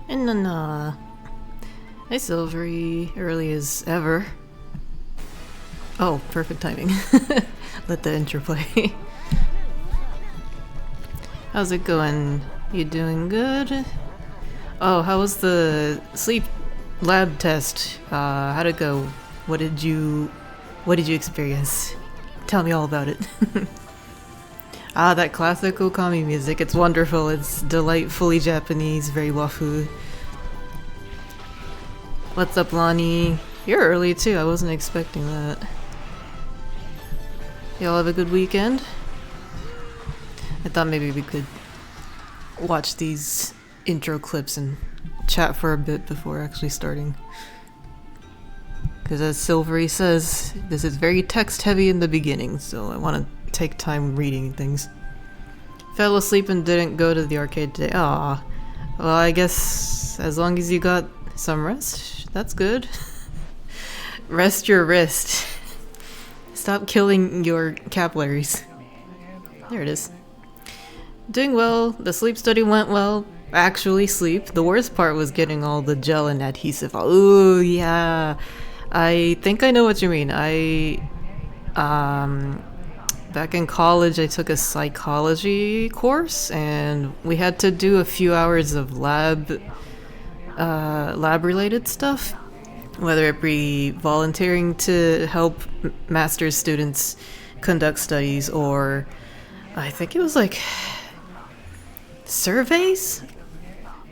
And then, hi Silvery, early as ever. Oh, perfect timing. Let the intro play. How's it going? You doing good? Oh, how was the sleep lab test? How'd it go? What did you experience? Tell me all about it. Ah, that classic Okami music. It's wonderful. It's delightfully Japanese, very wafu. What's up, Lonnie? You're early too. I wasn't expecting that. Y'all have a good weekend? I thought maybe we could watch these intro clips and chat for a bit before actually starting. Because as Silvery says, this is very text heavy in the beginning, so I want to take time reading things. Fell asleep and didn't go to the arcade today. Aw. Well, I guess as long as you got some rest, that's good. Rest your wrist. Stop killing your capillaries. There it is. Doing well. The sleep study went well. Actually sleep. The worst part was getting all the gel and adhesive. Ooh, yeah. I think I know what you mean. Back in college, I took a psychology course, and we had to do a few hours of lab-related stuff, whether it be volunteering to help master's students conduct studies, or I think it was like surveys?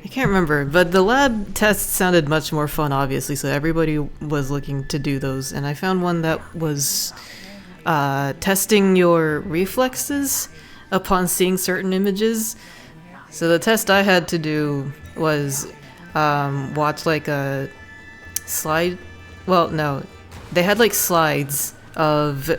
I can't remember, but the lab tests sounded much more fun, obviously, so everybody was looking to do those, and I found one that was testing your reflexes upon seeing certain images. So the test I had to do was watch like a slide. Well, no, they had like slides of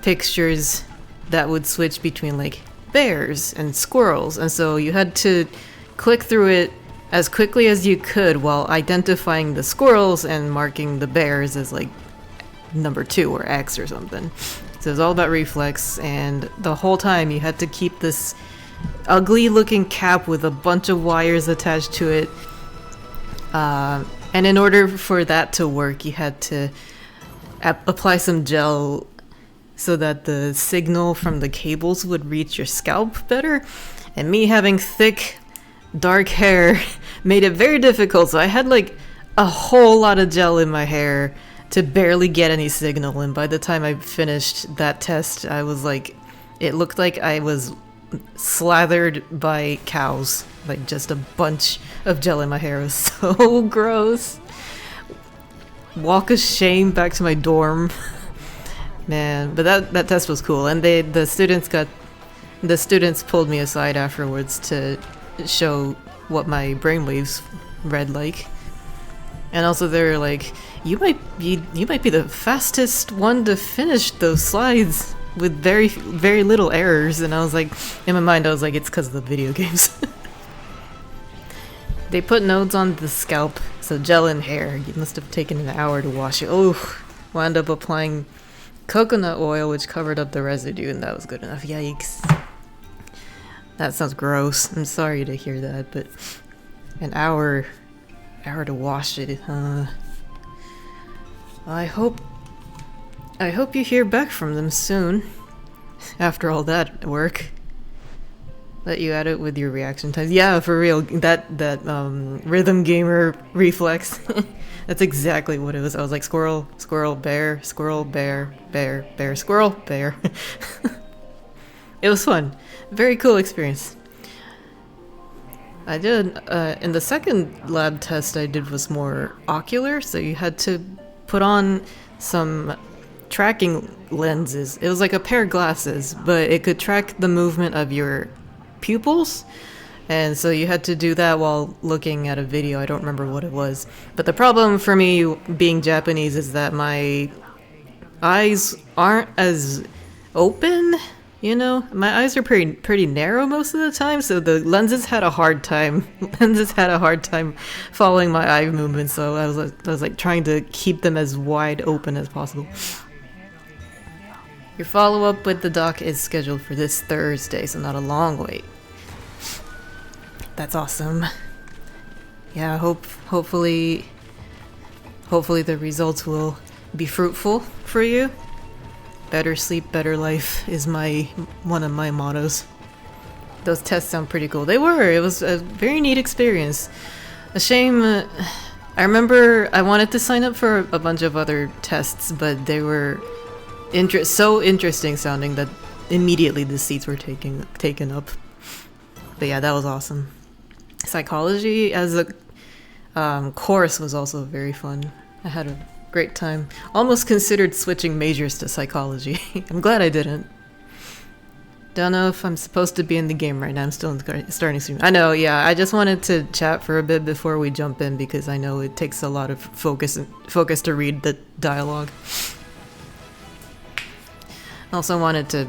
pictures that would switch between like bears and squirrels, and so you had to click through it as quickly as you could while identifying the squirrels and marking the bears as like number 2 or X or something. So it was all about reflex, and the whole time you had to keep this ugly looking cap with a bunch of wires attached to it. And in order for that to work, you had to apply some gel so that the signal from the cables would reach your scalp better. And me having thick, dark hair made it very difficult, so I had like a whole lot of gel in my hair to barely get any signal, and by the time I finished that test, I was like, it looked like I was slathered by cows. Like, just a bunch of gel in my hair. It was so gross. Walk of shame back to my dorm. Man, but that test was cool, and the students pulled me aside afterwards to show what my brainwaves read like. And also they were like, you might be the fastest one to finish those slides with very, very little errors. And I was like, in my mind, I was like, it's because of the video games. They put nodes on the scalp, so gel in hair. You must have taken an hour to wash it. Oh, wound up applying coconut oil, which covered up the residue, and that was good enough. Yikes. That sounds gross. I'm sorry to hear that, but an hour to wash it, I hope you hear back from them soon. After all that work. Let you at it with your reaction times. Yeah, for real. That rhythm gamer reflex. That's exactly what it was. I was like, squirrel, squirrel, bear, squirrel, bear, bear, bear, squirrel, bear. It was fun. Very cool experience. I did, in the second lab test I did was more ocular, so you had to put on some tracking lenses. It was like a pair of glasses, but it could track the movement of your pupils, and so you had to do that while looking at a video. I don't remember what it was. But the problem for me being Japanese is that my eyes aren't as open. You know, my eyes are pretty narrow most of the time, so the lenses had a hard time. Following my eye movements, so I was like trying to keep them as wide open as possible. Your follow-up with the doc is scheduled for this Thursday, so not a long wait. That's awesome. yeah, hopefully the results will be fruitful for you. Better sleep, better life is one of my mottos. Those tests sound pretty cool. They were. It was a very neat experience. A shame. I remember I wanted to sign up for a bunch of other tests, but they were so interesting sounding that immediately the seats were taken up. But yeah, that was awesome. Psychology as a course was also very fun. I had a great time. Almost considered switching majors to psychology. I'm glad I didn't. Don't know if I'm supposed to be in the game right now. I'm still in the starting stream. I know, yeah. I just wanted to chat for a bit before we jump in because I know it takes a lot of focus to read the dialogue. I also wanted to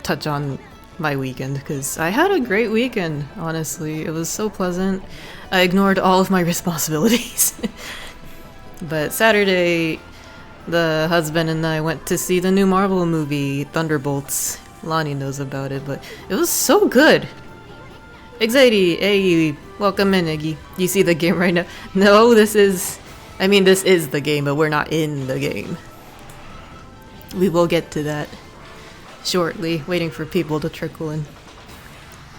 touch on my weekend because I had a great weekend, honestly. It was so pleasant. I ignored all of my responsibilities. But Saturday, the husband and I went to see the new Marvel movie, Thunderbolts. Lonnie knows about it, but it was so good. X80, hey, welcome in, Iggy. You see the game right now? No, this is the game, but we're not in the game. We will get to that shortly, waiting for people to trickle in.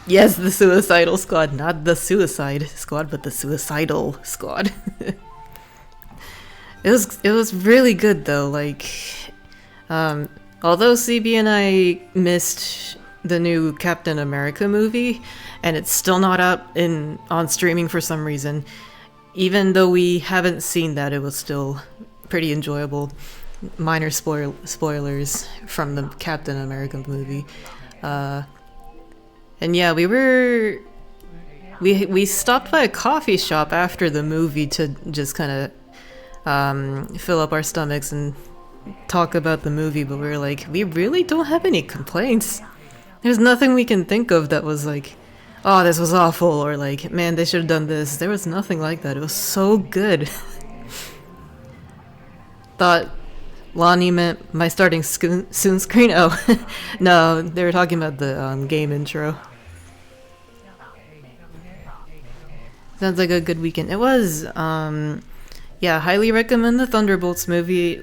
Yes, the Suicidal Squad, not the Suicide Squad, but the Suicidal Squad. It was really good though, although CB and I missed the new Captain America movie, and it's still not out on streaming for some reason, even though we haven't seen that, it was still pretty enjoyable. Minor spoilers from the Captain America movie. And yeah, we stopped by a coffee shop after the movie to just kind of fill up our stomachs and talk about the movie, but we were like, we really don't have any complaints. There's nothing we can think of that was like, oh, this was awful, or like, man, they should have done this. There was nothing like that. It was so good. Thought Lonnie meant my starting soon screen. Oh, no, they were talking about the game intro. Sounds like a good weekend. It was, yeah, highly recommend the Thunderbolts movie.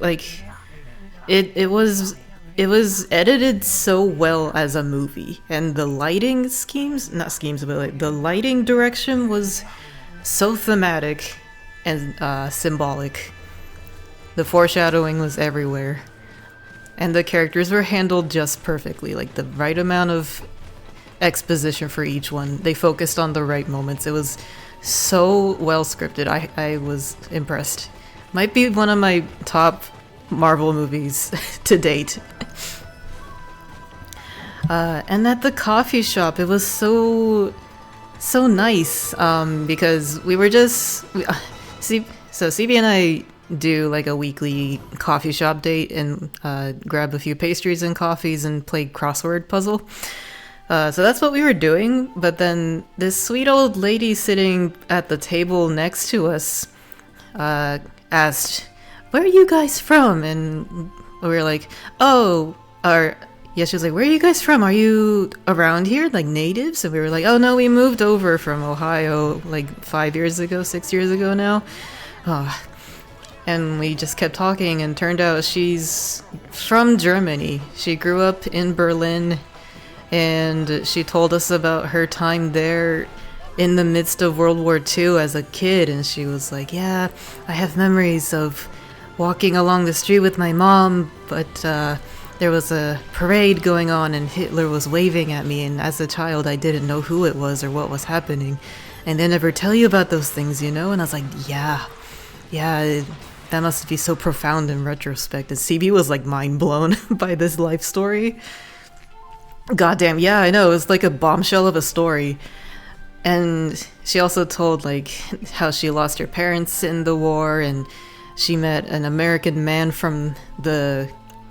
It was edited so well as a movie, and the lighting the lighting direction was so thematic and symbolic. The foreshadowing was everywhere, and the characters were handled just perfectly, the right amount of exposition for each one. They focused on the right moments. It was so well scripted. I was impressed. Might be one of my top Marvel movies to date. And at the coffee shop, it was so nice because we were CB and I do a weekly coffee shop date and grab a few pastries and coffees and play crossword puzzle. So that's what we were doing, but then this sweet old lady sitting at the table next to us asked, "Where are you guys from?" And we were like, "Oh," yeah, she was like, "Where are you guys from? Are you around here, natives?" And we were like, "Oh no, we moved over from Ohio 6 years ago now." Oh. And we just kept talking, and turned out she's from Germany. She grew up in Berlin, and she told us about her time there in the midst of World War II as a kid. And she was like, "Yeah, I have memories of walking along the street with my mom, but there was a parade going on and Hitler was waving at me, and as a child I didn't know who it was or what was happening. And they never tell you about those things, you know?" And I was like, yeah, that must be so profound in retrospect. And CB was mind blown by this life story. Goddamn, yeah, I know, it was like a bombshell of a story. And she also told how she lost her parents in the war, and she met an American man from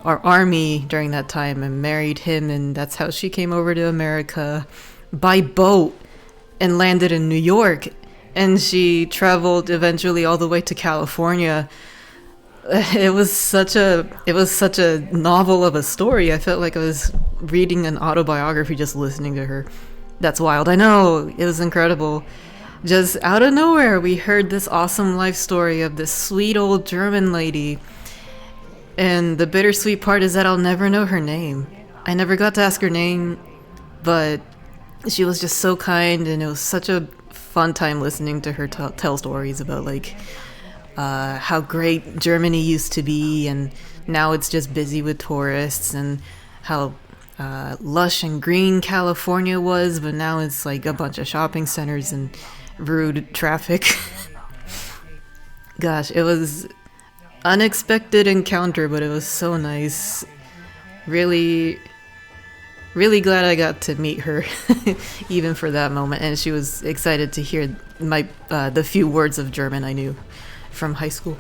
our army during that time and married him, and that's how she came over to America by boat and landed in New York. And she traveled eventually all the way to California. It was such a novel of a story. I felt like I was reading an autobiography just listening to her. That's wild. I know, it was incredible. just out of nowhere, we heard this awesome life story of this sweet old German lady. And the bittersweet part is that I'll never know her name. I never got to ask her name, but she was just so kind, and it was such a fun time listening to her tell stories about like how great Germany used to be, and now it's just busy with tourists, and how lush and green California was, but now it's like a bunch of shopping centers and rude traffic. Gosh, it was unexpected encounter, but it was so nice. Really glad I got to meet her, even for that moment, and she was excited to hear my the few words of German I knew from high school.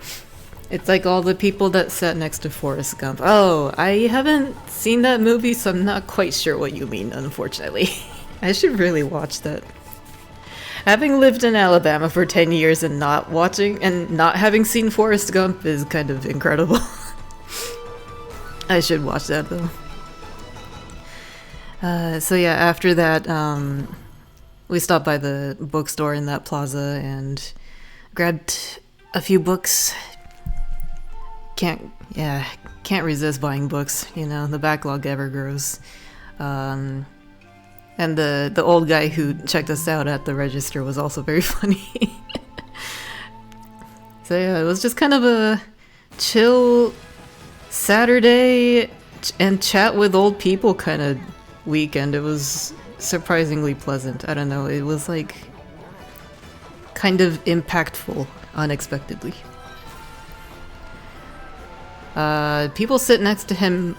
It's like all the people that sat next to Forrest Gump. Oh, I haven't seen that movie, so I'm not quite sure what you mean, unfortunately. I should really watch that. Having lived in Alabama for 10 years and not having seen Forrest Gump is kind of incredible. I should watch that though. So yeah, after that, we stopped by the bookstore in that plaza and grabbed a few books. Can't resist buying books, you know, the backlog ever grows. And the old guy who checked us out at the register was also very funny. So yeah, it was just kind of a chill Saturday and chat with old people kind of weekend. It was surprisingly pleasant. I don't know, it was like kind of impactful unexpectedly. People sit next to him.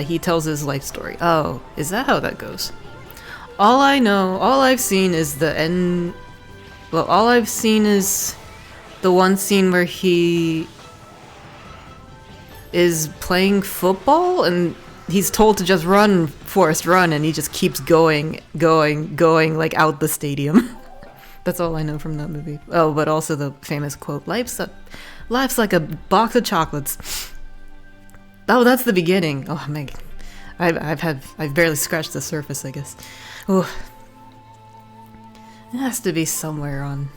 He tells his life story. Oh, is that how that goes? All I've seen is the end. Well, all I've seen is the one scene where he is playing football and he's told to just run, Forrest, run, and he just keeps going, like out the stadium. That's all I know from that movie. Oh, but also the famous quote, life's like a box of chocolates. Oh, that's the beginning. Oh man, I've barely scratched the surface, I guess. Oh, it has to be somewhere on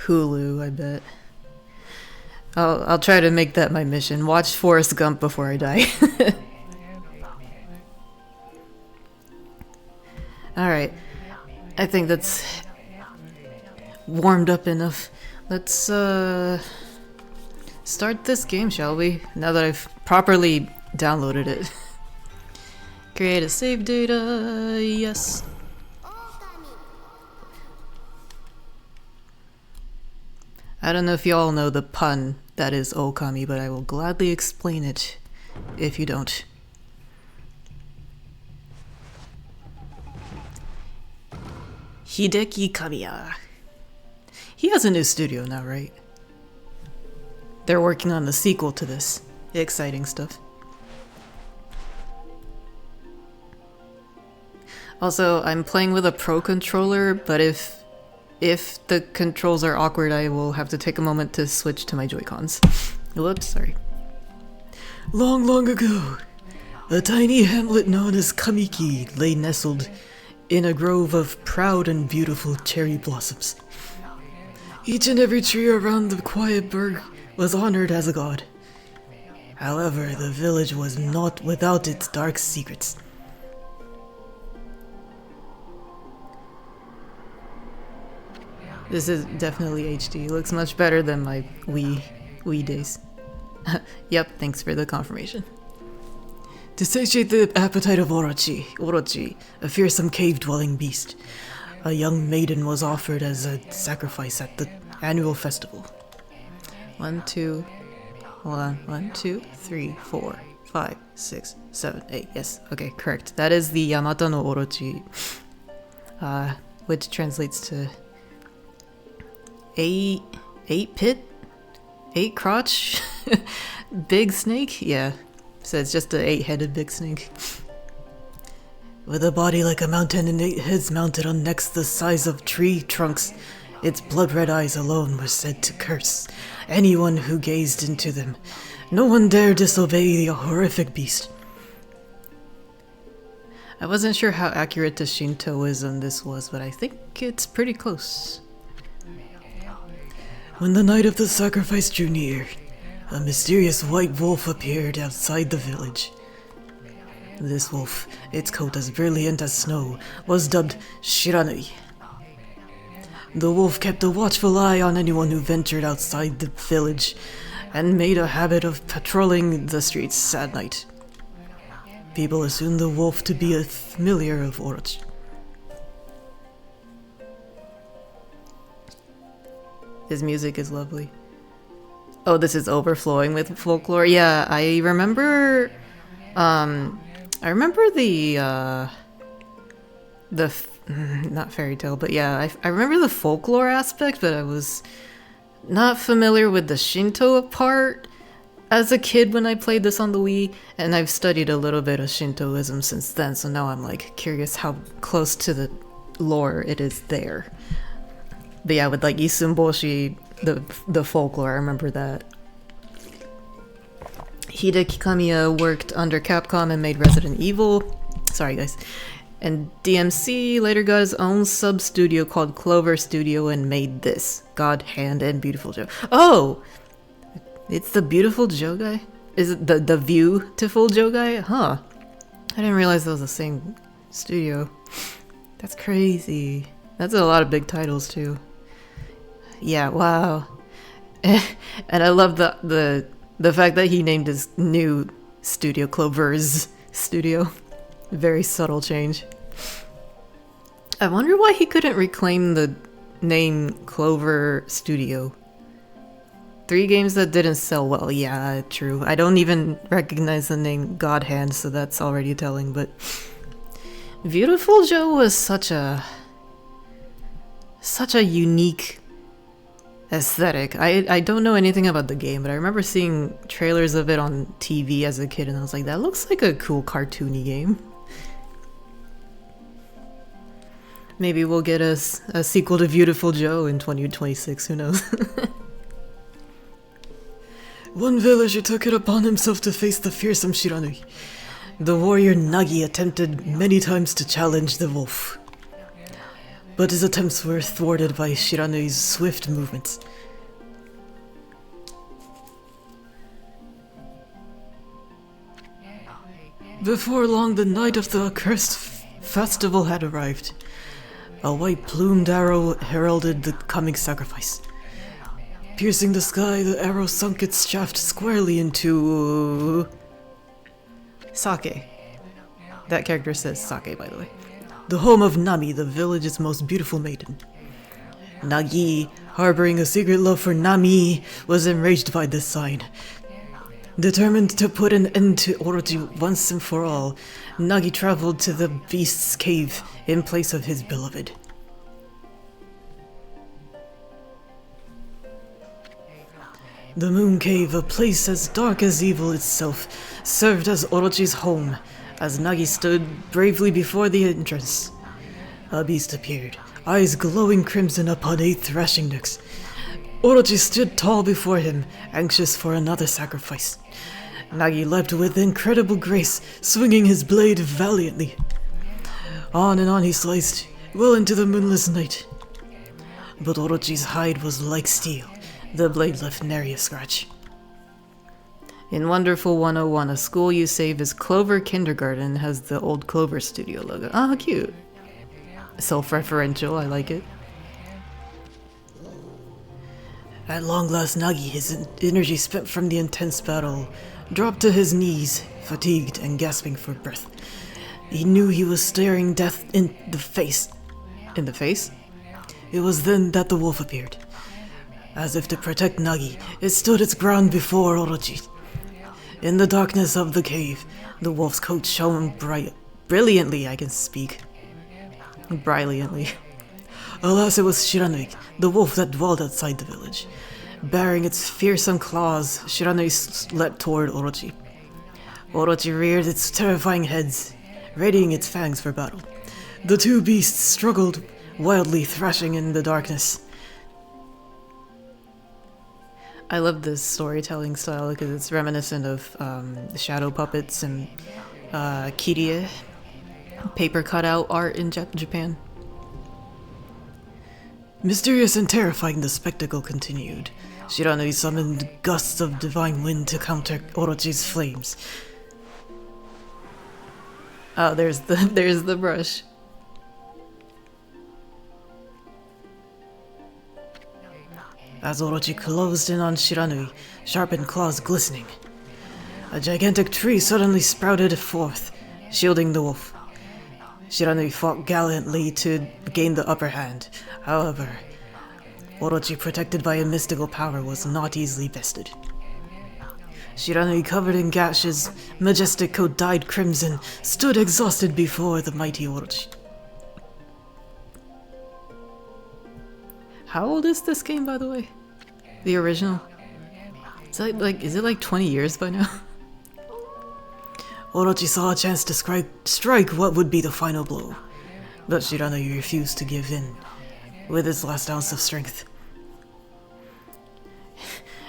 Hulu, I bet. I'll try to make that my mission. Watch Forrest Gump before I die. All right, I think that's warmed up enough. Let's start this game, shall we? Now that I've properly downloaded it. Create a save data, yes. I don't know if y'all know the pun that is Okami, but I will gladly explain it if you don't. Hideki Kamiya. He has a new studio now, right? They're working on the sequel to this. Exciting stuff. Also, I'm playing with a Pro controller, but if the controls are awkward, I will have to take a moment to switch to my Joy-Cons. Whoops, sorry. Long, long ago, a tiny hamlet known as Kamiki lay nestled in a grove of proud and beautiful cherry blossoms. Each and every tree around the quiet burg was honored as a god. However, the village was not without its dark secrets. This is definitely HD. Looks much better than my Wii days. Yep, thanks for the confirmation. To satiate the appetite of Orochi, a fearsome cave-dwelling beast, a young maiden was offered as a sacrifice at the annual festival. 1, 2, 3, 4, 5, 6, 7, 8. Yes, okay, correct. That is the Yamata no Orochi, which translates to 8 crotch big snake. Yeah, so it's just an 8-headed big snake with a body like a mountain and 8 heads mounted on necks the size of tree trunks. Its blood-red eyes alone were said to curse anyone who gazed into them. No one dared disobey the horrific beast. I wasn't sure how accurate to Shintoism this was, but I think it's pretty close. When the night of the sacrifice drew near, a mysterious white wolf appeared outside the village. This wolf, its coat as brilliant as snow, was dubbed Shiranui. The wolf kept a watchful eye on anyone who ventured outside the village, and made a habit of patrolling the streets at night. People assumed the wolf to be a familiar of Orochi. His music is lovely. Oh, this is overflowing with folklore. Yeah, I remember not fairy tale, but yeah, I remember the folklore aspect, but I was not familiar with the Shinto part as a kid when I played this on the Wii, and I've studied a little bit of Shintoism since then, so now I'm like curious how close to the lore it is there. But yeah, with like Isumboshi, the folklore, I remember that. Hideki Kamiya worked under Capcom and made Resident Evil. Sorry guys. And DMC later got his own sub-studio called Clover Studio and made this. God Hand and Beautiful Joe. Oh! It's the Beautiful Joe guy? Is it the Beautiful Joe guy? Huh. I didn't realize that was the same studio. That's crazy. That's a lot of big titles too. Yeah, wow. And I love the fact that he named his new studio Clover's Studio. Very subtle change. I wonder why he couldn't reclaim the name Clover Studio. 3 games that didn't sell well. Yeah, true. I don't even recognize the name God Hand, so that's already telling, but Beautiful Joe was such a unique aesthetic. I don't know anything about the game, but I remember seeing trailers of it on TV as a kid, and I was like, that looks like a cool cartoony game. Maybe we'll get a sequel to Beautiful Joe in 2026, who knows? One villager took it upon himself to face the fearsome Shiranui. The warrior Nagi attempted many times to challenge the wolf, but his attempts were thwarted by Shiranui's swift movements. Before long, the night of the accursed festival had arrived. A white-plumed arrow heralded the coming sacrifice. Piercing the sky, the arrow sunk its shaft squarely into Sake. That character says Sake, by the way. The home of Nami, the village's most beautiful maiden. Nagi, harboring a secret love for Nami, was enraged by this sign. Determined to put an end to Orochi once and for all, Nagi traveled to the beast's cave in place of his beloved. The Moon Cave, a place as dark as evil itself, served as Orochi's home, as Nagi stood bravely before the entrance. A beast appeared, eyes glowing crimson upon 8 thrashing necks. Orochi stood tall before him, anxious for another sacrifice. Nagi leapt with incredible grace, swinging his blade valiantly. On and on he sliced, well into the moonless night. But Orochi's hide was like steel. The blade left nary a scratch. In Wonderful 101, a school you save is Clover Kindergarten, has the old Clover Studio logo. Oh, cute. Self-referential, I like it. At long last, Nagi, his energy spent from the intense battle, dropped to his knees, fatigued and gasping for breath. He knew he was staring death in the face. In the face? It was then that the wolf appeared. As if to protect Nagi, it stood its ground before Orochi. In the darkness of the cave, the wolf's coat shone brilliantly, I can speak. Brilliantly. Alas, it was Shiranui, the wolf that dwelled outside the village. Baring its fearsome claws, Shiranui leapt toward Orochi. Orochi reared its terrifying heads, readying its fangs for battle. The 2 beasts struggled, wildly thrashing in the darkness. I love this storytelling style because it's reminiscent of Shadow Puppets and Kirie. paper cutout art in Japan. Mysterious and terrifying the spectacle continued. Shiranui summoned gusts of divine wind to counter Orochi's flames. Oh, there's the brush. As Orochi closed in on Shiranui, sharpened claws glistening, a gigantic tree suddenly sprouted forth, shielding the wolf. Shiranui fought gallantly to gain the upper hand. However, Orochi, protected by a mystical power, was not easily bested. Shiranui, covered in gashes, majestic coat dyed crimson, stood exhausted before the mighty Orochi. How old is this game, by the way? The original? Is it like 20 years by now? Orochi saw a chance to strike what would be the final blow, but Shiranui refused to give in, with his last ounce of strength.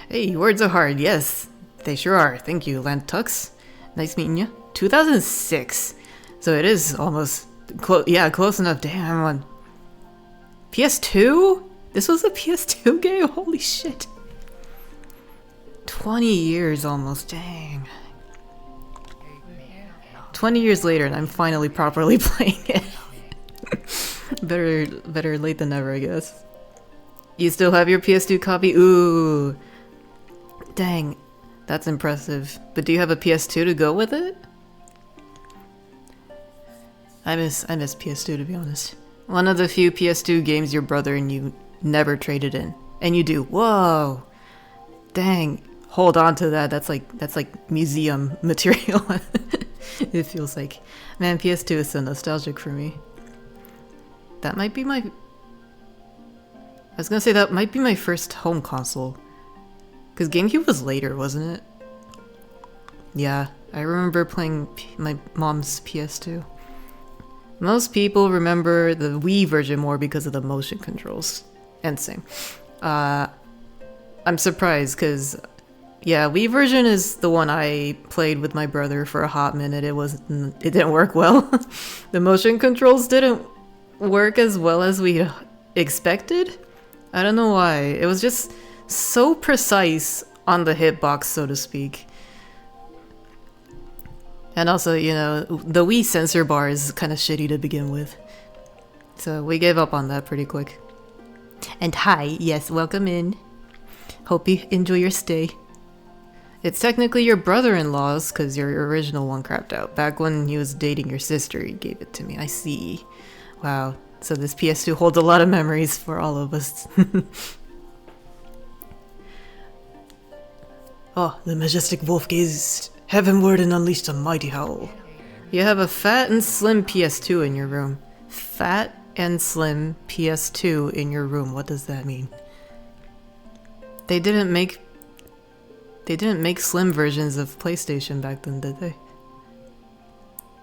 Hey, words are hard, yes. They sure are. Thank you, Lantux. Nice meeting you. 2006. So it is almost close enough. Damn, I'm on PS2? This was a PS2 game? Holy shit. 20 years almost, dang. 20 years later and I'm finally properly playing it. Better late than never, I guess. You still have your PS2 copy? Ooh. Dang, that's impressive. But do you have a PS2 to go with it? I miss PS2, to be honest. One of the few PS2 games your brother and you never traded in. And you do. Whoa. Dang. Hold on to that. That's like museum material. It feels like. Man, PS2 is so nostalgic for me. That might be my... I was gonna say that might be my first home console. Because GameCube was later, wasn't it? Yeah, I remember playing my mom's PS2. Most people remember the Wii version more because of the motion controls. And same. I'm surprised because, yeah, Wii version is the one I played with my brother for a hot minute. It didn't work well. The motion controls didn't work as well as we expected. I don't know why. It was just so precise on the hitbox, so to speak. And also, you know, the Wii sensor bar is kind of shitty to begin with. So we gave up on that pretty quick. And hi, yes, welcome in. Hope you enjoy your stay. It's technically your brother-in-law's because your original one crapped out. Back when he was dating your sister, he gave it to me. I see. Wow. So this PS2 holds a lot of memories for all of us. Oh, the majestic wolf gazed heavenward and unleashed a mighty howl. You have a fat and slim PS2 in your room. Fat and slim PS2 in your room. What does that mean? They didn't make slim versions of PlayStation back then, did they?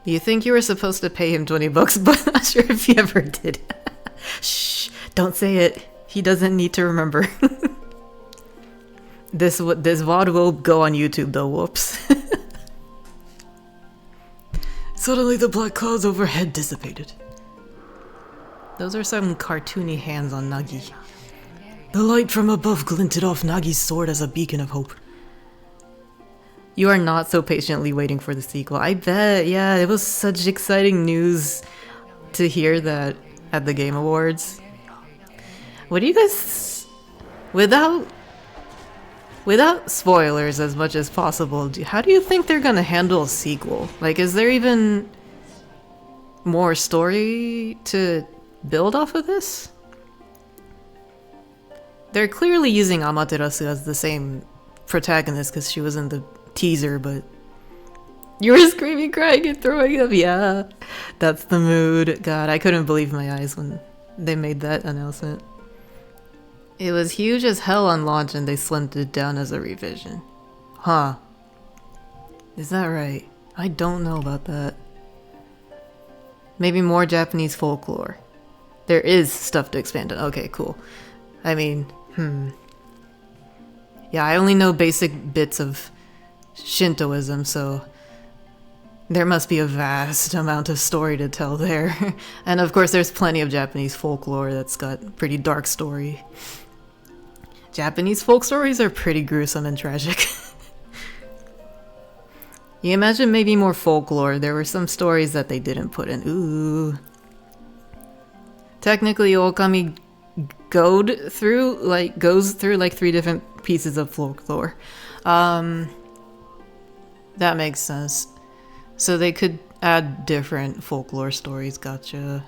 You think you were supposed to pay him $20, but I'm not sure if he ever did. Shh, don't say it. He doesn't need to remember. This VOD will go on YouTube though, whoops. Suddenly the black clouds overhead dissipated. Those are some cartoony hands on Nagi. The light from above glinted off Nagi's sword as a beacon of hope. You are not so patiently waiting for the sequel. I bet, yeah, it was such exciting news to hear that at the Game Awards. What do you guys... Without spoilers as much as possible, how do you think they're gonna handle a sequel? Like, is there even more story to build off of this? They're clearly using Amaterasu as the same protagonist because she was in the teaser, but... You were screaming, crying, and throwing up. Yeah, that's the mood. God, I couldn't believe my eyes when they made that announcement. It was huge as hell on launch and they slimmed it down as a revision. Huh. Is that right? I don't know about that. Maybe more Japanese folklore. There is stuff to expand on. Okay, cool. I mean, Yeah, I only know basic bits of Shintoism, so There must be a vast amount of story to tell there. And of course there's plenty of Japanese folklore that's got pretty dark story. Japanese folk stories are pretty gruesome and tragic. You imagine maybe more folklore. There were some stories that they didn't put in. Ooh. Technically, Okami goes through like 3 different pieces of folklore. That makes sense. So they could add different folklore stories. Gotcha.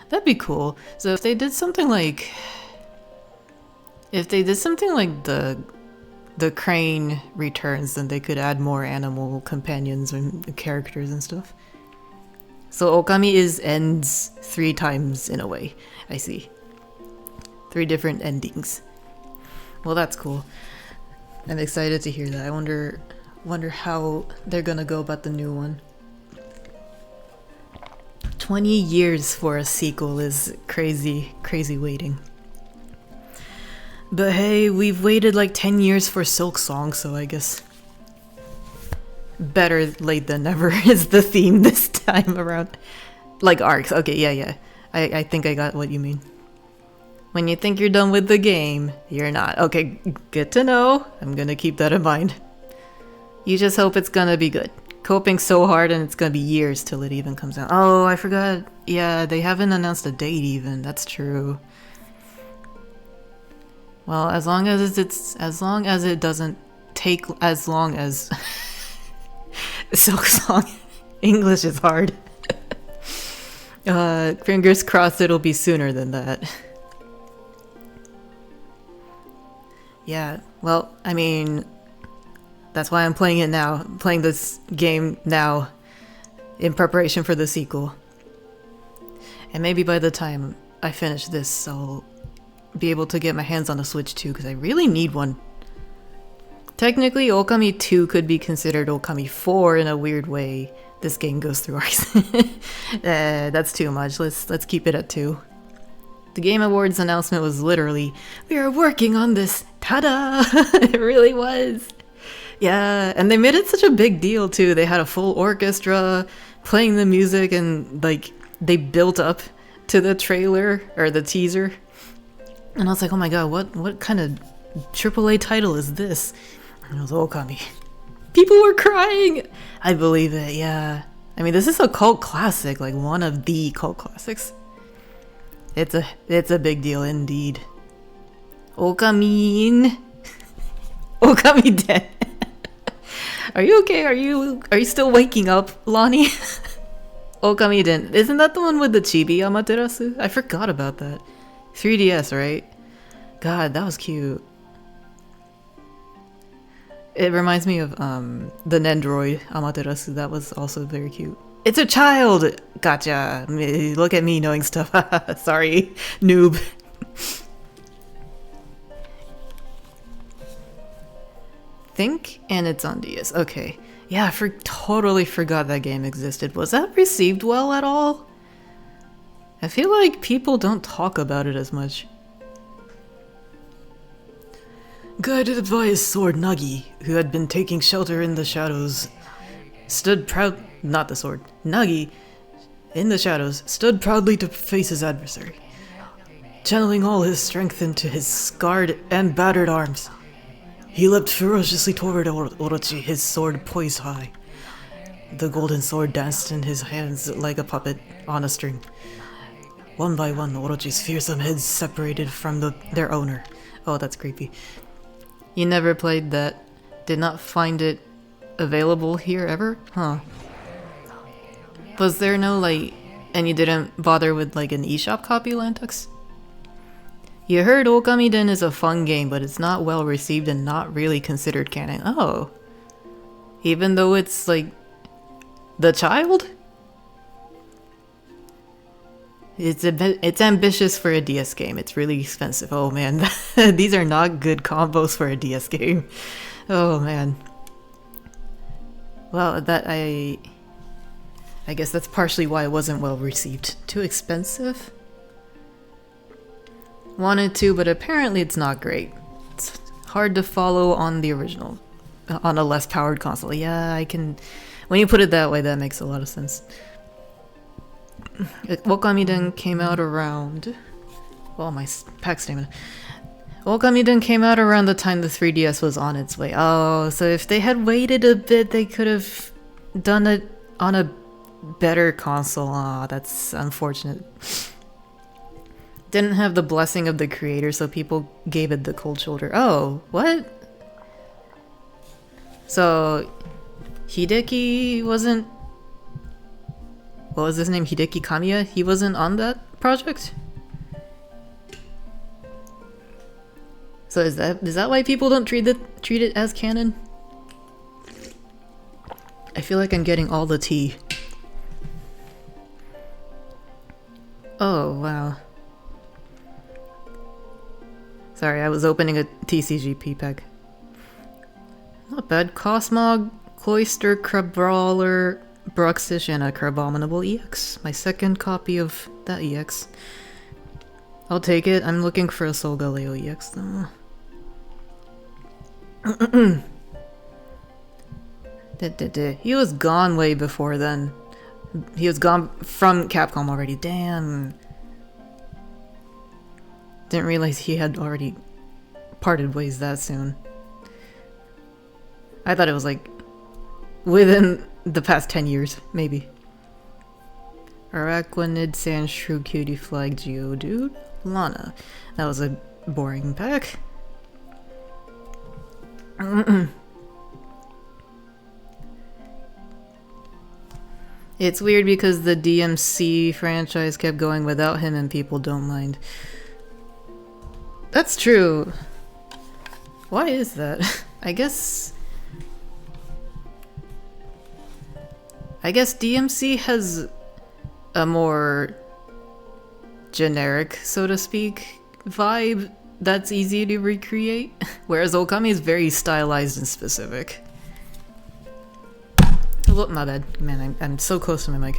That'd be cool. So if they did something like the crane returns, then they could add more animal companions and characters and stuff. So Okami ends 3 times in a way. I see. 3 different endings. Well, that's cool. I'm excited to hear that. I wonder how they're gonna go about the new one. 20 years for a sequel is crazy waiting. But hey, we've waited like 10 years for Silk Song, so I guess better late than never is the theme this time around. Like arcs. Okay, yeah. I think I got what you mean. When you think you're done with the game, you're not. Okay, good to know. I'm gonna keep that in mind. You just hope it's gonna be good. Coping so hard and it's gonna be years till it even comes out. Oh, I forgot. Yeah, they haven't announced a date even. That's true. Well, as long as it doesn't take as long as Silk Song. English is hard. Fingers crossed it'll be sooner than that. Yeah, well, I mean, that's why I'm playing it now. I'm playing this game now in preparation for the sequel. And maybe by the time I finish this, I'll be able to get my hands on a Switch too, because I really need one. Technically, Okami 2 could be considered Okami 4 in a weird way. This game goes through arcs. That's too much. Let's keep it at 2. The Game Awards announcement was literally, "We are working on this." Ta-da! It really was. Yeah, and they made it such a big deal too. They had a full orchestra playing the music, and like they built up to the trailer or the teaser. And I was like, oh my god, what kind of AAA title is this? And it was Okami. People were crying! I believe it, yeah. I mean, this is a cult classic, like one of the cult classics. It's a big deal indeed. Okami. Okami Den. Are you okay? Are you still waking up, Lonnie? Okami Den. Isn't that the one with the chibi Amaterasu? I forgot about that. 3DS, right? God, that was cute. It reminds me of the Nendoroid Amaterasu. That was also very cute. It's a child! Gotcha. Look at me knowing stuff. Sorry, noob. Think, and it's on DS. Okay. Yeah, I totally forgot that game existed. Was that received well at all? I feel like people don't talk about it as much. Guided by his sword Nagi, who had been taking shelter in the shadows, Nagi, in the shadows, stood proudly to face his adversary. Channeling all his strength into his scarred and battered arms, he leapt ferociously toward Orochi, his sword poised high. The golden sword danced in his hands like a puppet on a string. One by one, Orochi's fearsome heads separated from their owner. Oh, that's creepy. You never played that? Did not find it available here ever? Huh. Was there no, like... And you didn't bother with, like, an eShop copy, Lantux? You heard Okami Den is a fun game, but it's not well received and not really considered canon. Oh. Even though it's, like... The child? It's ambitious for a DS game. It's really expensive. Oh man, these are not good combos for a DS game. Oh man. Well, I guess that's partially why it wasn't well received. Too expensive? Wanted to, but apparently it's not great. It's hard to follow on the original, on a less powered console. Yeah, I can When you put it that way, that makes a lot of sense. Okami Den came out around... Oh, my pack stamina. Okami Den came out around the time the 3DS was on its way. Oh, so if they had waited a bit, they could have done it on a better console. Aw, that's unfortunate. Didn't have the blessing of the creator, so people gave it the cold shoulder. Oh, what? So, Hideki wasn't... What was his name? Hideki Kamiya? He wasn't on that project? So is that why people don't treat it as canon? I feel like I'm getting all the tea. Oh, wow. Sorry, I was opening a TCGP pack. Not bad. Cosmog, Cloister, Crabrawler, Bruxish, and a Crabominable EX. My second copy of that EX. I'll take it. I'm looking for a Solgaleo EX though. He was gone way before then. He was gone from Capcom already. Damn. Didn't realize he had already parted ways that soon. I thought it was like within the past 10 years, maybe. Araquanid, Sandshrew, Cutie Flag, Geodude, Lana. That was a boring pack. It's weird because the DMC franchise kept going without him and people don't mind. That's true. Why is that? I guess DMC has a more generic, so to speak, vibe that's easy to recreate, whereas Okami is very stylized and specific. Oh, my bad. Man, I'm so close to my mic.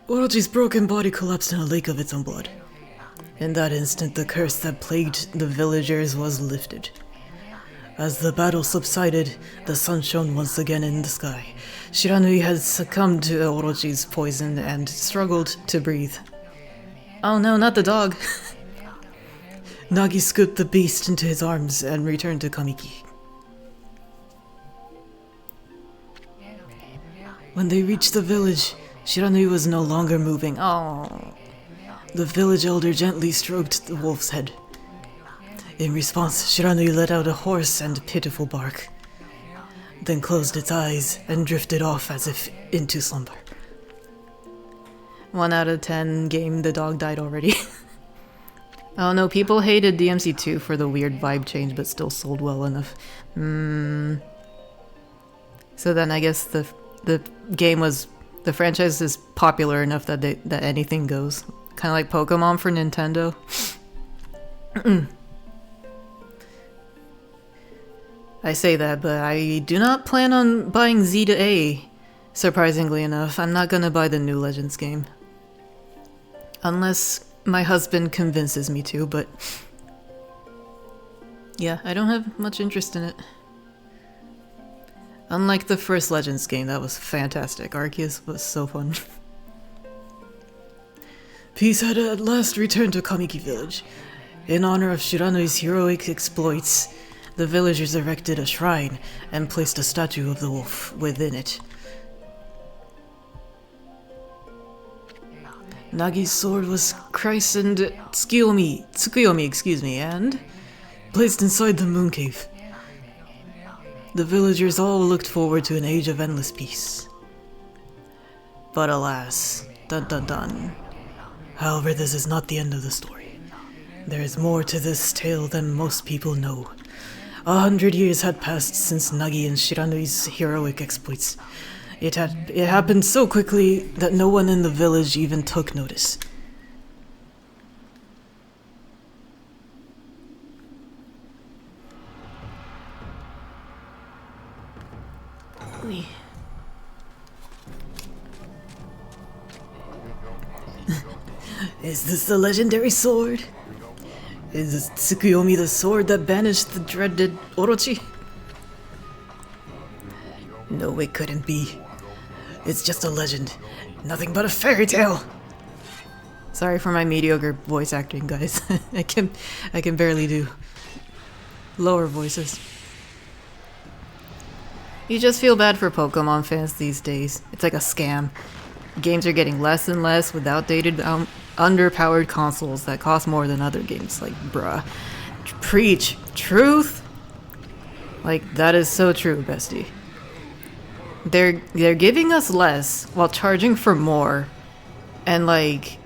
Orochi's broken body collapsed in a lake of its own blood. In that instant, the curse that plagued the villagers was lifted. As the battle subsided, the sun shone once again in the sky. Shiranui had succumbed to Orochi's poison and struggled to breathe. Oh no, not the dog. Nagi scooped the beast into his arms and returned to Kamiki. When they reached the village, Shiranui was no longer moving. Oh. The village elder gently stroked the wolf's head. In response, Shiranui let out a hoarse and pitiful bark, then closed its eyes and drifted off as if into slumber. 1 out of 10 game, the dog died already. Oh no, people hated DMC2 for the weird vibe change, but still sold well enough. So then I guess the game was... The franchise is popular enough that that anything goes. Kind of like Pokemon for Nintendo. I say that, but I do not plan on buying Z to A. Surprisingly enough, I'm not gonna buy the new Legends game. Unless my husband convinces me to, but... Yeah, I don't have much interest in it. Unlike the first Legends game, that was fantastic. Arceus was so fun. Peace had at last returned to Kamiki village. In honor of Shiranui's heroic exploits, the villagers erected a shrine and placed a statue of the wolf within it. Nagi's sword was christened Tsukuyomi, and placed inside the moon cave. The villagers all looked forward to an age of endless peace. But alas, dun dun dun. However, this is not the end of the story. There is more to this tale than most people know. 100 years had passed since Nagi and Shiranui's heroic exploits. It happened so quickly that no one in the village even took notice. Is this the legendary sword? Is this Tsukuyomi the sword that banished the dreaded Orochi? No, it couldn't be. It's just a legend. Nothing but a fairy tale. Sorry for my mediocre voice acting, guys. I can barely do lower voices. You just feel bad for Pokemon fans these days. It's like a scam. Games are getting less and less with outdated, underpowered consoles that cost more than other games. Like, bruh. Preach. Truth? Like, that is so true, bestie. They're giving us less while charging for more. And, like,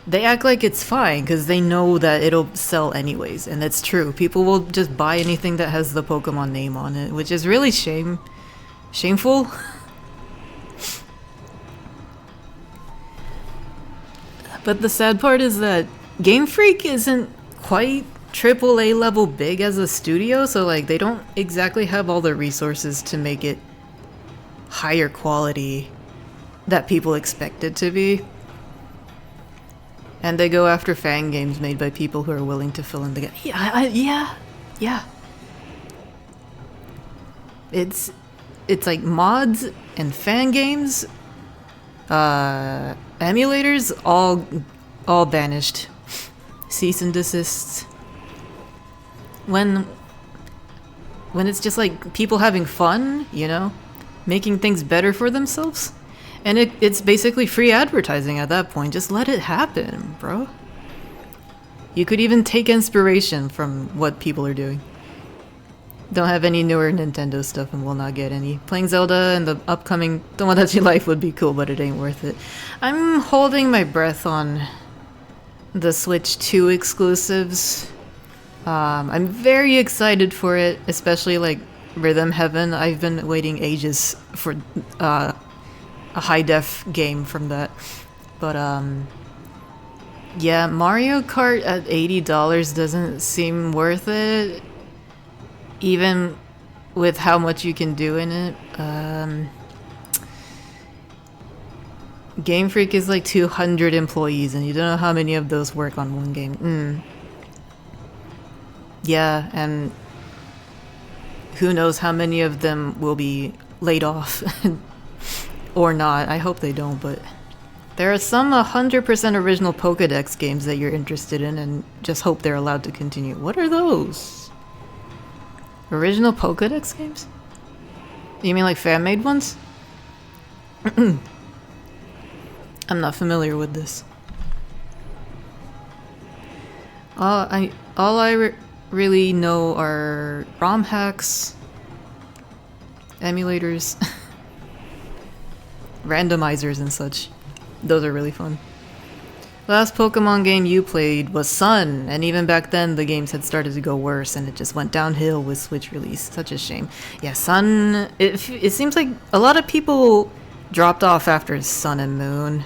they act like it's fine because they know that it'll sell anyways. And it's true. People will just buy anything that has the Pokemon name on it, which is really shameful. But the sad part is that Game Freak isn't quite AAA level big as a studio, so like they don't exactly have all the resources to make it higher quality that people expect it to be. And they go after fan games made by people who are willing to fill in the gap. Yeah. It's like mods and fan games, emulators, all banished. Cease and desists. When it's just like people having fun, you know, making things better for themselves. And it's basically free advertising at that point. Just let it happen, bro. You could even take inspiration from what people are doing. Don't have any newer Nintendo stuff and will not get any. Playing Zelda and the upcoming Tomodachi Life would be cool, but it ain't worth it. I'm holding my breath on the Switch 2 exclusives. I'm very excited for it, especially like Rhythm Heaven. I've been waiting ages for a high-def game from that. But yeah, Mario Kart at $80 doesn't seem worth it, even with how much you can do in it. Game Freak is like 200 employees, and you don't know how many of those work on one game. Yeah, and who knows how many of them will be laid off or not. I hope they don't, but there are some 100% original Pokédex games that you're interested in, and just hope they're allowed to continue. What are those? Original Pokédex games? You mean like fan-made ones? I'm not familiar with this. All I really know are ROM hacks, emulators, randomizers and such. Those are really fun. Last Pokemon game you played was Sun, and even back then the games had started to go worse and it just went downhill with Switch release. Such a shame. Yeah, Sun, it seems like a lot of people dropped off after Sun and Moon.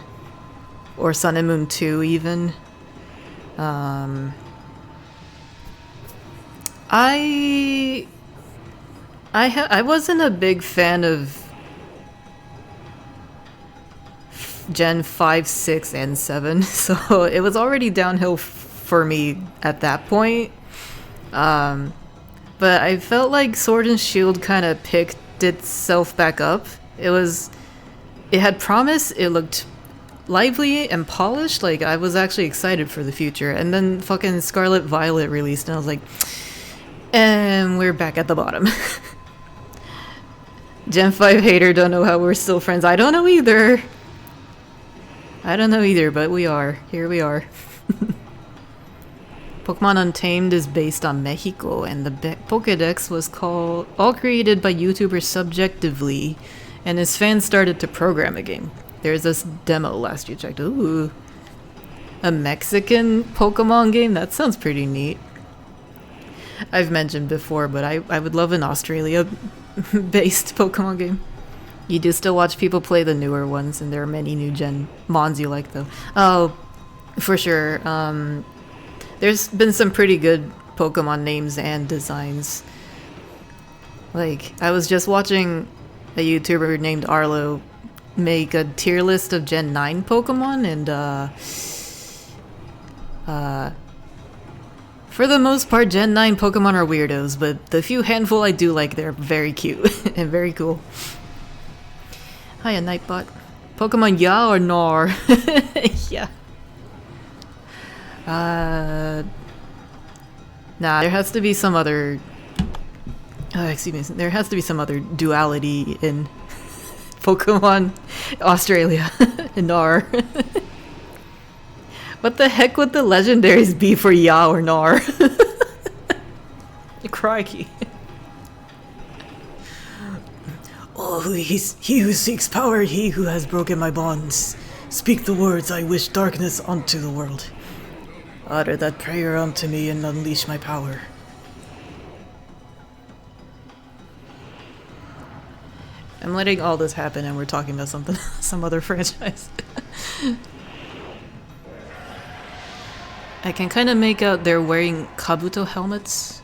Or Sun and Moon 2 even. I wasn't a big fan of Gen 5, 6, and 7, so it was already downhill for me at that point. But I felt like Sword and Shield kind of picked itself back up. It had promise, it looked lively and polished, like I was actually excited for the future. And then fucking Scarlet Violet released, and I was like, and we're back at the bottom. Gen 5 hater, don't know how we're still friends. I don't know either, but we are. Here we are. Pokemon Untamed is based on Mexico, and the Pokédex was all created by YouTubers subjectively, and his fans started to program a game. There's this demo last you checked. Ooh. A Mexican Pokemon game? That sounds pretty neat. I've mentioned before, but I would love an Australia-based Pokemon game. You do still watch people play the newer ones, and there are many new gen mons you like, though. Oh, for sure. There's been some pretty good Pokemon names and designs. Like, I was just watching a YouTuber named Arlo make a tier list of Gen 9 Pokemon, and For the most part, Gen 9 Pokemon are weirdos, but the few handful I do like, they're very cute and very cool. Hiya, Nightbot. Pokemon Ya or Nar? Yeah. Nah, there has to be some other... excuse me, there has to be some other duality in Pokemon Australia. Nar. What the heck would the legendaries be for Ya or Nar? Crikey. Oh, he who seeks power, he who has broken my bonds. Speak the words I wish darkness unto the world. Utter that prayer unto me and unleash my power. I'm letting all this happen and we're talking about something, some other franchise. I can kind of make out they're wearing Kabuto helmets.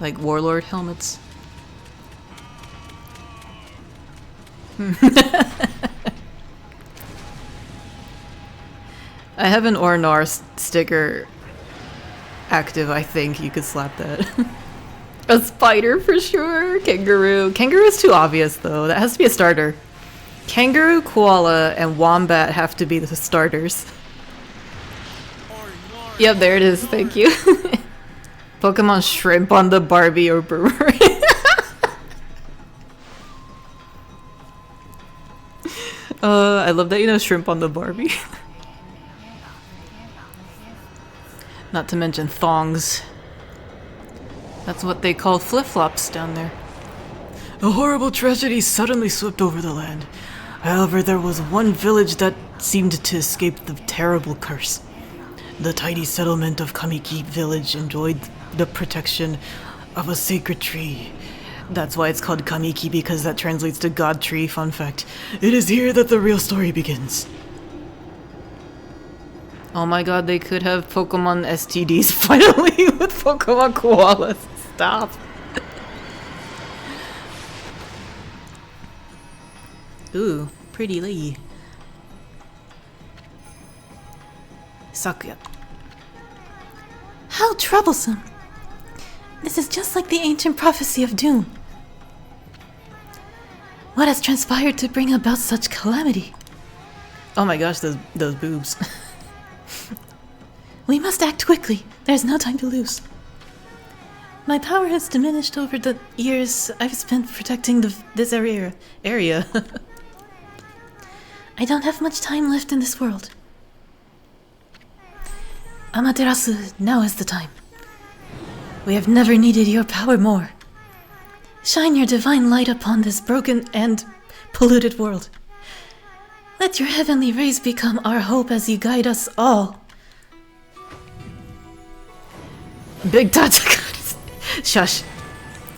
Like Warlord helmets. I have an Ornar sticker active, I think. You could slap that. A spider for sure. Kangaroo. Kangaroo's too obvious though. That has to be a starter. Kangaroo, koala, and wombat have to be the starters. Yep, there it is. Thank you. Pokemon shrimp on the Barbie or Boomerang. I love that you know shrimp on the Barbie. Not to mention thongs. That's what they call flip-flops down there. A horrible tragedy suddenly swept over the land. However, there was one village that seemed to escape the terrible curse. The tiny settlement of Kamiki village enjoyed the protection of a sacred tree. That's why it's called Kamiki, because that translates to God Tree, fun fact. It is here that the real story begins. Oh my god, they could have Pokemon STDs finally with Pokemon koalas. Stop. Ooh, pretty lady. Sakuya. How troublesome! This is just like the ancient prophecy of doom. What has transpired to bring about such calamity? Oh my gosh, those boobs. We must act quickly. There's no time to lose. My power has diminished over the years I've spent protecting this area. I don't have much time left in this world. Amaterasu, now is the time. We have never needed your power more. Shine your divine light upon this broken and polluted world. Let your heavenly rays become our hope as you guide us all. Big Tatsuka. Shush.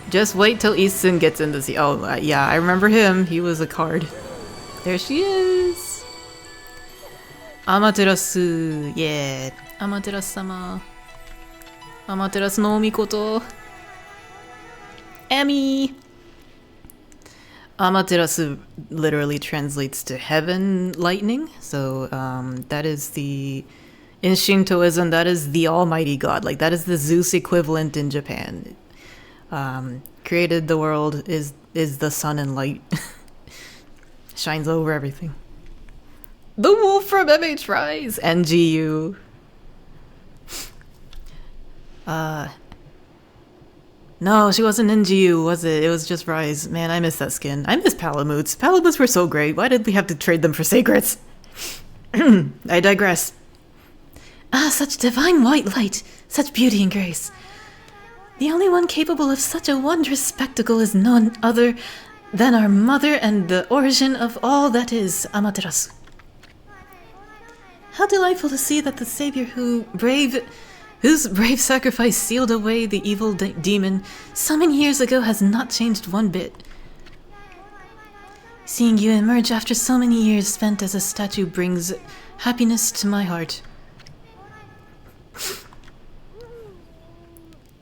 Just wait till Easton gets in the sea. Oh, yeah, I remember him. He was a card. There she is. Amaterasu. Yeah. Amaterasu-sama. Amaterasu no Mikoto. Emmy. Amaterasu literally translates to heaven lightning. So, that is the... In Shintoism, that is the almighty god. Like, that is the Zeus equivalent in Japan. Created the world, is the sun and light. Shines over everything. The wolf from MH Rise! NGU. No, she wasn't NGU, was it? It was just Rise. Man, I miss that skin. I miss Palamutes. Palamutes were so great. Why did we have to trade them for Sacrets? I digress. Ah, such divine white light, such beauty and grace. The only one capable of such a wondrous spectacle is none other than our mother and the origin of all that is, Amaterasu. How delightful to see that the savior whose brave sacrifice sealed away the evil demon so many years ago has not changed one bit. Seeing you emerge after so many years spent as a statue brings happiness to my heart.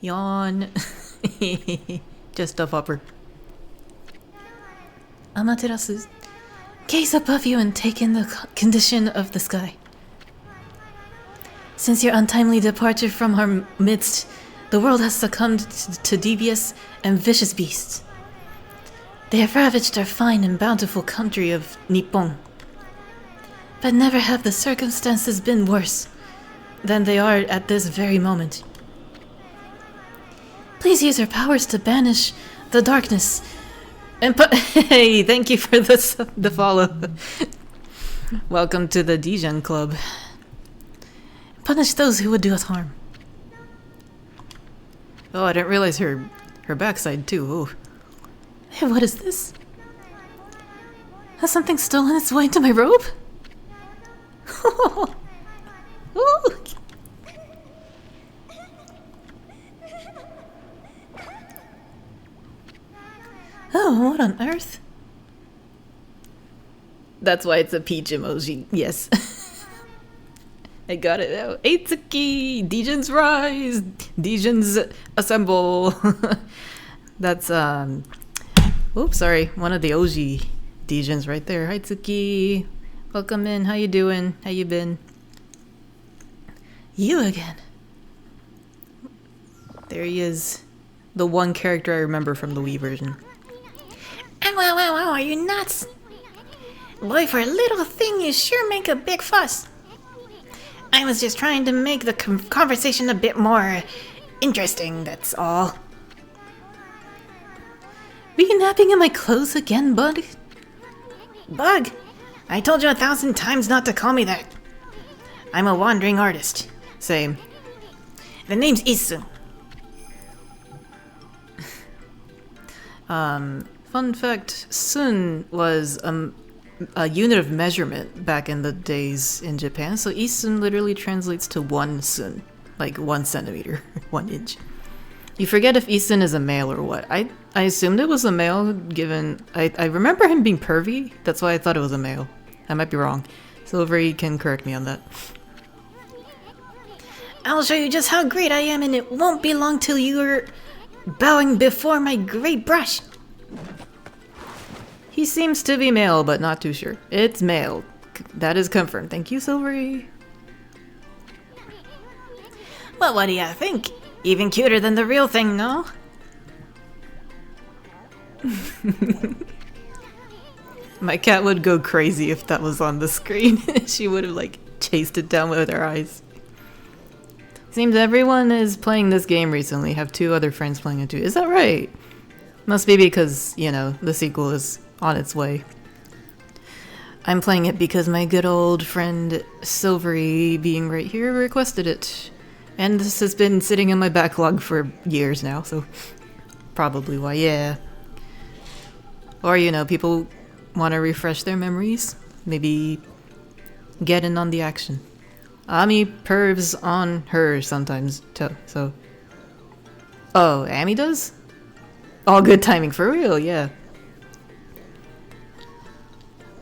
Yawn. Just a upper. Amaterasu, gaze above you and take in the condition of the sky. Since your untimely departure from our midst, the world has succumbed to devious and vicious beasts. They have ravaged our fine and bountiful country of Nippon. But never have the circumstances been worse than they are at this very moment. Please use your powers to banish the darkness. And hey, thank you for the follow. Welcome to the Dijon Club. Punish those who would do us harm. Oh, I didn't realize her backside too. Ooh. Hey, what is this? Has something stolen its way into my robe? Ooh. Oh, what on earth? That's why it's a peach emoji. Yes. I got it now. Eitsuki! Dijins rise! Dijins assemble! That's, oops, sorry. One of the OG Dijins right there. Eitsuki! Welcome in. How you doing? How you been? You again. There he is. The one character I remember from the Wii version. Wow, are you nuts? Boy, for a little thing, you sure make a big fuss. I was just trying to make the conversation a bit more interesting, that's all. Were you napping in my clothes again, Bug? Bug? I told you 1,000 times not to call me that. I'm a wandering artist. Same. The name's Isu. Fun fact, sun was a unit of measurement back in the days in Japan, so isun literally translates to 1 sun, like 1 centimeter, 1 inch. You forget if isun is a male or what. I assumed it was a male, given I remember him being pervy, that's why I thought it was a male. I might be wrong. Silvery can correct me on that. I'll show you just how great I am, and it won't be long till you're bowing before my great brush. He seems to be male, but not too sure. It's male. That is confirmed. Thank you, Silvery. Well, what do ya think? Even cuter than the real thing, no? My cat would go crazy if that was on the screen. She would have, like, chased it down with her eyes. Seems everyone is playing this game recently. Have 2 other friends playing it too. Is that right? Must be because, you know, the sequel is on its way. I'm playing it because my good old friend Silvery, being right here, requested it. And this has been sitting in my backlog for years now, so probably why, yeah. Or, you know, people want to refresh their memories. Maybe get in on the action. Ami pervs on her sometimes, too, so... Oh, Ami does? All good timing, for real, yeah.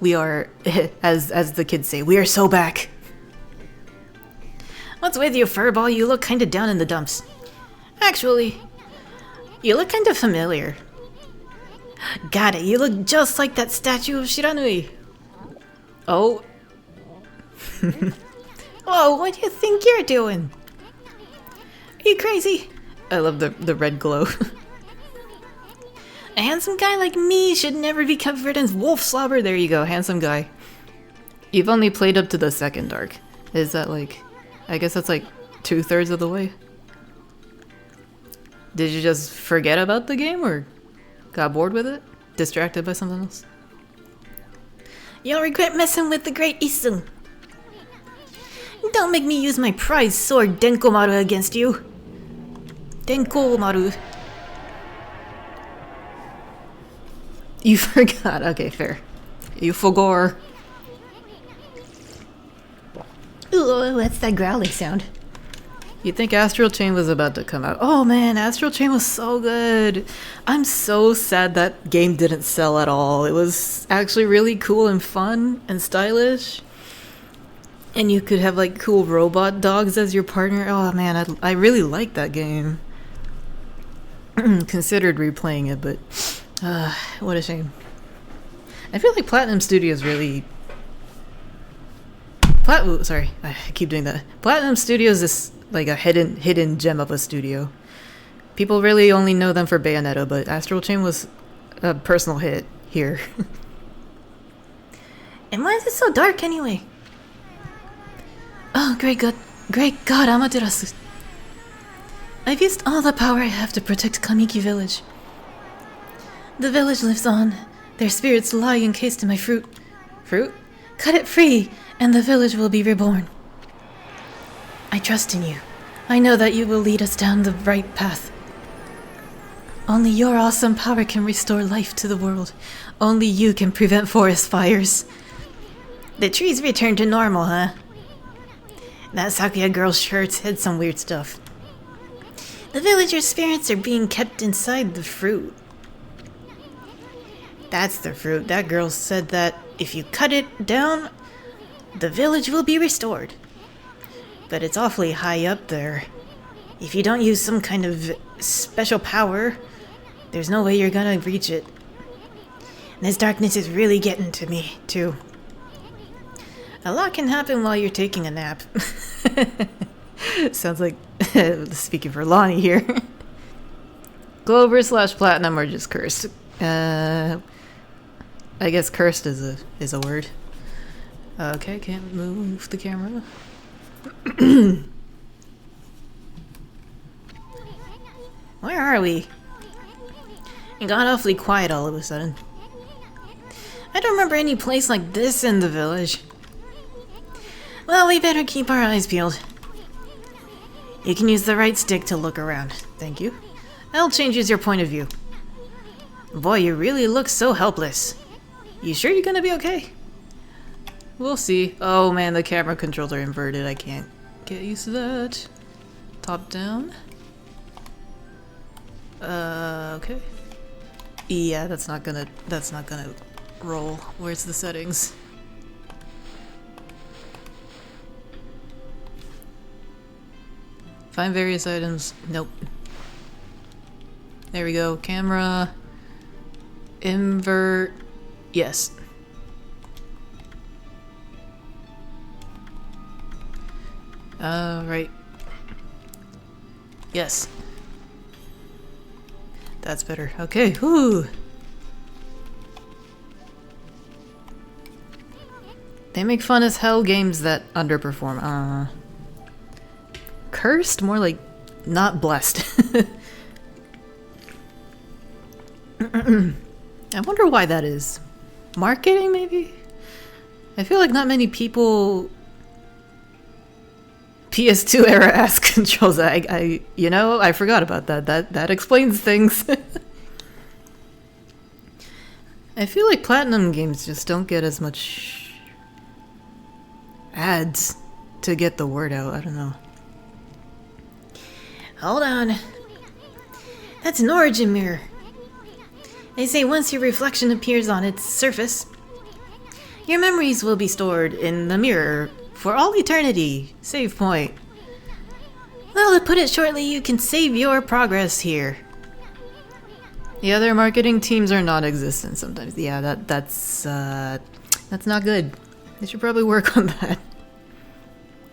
We are, as the kids say, we are so back. What's with you, furball? You look kinda down in the dumps. Actually, you look kinda familiar. Got it, you look just like that statue of Shiranui. Oh. Oh, what do you think you're doing? Are you crazy? I love the red glow. A handsome guy like me should never be covered in wolf slobber. There you go, handsome guy. You've only played up to the 2nd arc. Is that like... I guess that's like 2/3 of the way? Did you just forget about the game or got bored with it? Distracted by something else? You'll regret messing with the great Isun. Don't make me use my prized sword Denkomaru against you. Denkomaru. You forgot. Okay, fair. You forgot. Ooh, what's that growling sound? You'd think Astral Chain was about to come out. Oh man, Astral Chain was so good. I'm so sad that game didn't sell at all. It was actually really cool and fun and stylish. And you could have like cool robot dogs as your partner. Oh man, I really liked that game. Considered replaying it, but what a shame. I feel like Platinum Studios really Sorry, I keep doing that. Platinum Studios is like a hidden gem of a studio. People really only know them for Bayonetta, but Astral Chain was a personal hit here. And why is it so dark anyway? Oh, great God, Amaterasu. I've used all the power I have to protect Kamiki Village. The village lives on. Their spirits lie encased in my fruit. Fruit? Cut it free, and the village will be reborn. I trust in you. I know that you will lead us down the right path. Only your awesome power can restore life to the world. Only you can prevent forest fires. The trees return to normal, huh? That Sakuya girl's sure said some weird stuff. The villagers' spirits are being kept inside the fruit. That's the fruit. That girl said that if you cut it down, the village will be restored. But it's awfully high up there. If you don't use some kind of special power, there's no way you're gonna reach it. And this darkness is really getting to me, too. A lot can happen while you're taking a nap. Sounds like speaking for Lonnie here. Clover / platinum or just cursed. I guess cursed is a word. Okay, can't move the camera. Where are we? It got awfully quiet all of a sudden. I don't remember any place like this in the village. Well, we better keep our eyes peeled. You can use the right stick to look around. Thank you. L changes your point of view. Boy, you really look so helpless. You sure you're gonna be okay? We'll see. Oh man, the camera controls are inverted. I can't get used to that. Top down. Okay. Yeah, that's not gonna roll. Where's the settings? Find various items. Nope. There we go. Camera. Invert. Yes. Right. Yes. That's better. Okay. Whoo. They make fun as hell games that underperform. Cursed? More like not blessed. I wonder why that is. Marketing, maybe? I feel like not many people PS2 era ass controls. I forgot about that. That explains things. I feel like Platinum games just don't get as much ads to get the word out. I don't know. Hold on. That's an origin mirror. They say once your reflection appears on its surface, your memories will be stored in the mirror for all eternity. Save point. Well, to put it shortly, you can save your progress here. Yeah, their marketing teams are non-existent sometimes. Yeah, that's not good. They should probably work on that.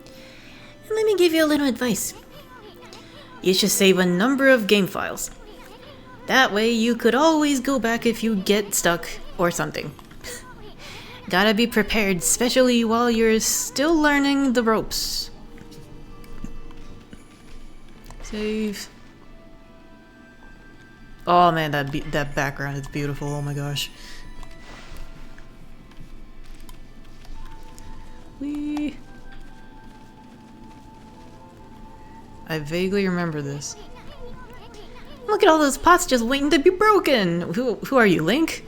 And let me give you a little advice. You should save a number of game files. That way you could always go back if you get stuck or something. Gotta be prepared, especially while you're still learning the ropes. Save. Oh man, that background is beautiful. Oh my gosh. I vaguely remember this. Look at all those pots just waiting to be broken. Who are you, Link?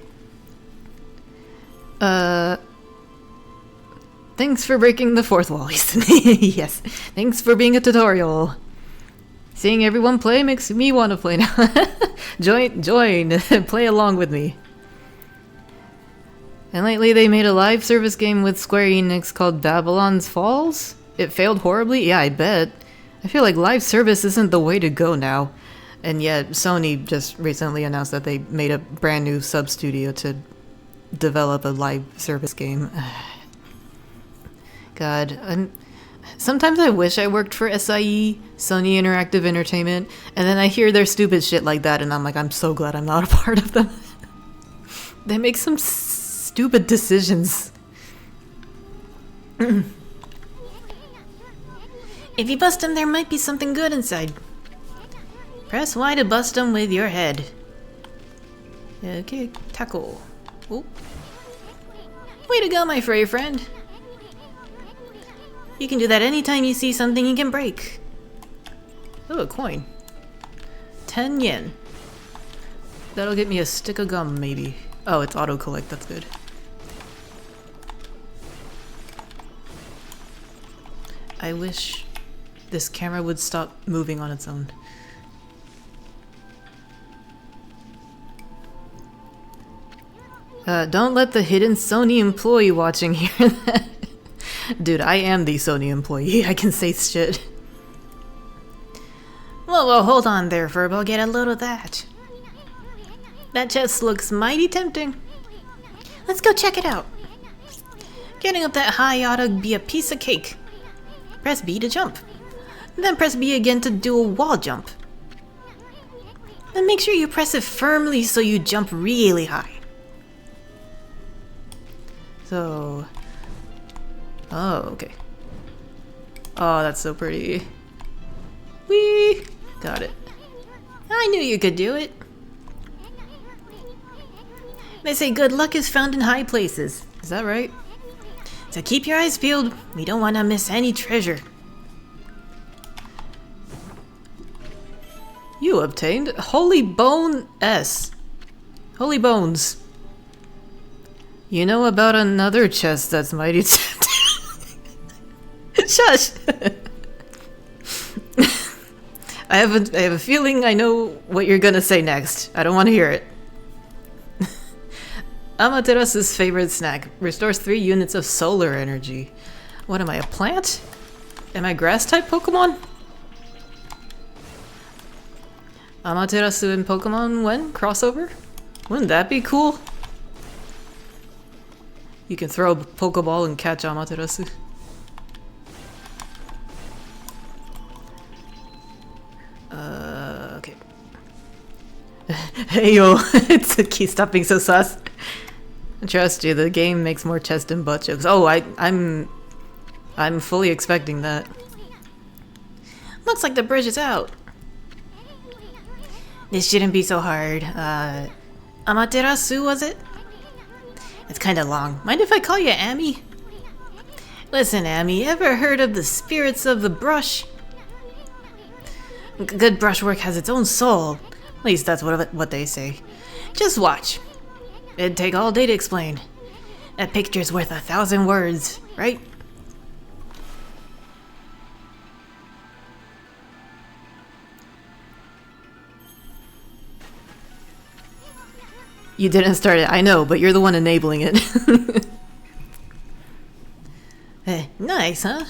Thanks for breaking the fourth wall. Yes. Thanks for being a tutorial. Seeing everyone play makes me want to play now. Join, play along with me. And lately they made a live service game with Square Enix called Babylon's Falls. It failed horribly? Yeah, I bet. I feel like live service isn't the way to go now. And yet Sony just recently announced that they made a brand new sub-studio to develop a live service game. God, sometimes I wish I worked for SIE, Sony Interactive Entertainment, and then I hear their stupid shit like that, and I'm like, I'm so glad I'm not a part of them. They make some stupid decisions. If you bust them, there might be something good inside. Press Y to bust them with your head. Okay, tackle. Oh. Way to go, my furry friend. You can do that anytime you see something you can break. Oh, a coin. 10 yen. That'll get me a stick of gum, maybe. Oh, it's auto-collect, that's good. I wish this camera would stop moving on its own. Don't let the hidden Sony employee watching hear that. Dude, I am the Sony employee. I can say shit. Whoa, hold on there, Furbo. Get a load of that. That chest looks mighty tempting. Let's go check it out. Getting up that high ought to be a piece of cake. Press B to jump. Then press B again to do a wall jump. Then make sure you press it firmly so you jump really high. So... Oh, okay. Oh, that's so pretty. Whee! Got it. I knew you could do it. They say good luck is found in high places. Is that right? So keep your eyes peeled. We don't want to miss any treasure. You obtained Holy Bone S. Holy Bones. You know about another chest that's mighty tempting. Shush! I have a feeling I know what you're gonna say next. I don't want to hear it. Amaterasu's favorite snack. Restores 3 units of solar energy. What am I, a plant? Am I grass-type Pokemon? Amaterasu and Pokemon when? Crossover? Wouldn't that be cool? You can throw a Pokeball and catch Amaterasu. Okay. Hey yo, stop being so sus. Trust you, the game makes more chest and butt jokes. Oh, I'm fully expecting that. Looks like the bridge is out. This shouldn't be so hard. Amaterasu, was it? It's kinda long. Mind if I call you Amy? Listen, Amy, ever heard of the spirits of the brush? Good brushwork has its own soul. At least that's what they say. Just watch. It'd take all day to explain. A picture's worth 1,000 words, right? You didn't start it, I know, but you're the one enabling it. Nice, huh?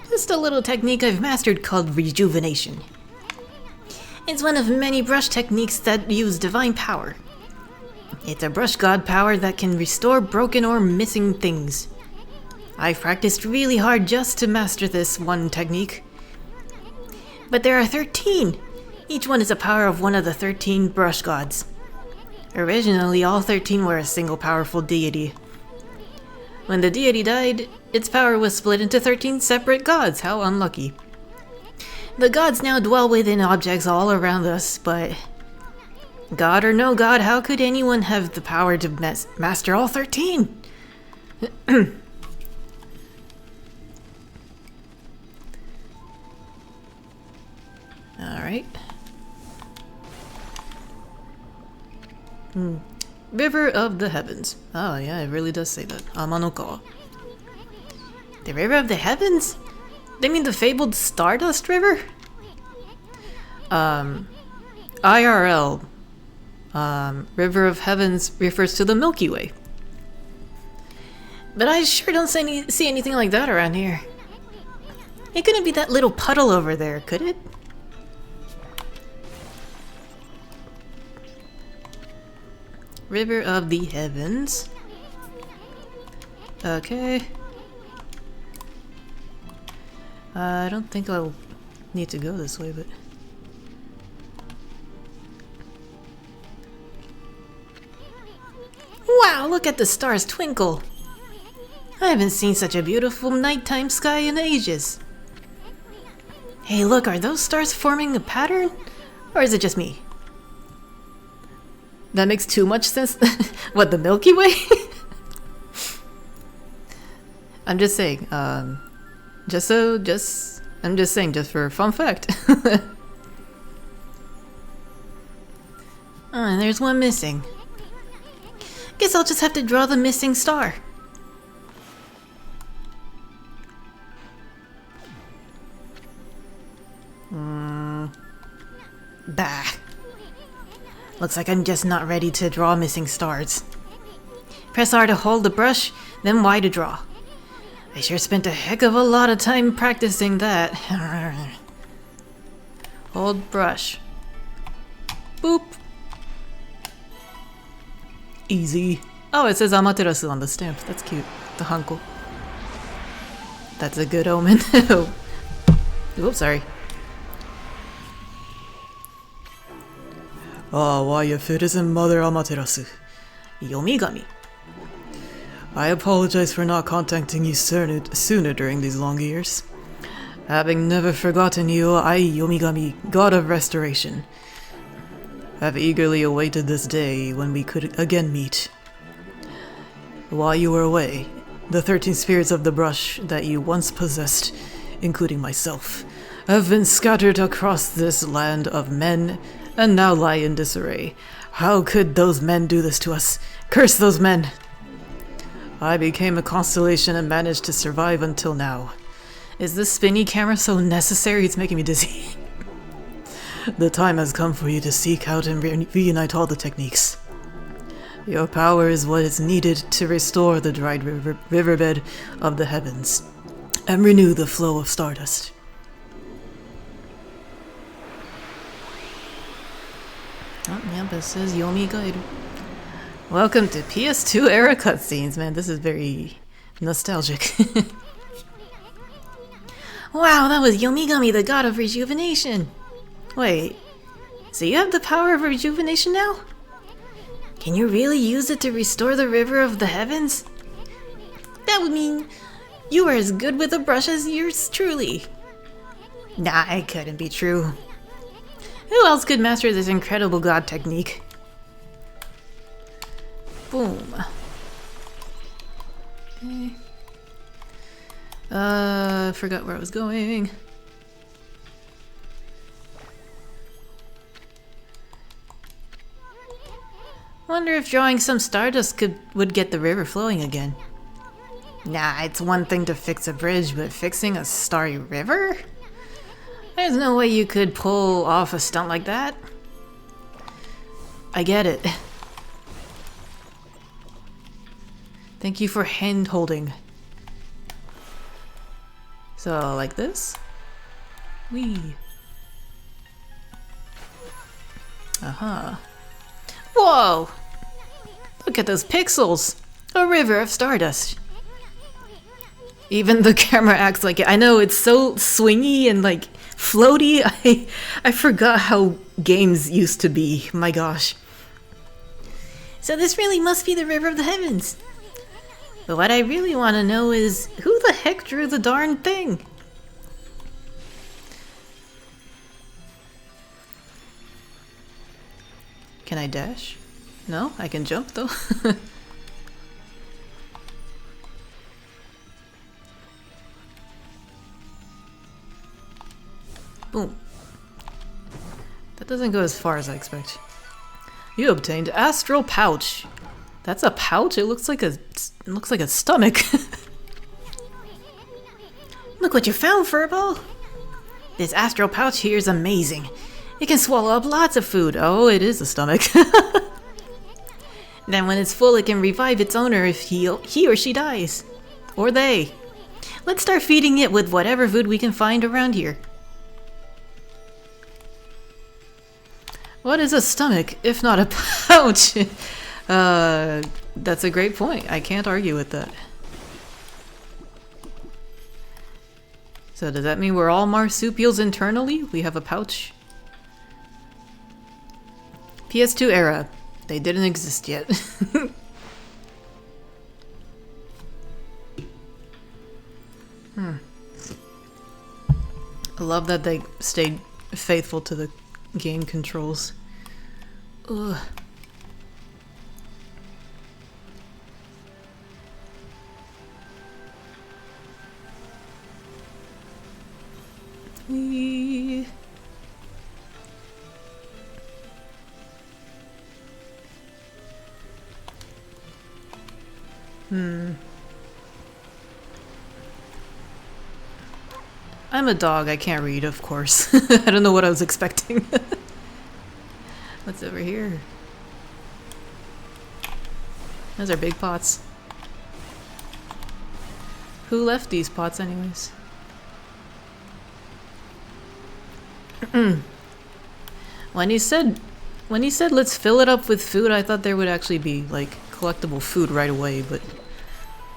Just a little technique I've mastered called rejuvenation. It's one of many brush techniques that use divine power. It's a brush god power that can restore broken or missing things. I've practiced really hard just to master this one technique. But there are 13! Each one is a power of one of the 13 brush gods. Originally, all 13 were a single powerful deity. When the deity died, its power was split into 13 separate gods. How unlucky. The gods now dwell within objects all around us, but... God or no god, how could anyone have the power to master all 13? Alright. River of the Heavens. Oh yeah, it really does say that. Amanoko. The River of the Heavens? They mean the fabled Stardust River? IRL. River of Heavens refers to the Milky Way. But I sure don't see anything like that around here. It couldn't be that little puddle over there, could it? River of the Heavens. Okay. I don't think I'll need to go this way, but... Wow, look at the stars twinkle! I haven't seen such a beautiful nighttime sky in ages. Hey look, are those stars forming a pattern? Or is it just me? That makes too much sense. What, the Milky Way? I'm just saying, I'm just saying, just for a fun fact. Oh, and there's one missing. Guess I'll just have to draw the missing star. Bah. Looks like I'm just not ready to draw missing stars. Press R to hold the brush, then Y to draw. I sure spent a heck of a lot of time practicing that. Hold brush. Boop. Easy. Oh, it says Amaterasu on the stamp. That's cute. The hanko. That's a good omen. Oops, sorry. Ah, why if it isn't Mother Amaterasu? Yomigami. I apologize for not contacting you sooner during these long years. Having never forgotten you, I, Yomigami, God of Restoration, have eagerly awaited this day when we could again meet. While you were away, the 13 spirits of the brush that you once possessed, including myself, have been scattered across this land of men and now lie in disarray. How could those men do this to us? Curse those men! I became a constellation and managed to survive until now. Is this spinny camera so necessary? It's making me dizzy. The time has come for you to seek out and reunite all the techniques. Your power is what is needed to restore the dried riverbed of the heavens and renew the flow of stardust. Oh, yeah, but it says Yomi Gairu. Welcome to PS2 era cutscenes, man. This is very nostalgic. Wow, that was Yomigami, the god of rejuvenation. Wait, so you have the power of rejuvenation now? Can you really use it to restore the river of the heavens? That would mean you are as good with a brush as yours truly. Nah, it couldn't be true. Who else could master this incredible god technique? Boom. Okay. Forgot where I was going. Wonder if drawing some stardust would get the river flowing again. Nah, it's one thing to fix a bridge, but fixing a starry river? There's no way you could pull off a stunt like that. I get it. Thank you for hand holding. So, like this? Wee. Uh-huh. Whoa! Look at those pixels! A river of stardust. Even the camera acts like it. I know, it's so swingy and like floaty. I forgot how games used to be. My gosh. So this really must be the river of the heavens. But what I really want to know is, who the heck drew the darn thing? Can I dash? No, I can jump though. Boom. That doesn't go as far as I expect. You obtained Astral Pouch. That's a pouch? It looks like a stomach. Look what you found, Furball! This astral pouch here is amazing. It can swallow up lots of food. Oh, it is a stomach. Then when it's full, it can revive its owner if he or she dies. Or they. Let's start feeding it with whatever food we can find around here. What is a stomach, if not a pouch? That's a great point. I can't argue with that. So does that mean we're all marsupials internally? We have a pouch? PS2 era. They didn't exist yet. I love that they stayed faithful to the game controls. Ugh. Whee. I'm a dog, I can't read, of course. I don't know what I was expecting. What's over here? Those are big pots. Who left these pots anyways? When you said let's fill it up with food, I thought there would actually be like collectible food right away, but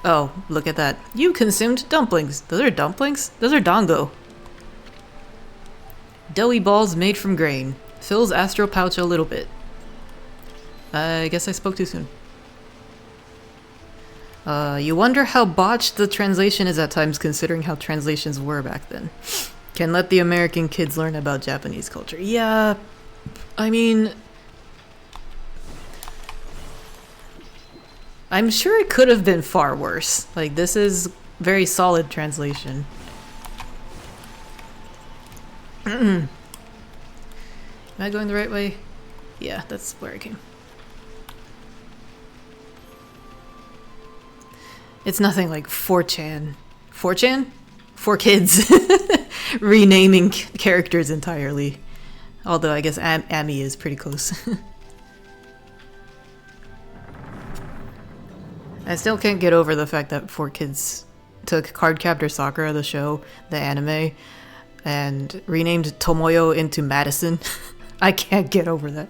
oh, look at that. You consumed dumplings. Those are dumplings? Those are dango. Doughy balls made from grain. Fills astral pouch a little bit. I guess I spoke too soon. You wonder how botched the translation is at times considering how translations were back then. Can let the American kids learn about Japanese culture. Yeah, I mean, I'm sure it could have been far worse. Like, this is very solid translation. Am I going the right way? Yeah, that's where I came. It's nothing like 4chan. 4chan? 4Kids. Renaming characters entirely. Although I guess Ami is pretty close. I still can't get over the fact that 4Kids took Cardcaptor Sakura, the show, the anime, and renamed Tomoyo into Madison. I can't get over that.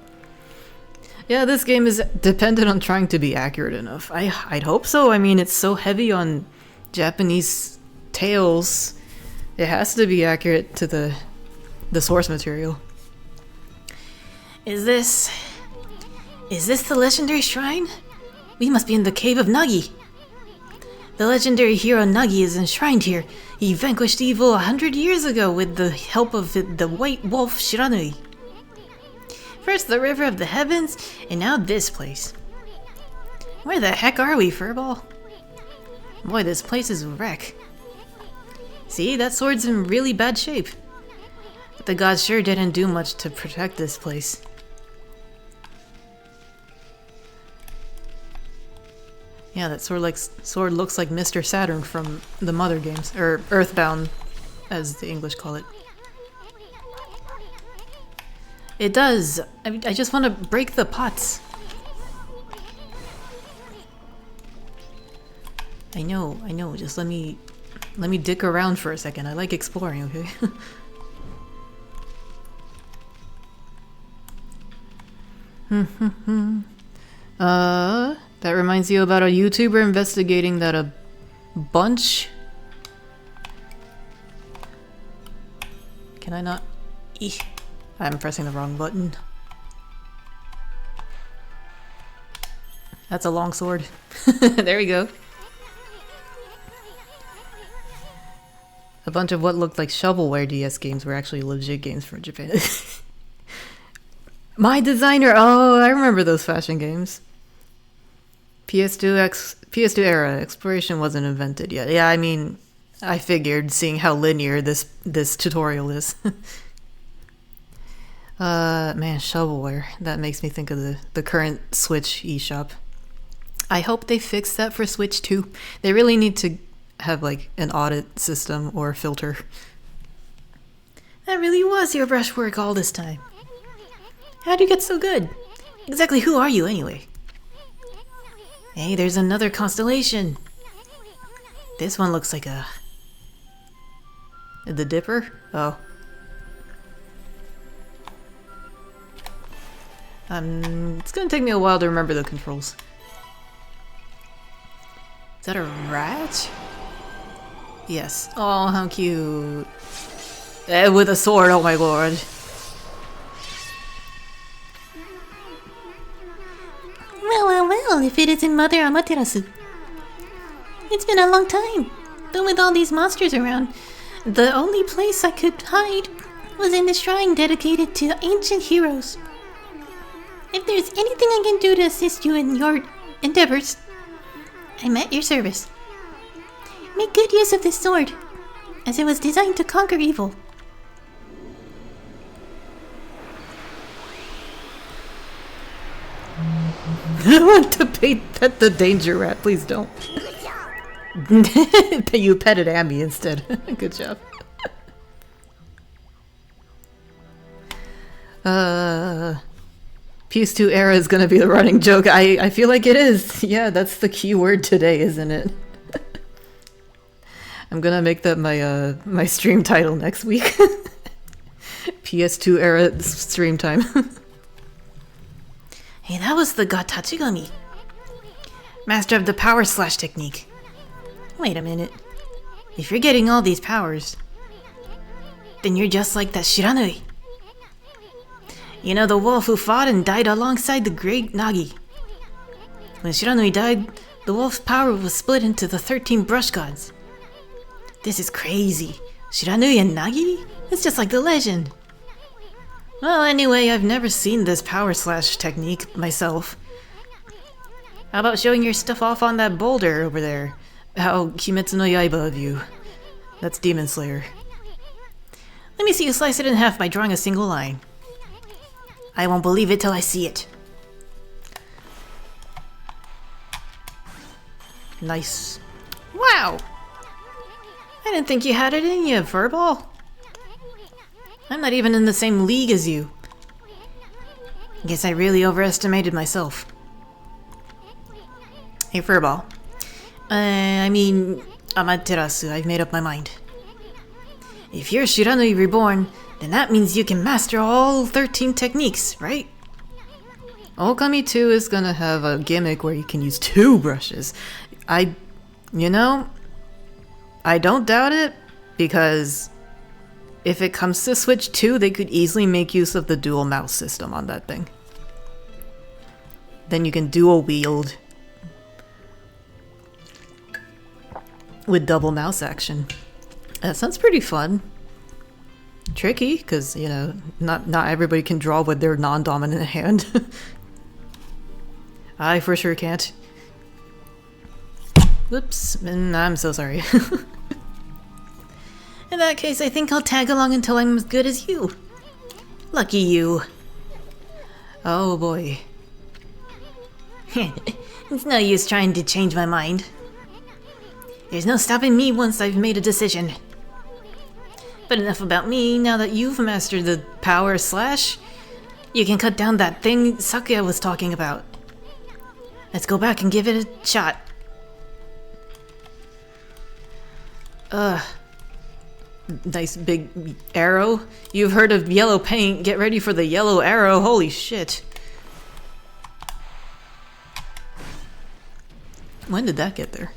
Yeah, this game is dependent on trying to be accurate enough. I'd hope so. I mean, it's so heavy on Japanese tales. It has to be accurate to the source material. Is this the legendary shrine? We must be in the cave of Nagi. The legendary hero Nagi is enshrined here. He vanquished evil 100 years ago with the help of the white wolf Shiranui. First the river of the heavens, and now this place. Where the heck are we, Furball? Boy, this place is a wreck. See, that sword's in really bad shape. But the gods sure didn't do much to protect this place. Yeah, that sword looks like Mr. Saturn from the Mother games, or Earthbound, as the English call it. It does. I just want to break the pots. I know. Just let me dick around for a second. I like exploring, okay? That reminds you about a YouTuber investigating that a bunch... Can I not... Eeh. I'm pressing the wrong button. That's a long sword. There we go. A bunch of what looked like shovelware DS games were actually legit games from Japan. My Designer! Oh, I remember those fashion games. PS2 era, exploration wasn't invented yet. Yeah, I mean, I figured, seeing how linear this tutorial is. Man, shovelware. That makes me think of the current Switch eShop. I hope they fix that for Switch too. They really need to have like an audit system or filter. That really was your brushwork all this time. How'd you get so good? Exactly who are you anyway? Hey, there's another constellation. This one looks like The Dipper? Oh. It's gonna take me a while to remember the controls. Is that a rat? Yes. Oh, how cute. With a sword, oh my lord. Well, if it isn't Mother Amaterasu. It's been a long time, but with all these monsters around, the only place I could hide was in the shrine dedicated to ancient heroes. If there's anything I can do to assist you in your endeavors, I'm at your service. Make good use of this sword, as it was designed to conquer evil. I want to pet the danger rat. Please don't. You petted Abby instead. Good job. PS2 era is gonna be the running joke. I feel like it is. Yeah, that's the key word today, isn't it? I'm gonna make that my my stream title next week. PS2 era stream time. Hey, that was the God Tachigami. Master of the power slash technique. Wait a minute. If you're getting all these powers, then you're just like that Shiranui. You know, the wolf who fought and died alongside the great Nagi. When Shiranui died, the wolf's power was split into the 13 brush gods. This is crazy. Shiranui and Nagi? It's just like the legend. Well, anyway, I've never seen this power slash technique myself. How about showing your stuff off on that boulder over there? How Kimetsu no Yaiba of you. That's Demon Slayer. Let me see you slice it in half by drawing a single line. I won't believe it till I see it. Nice. Wow! I didn't think you had it in you, Furball. I'm not even in the same league as you. Guess I really overestimated myself. Hey, Furball. I mean, Amaterasu, I've made up my mind. If you're Shiranui Reborn, then that means you can master all 13 techniques, right? Okami 2 is gonna have a gimmick where you can use 2 brushes. You know, I don't doubt it, because if it comes to Switch 2, they could easily make use of the dual mouse system on that thing. Then you can dual wield with double mouse action. That sounds pretty fun. Tricky, because, you know, not everybody can draw with their non-dominant hand. I for sure can't. Whoops, I'm so sorry. In that case, I think I'll tag along until I'm as good as you. Lucky you. Oh boy. It's no use trying to change my mind. There's no stopping me once I've made a decision. But enough about me. Now that you've mastered the power slash, you can cut down that thing Sakuya was talking about. Let's go back and give it a shot. Nice big arrow. You've heard of yellow paint. Get ready for the yellow arrow. Holy shit. When did that get there?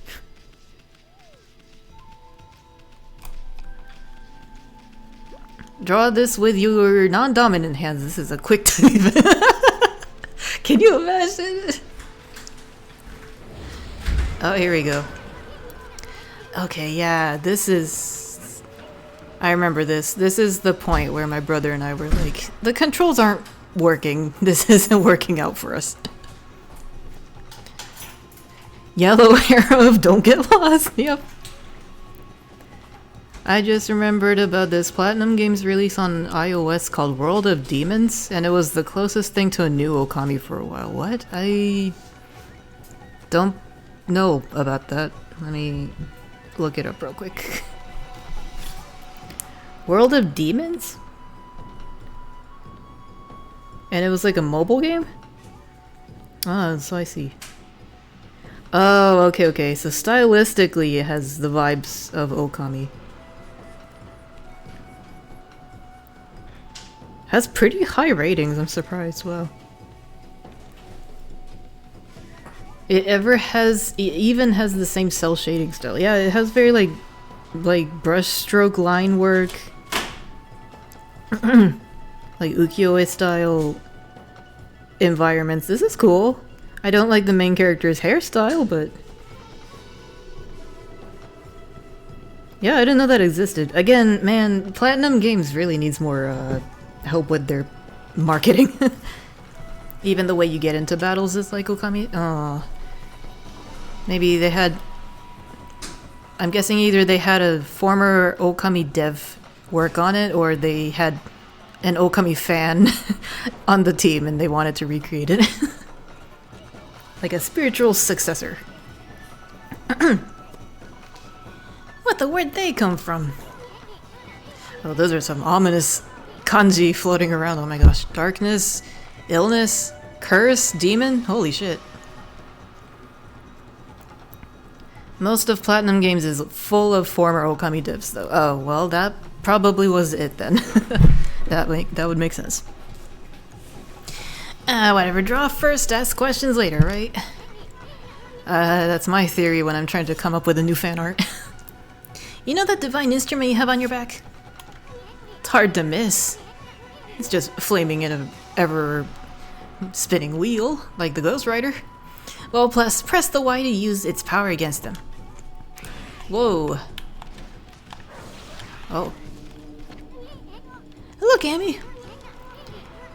Draw this with your non-dominant hands. This is a quick time. Can you imagine? Oh, here we go. Okay, yeah, this is... I remember this. This is the point where my brother and I were like, the controls aren't working. This isn't working out for us. Yellow arrow of don't get lost. Yep. I just remembered about this Platinum Games release on iOS called World of Demons, and it was the closest thing to a new Okami for a while. What? I don't know about that. Let me look it up real quick. World of Demons? And it was like a mobile game? Oh, so I see. Oh, okay. So stylistically it has the vibes of Okami. Has pretty high ratings, I'm surprised. Wow. It even has the same cell shading style. Yeah, it has very like like brushstroke line work, like ukiyo-e style environments. This is cool. I don't like the main character's hairstyle, but yeah, I didn't know that existed. Again, man, Platinum Games really needs more help with their marketing. Even the way you get into battles is like Okami. Maybe they had... I'm guessing either they had a former Okami dev work on it, or they had an Okami fan on the team and they wanted to recreate it. Like a spiritual successor. What the where'd they come from? Oh, those are some ominous kanji floating around. Oh my gosh. Darkness, illness, curse, demon. Holy shit. Most of Platinum Games is full of former Okami devs though. Oh, well that probably was it then. that would make sense. Whatever, draw first, ask questions later, right? That's my theory when I'm trying to come up with a new fan art. You know that divine instrument you have on your back? It's hard to miss. It's just flaming in a ever-spinning wheel, like the Ghost Rider. Well, plus, press the Y to use its power against them. Whoa. Oh. Look, Amy.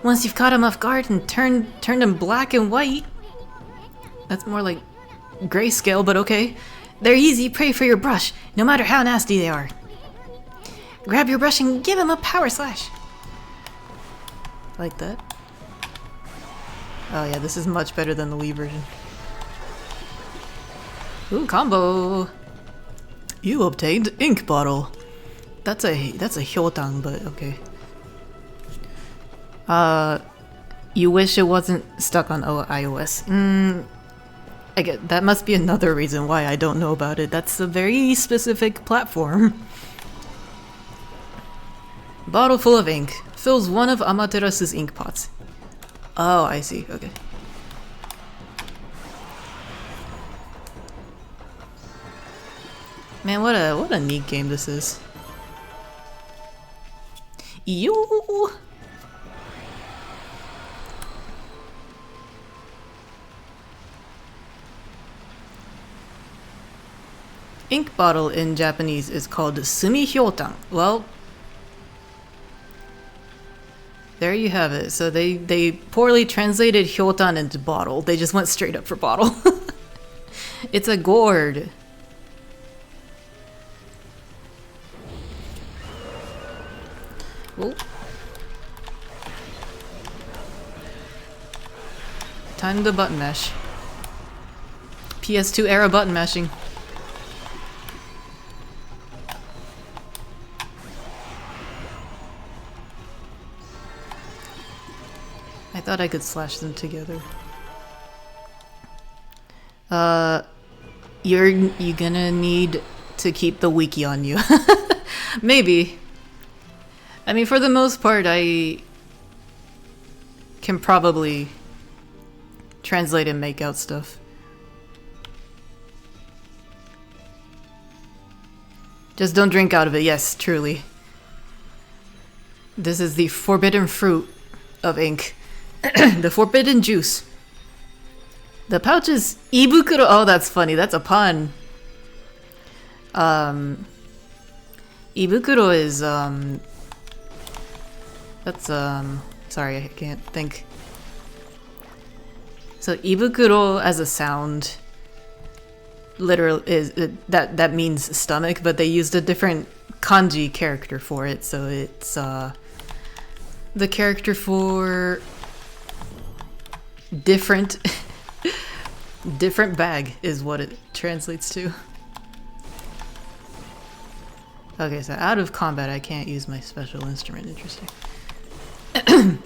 Once you've caught him off guard and turned him black and white. That's more like grayscale, but okay. They're easy prey for your brush, no matter how nasty they are. Grab your brush and give him a power slash. Like that. Oh yeah, this is much better than the Wii version. Ooh, combo! You obtained ink bottle. That's a hyotang, but okay. You wish it wasn't stuck on iOS. I get that must be another reason why I don't know about it. That's a very specific platform. Bottle full of ink. Fills one of Amaterasu's ink pots. Oh, I see. Okay. Man, what a neat game this is. Yo. Ink bottle in Japanese is called sumi hyotang. Well, there you have it. So they poorly translated hyotan into bottle. They just went straight up for bottle. It's a gourd. Oh. Time to button mash. PS2 era button mashing. I thought I could slash them together. You're gonna need to keep the wiki on you. Maybe. I mean, for the most part, I can probably translate and make out stuff. Just don't drink out of it. Yes, truly. This is the forbidden fruit of ink. The forbidden juice. The pouch is ibukuro. Oh, that's funny. That's a pun. Ibukuro is that's sorry, I can't think. So ibukuro as a sound literal is that means stomach, but they used a different kanji character for it, so it's the character for different bag is what it translates to. Okay, so out of combat I can't use my special instrument. Interesting. I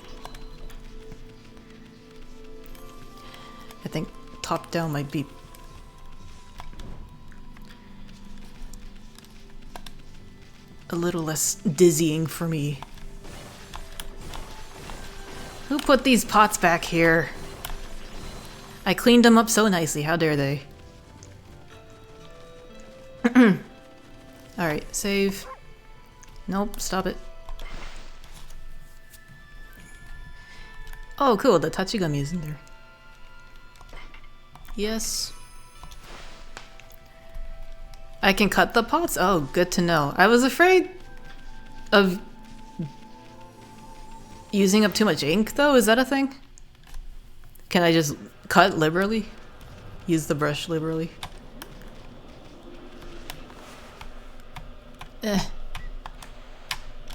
think top down might be a little less dizzying for me. Who put these pots back here? I cleaned them up so nicely, how dare they? Alright, Alright, save. Nope, stop it. Oh, cool, the Tachigami is in there. Yes. I can cut the pots? Oh, good to know. I was afraid of using up too much ink, though. Is that a thing? Can I just cut liberally? Use the brush liberally?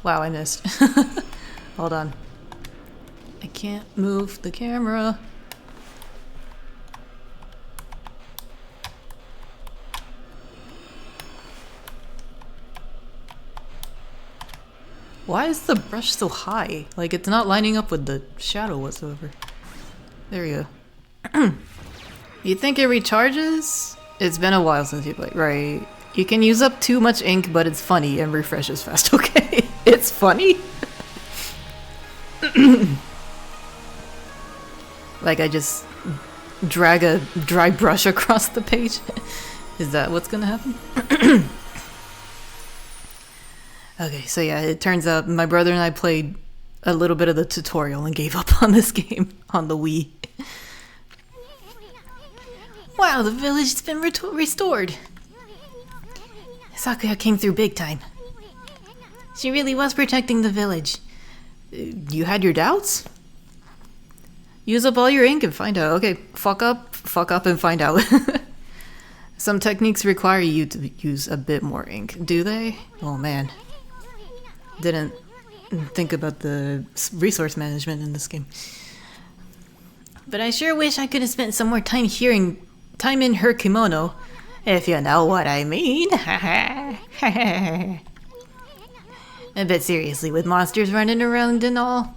Wow, I missed. Hold on. I can't move the camera. Why is the brush so high? Like, it's not lining up with the shadow whatsoever. There you go. You think it recharges? It's been a while since you played, right? You can use up too much ink, but it's funny and refreshes fast, okay? It's funny? Like, I just drag a dry brush across the page? Is that what's gonna happen? Okay, so yeah, it turns out my brother and I played a little bit of the tutorial and gave up on this game on the Wii. Wow, the village's been restored. Sakuya came through big time. She really was protecting the village. You had your doubts? Use up all your ink and find out. Okay, fuck up and find out. Some techniques require you to use a bit more ink. Do they? Oh man. Didn't think about the resource management in this game. But I sure wish I could have spent some more time in her kimono, if you know what I mean. But seriously, with monsters running around and all,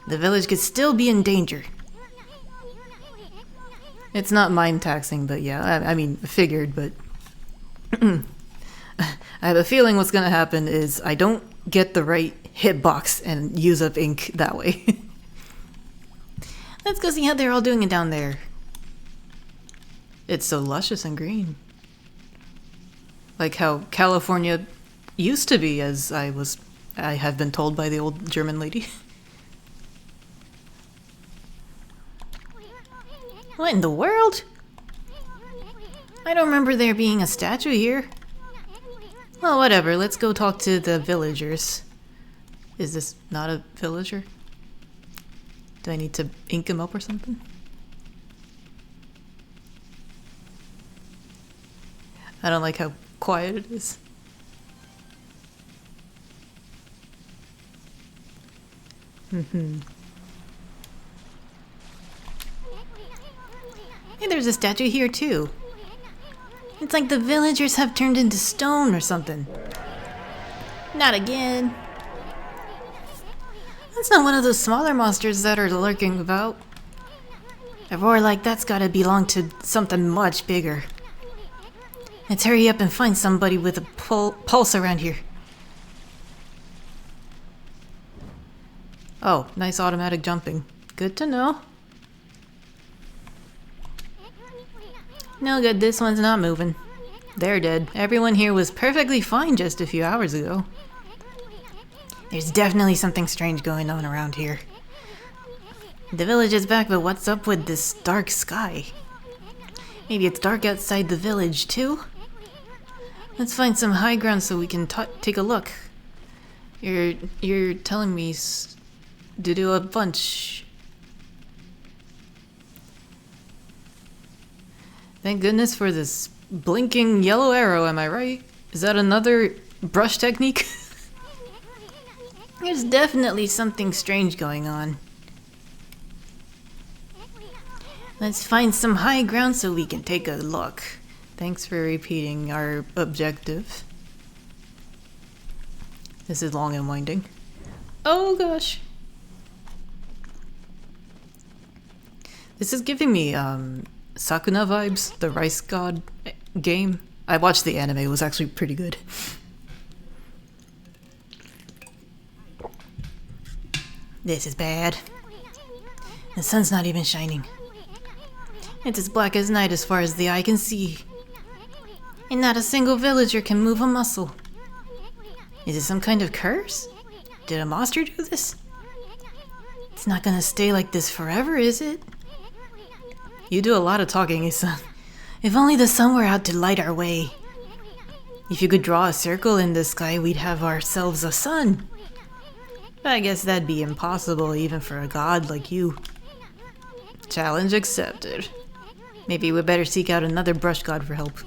the village could still be in danger. It's not mind taxing, but yeah, I mean, figured, but I have a feeling what's gonna happen is I don't get the right hitbox and use up ink that way. Let's go see how they're all doing it down there. It's so luscious and green. Like how California used to be, as I have been told by the old German lady. What in the world? I don't remember there being a statue here. Well, whatever, let's go talk to the villagers. Is this not a villager? Do I need to ink him up or something? I don't like how quiet it is. Hey, there's a statue here too. It's like the villagers have turned into stone or something. Not again. That's not one of those smaller monsters that are lurking about. A roar like that's gotta belong to something much bigger. Let's hurry up and find somebody with a pulse around here. Oh, nice automatic jumping. Good to know. No good, this one's not moving. They're dead. Everyone here was perfectly fine just a few hours ago. There's definitely something strange going on around here. The village is back, but what's up with this dark sky? Maybe it's dark outside the village too? Let's find some high ground so we can take a look. You're telling me to do a bunch. Thank goodness for this blinking yellow arrow, am I right? Is that another brush technique? There's definitely something strange going on. Let's find some high ground so we can take a look. Thanks for repeating our objective. This is long and winding. Oh gosh. This is giving me Sakuna vibes, the Rice God game. I watched the anime, it was actually pretty good. This is bad. The sun's not even shining. It's as black as night as far as the eye can see. and not a single villager can move a muscle. Is it some kind of curse? Did a monster do this? It's not gonna stay like this forever, is it? You do a lot of talking, Isan. If only the sun were out to light our way. If you could draw a circle in the sky, we'd have ourselves a sun. But I guess that'd be impossible even for a god like you. Challenge accepted. Maybe we better seek out another brush god for help.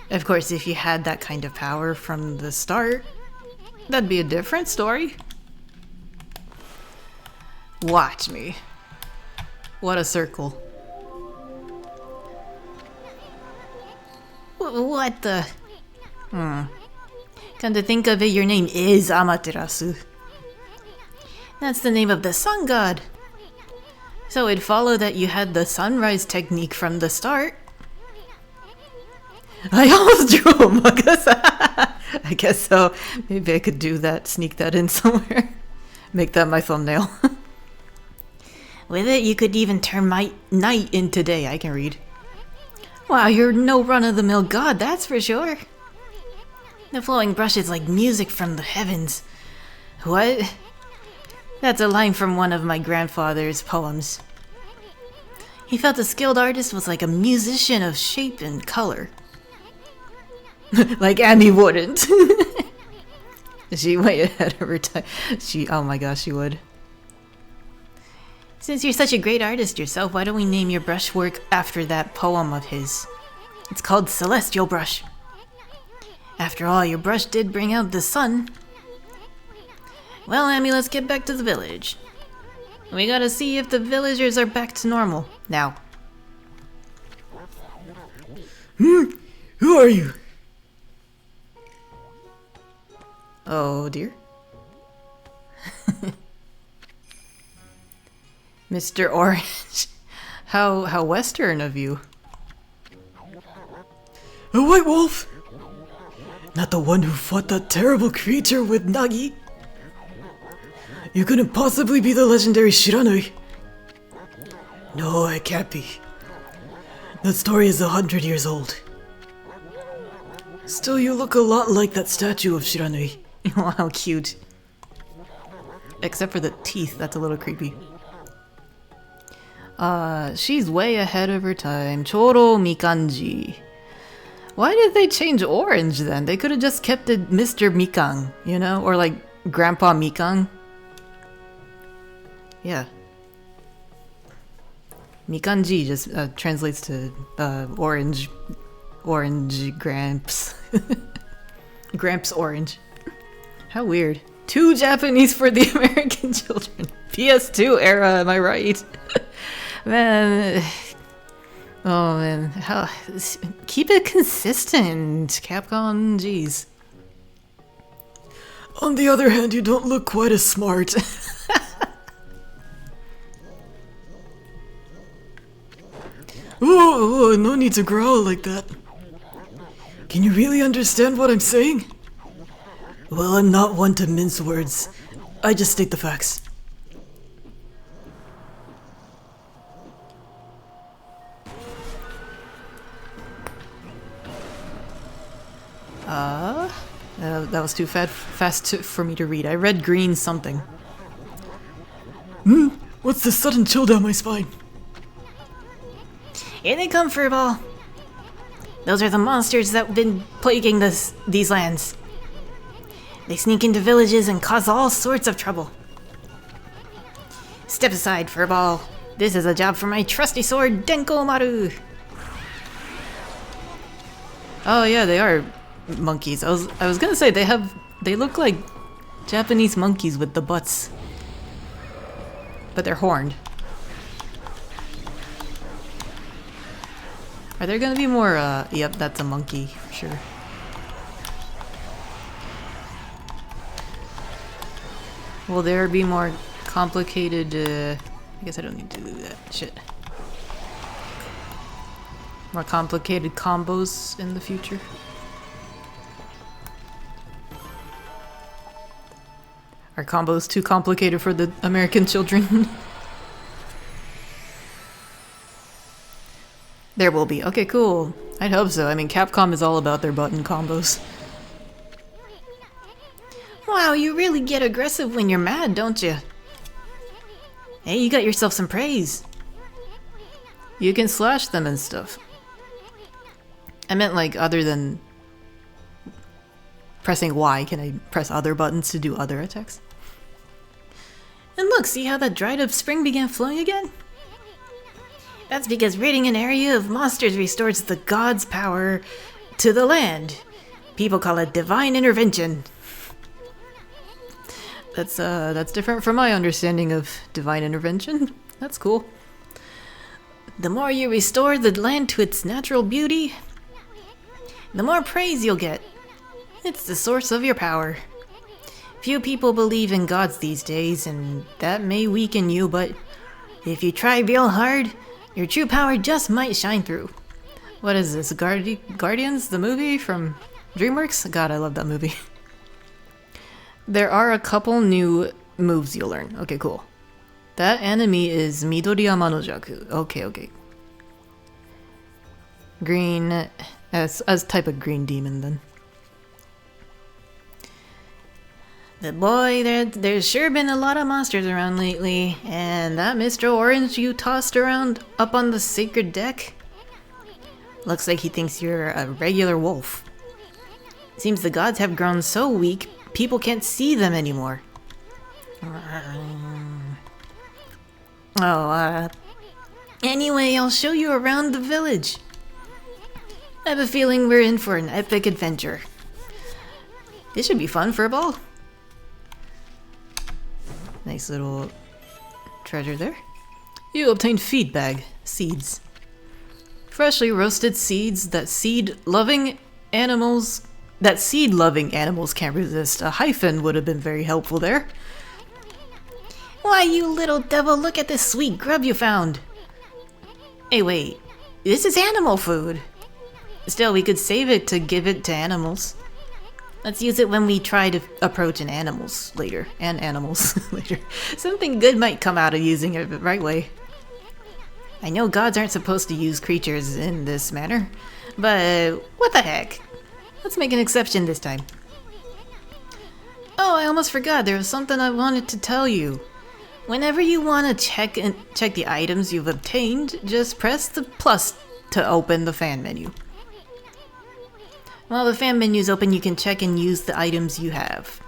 Of course, if you had that kind of power from the start, that'd be a different story. Watch me. What a circle. What the? Come to think of it, your name is Amaterasu. That's the name of the sun god. So it'd follow that you had the sunrise technique from the start. I almost drew a manga. I guess so. Maybe I could do that, sneak that in somewhere. Make that my thumbnail. With it, you could even turn my night into day. I can read. Wow, you're no run-of-the-mill god, that's for sure. The flowing brush is like music from the heavens. What? That's a line from one of my grandfather's poems. He felt a skilled artist was like a musician of shape and color. Like Annie wouldn't. She way ahead of her time. Oh my gosh, she would. Since you're such a great artist yourself, why don't we name your brushwork after that poem of his? It's called Celestial Brush. After all, your brush did bring out the sun. Well, Amy, let's get back to the village. We gotta see if the villagers are back to normal now. Who are you? Oh dear. Mr. Orange. How Western of you. A white wolf? Not the one who fought that terrible creature with Nagi? You couldn't possibly be the legendary Shiranui. No, it can't be. That story is 100 years old. Still, you look a lot like that statue of Shiranui. Oh, how cute. Except for the teeth, that's a little creepy. She's way ahead of her time. Choro Mikanji. Why did they change orange then? They could have just kept it Mr. Mikang, you know? Or like Grandpa Mikang. Yeah. Mikanji just translates to orange Gramps. Gramps orange. How weird. Too Japanese for the American children. PS2 era, am I right? Man. Oh man. Keep it consistent, Capcom. Jeez. On the other hand, you don't look quite as smart. Oh, no need to growl like that. Can you really understand what I'm saying? Well, I'm not one to mince words. I just state the facts. That was too fast for me to read. I read green something. What's the sudden chill down my spine? Here they come, Furball. Those are the monsters that have been plaguing these lands. They sneak into villages and cause all sorts of trouble. Step aside, Furball. This is a job for my trusty sword, Denkomaru. Oh yeah, they are monkeys. I was gonna say they look like Japanese monkeys with the butts, but they're horned. Are there gonna be more? Yep, that's a monkey for sure. Will there be more complicated? I guess I don't need to do that. Shit. More complicated combos in the future. Are combos too complicated for the American children? There will be. Okay, cool. I'd hope so. I mean, Capcom is all about their button combos. Wow, you really get aggressive when you're mad, don't you? Hey, you got yourself some praise. You can slash them and stuff. I meant like other than pressing Y, can I press other buttons to do other attacks? And look, see how that dried up spring began flowing again? That's because ridding an area of monsters restores the god's power to the land. People call it divine intervention. That's different from my understanding of divine intervention. That's cool. The more you restore the land to its natural beauty, the more praise you'll get. It's the source of your power. Few people believe in gods these days, and that may weaken you, but if you try real hard, your true power just might shine through. What is this? Guardians, the movie from DreamWorks? God, I love that movie. There are a couple new moves you'll learn. Okay, cool. That enemy is Midoriyama no Jaku. Okay. Green, as type of green demon then. But boy, there's sure been a lot of monsters around lately, and that Mr. Orange you tossed around up on the sacred deck? Looks like he thinks you're a regular wolf. Seems the gods have grown so weak, people can't see them anymore. Anyway, I'll show you around the village. I have a feeling we're in for an epic adventure. This should be fun for a ball. Nice little treasure there. You obtained feed bag seeds. Freshly roasted seeds that seed-loving animals can't resist. A hyphen would have been very helpful there. Why, you little devil, look at this sweet grub you found. Hey, wait. This is animal food. Still, we could save it to give it to animals. Let's use it when we try to approach animals later. Something good might come out of using it the right way. I know gods aren't supposed to use creatures in this manner, but what the heck? Let's make an exception this time. Oh, I almost forgot. There was something I wanted to tell you. Whenever you want to check the items you've obtained, just press the plus to open the fan menu. While the fan menu's open, you can check and use the items you have.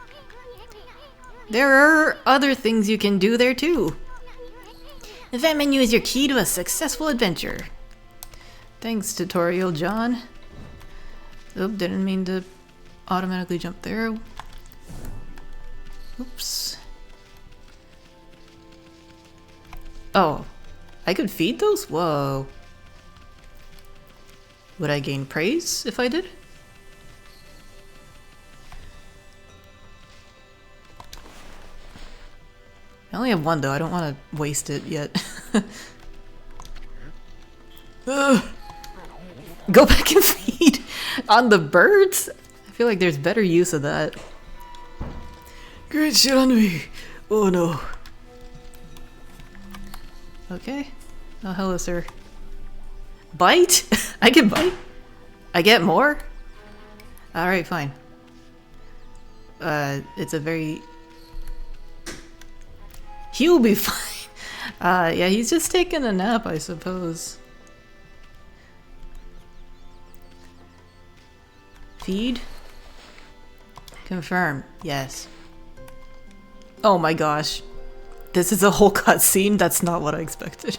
There are other things you can do there too. The fan menu is your key to a successful adventure. Thanks, Tutorial John. Oop, didn't mean to automatically jump there. Oops. Oh, I could feed those? Whoa. Would I gain praise if I did? I only have one though, I don't want to waste it yet. Go back and feed on the birds? I feel like there's better use of that. Great shit on me. Oh no. Okay. Oh, hello, sir. Bite? I can bite? I get more? Alright, fine. It's a very... He'll be fine. Yeah, he's just taking a nap, I suppose. Feed? Confirm. Yes. Oh my gosh. This is a whole cutscene? That's not what I expected.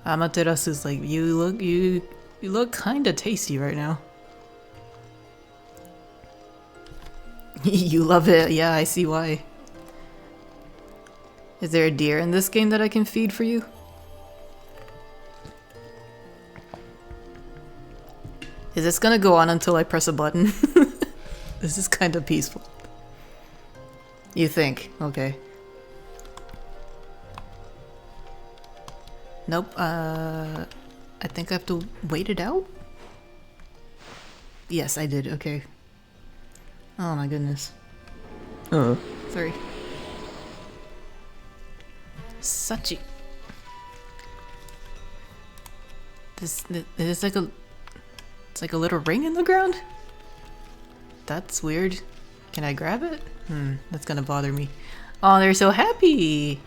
Amaterasu's like, you look kinda tasty right now. You love it. Yeah, I see why. Is there a deer in this game that I can feed for you? Is this gonna go on until I press a button? This is kind of peaceful. You think? Okay. Nope, I think I have to wait it out? Yes, I did, okay. Oh my goodness. Oh. Sorry. Sachi. This is like a... It's like a little ring in the ground? That's weird. Can I grab it? That's gonna bother me. Oh, they're so happy!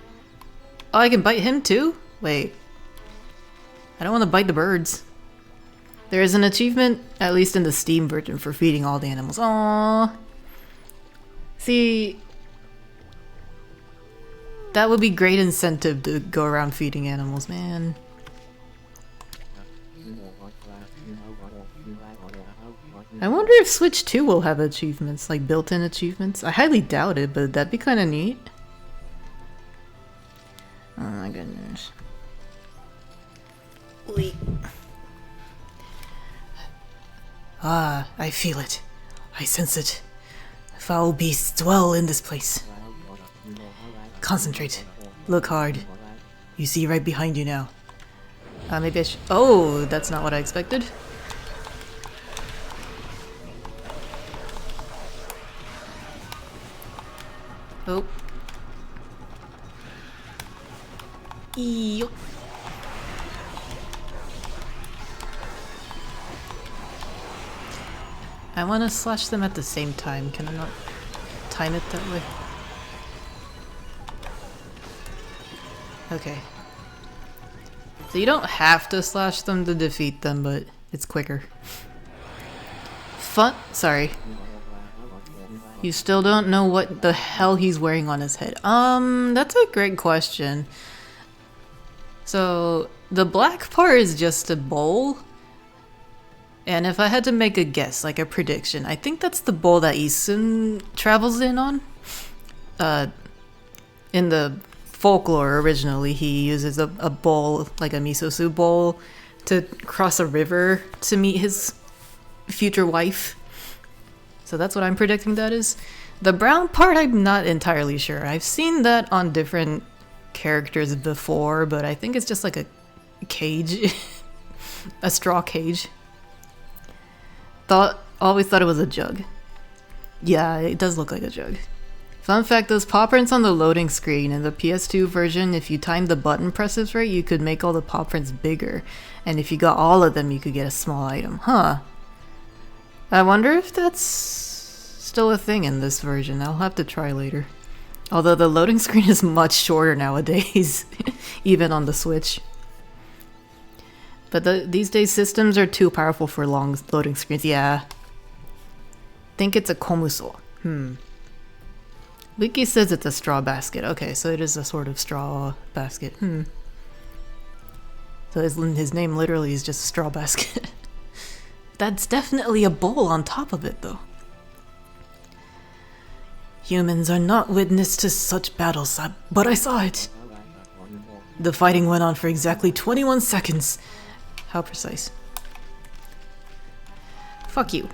Oh, I can bite him too? Wait. I don't want to bite the birds. There is an achievement, at least in the Steam version, for feeding all the animals. Aww. See... That would be great incentive to go around feeding animals, man. I wonder if Switch 2 will have achievements, like built-in achievements. I highly doubt it, but that'd be kind of neat. Oh my goodness. Wait. Ah, I feel it. I sense it. Foul beasts dwell in this place. Concentrate. Look hard. You see right behind you now. Maybe I should... Oh, that's not what I expected. Oh. Eeyop. I want to slash them at the same time. Can I not time it that way? Okay. So you don't have to slash them to defeat them, but it's quicker. Sorry. You still don't know what the hell he's wearing on his head. That's a great question. So, the black part is just a bowl. And if I had to make a guess, like a prediction, I think that's the bowl that Isun travels in on. In the folklore originally, he uses a bowl, like a miso soup bowl, to cross a river to meet his future wife. So that's what I'm predicting that is. The brown part, I'm not entirely sure. I've seen that on different characters before, but I think it's just like a cage. A straw cage. Always thought it was a jug. Yeah, it does look like a jug. Fun fact, those paw prints on the loading screen in the PS2 version, if you timed the button presses right, you could make all the paw prints bigger. And if you got all of them, you could get a small item. Huh. I wonder if that's still a thing in this version. I'll have to try later. Although the loading screen is much shorter nowadays, even on the Switch. But these days systems are too powerful for long loading screens. Yeah. Think it's a komuso. Wiki says it's a straw basket. Okay, so it is a sort of straw basket. So his name literally is just a straw basket. That's definitely a bowl on top of it, though. Humans are not witness to such battles, but I saw it. The fighting went on for exactly 21 seconds. How precise? Fuck you.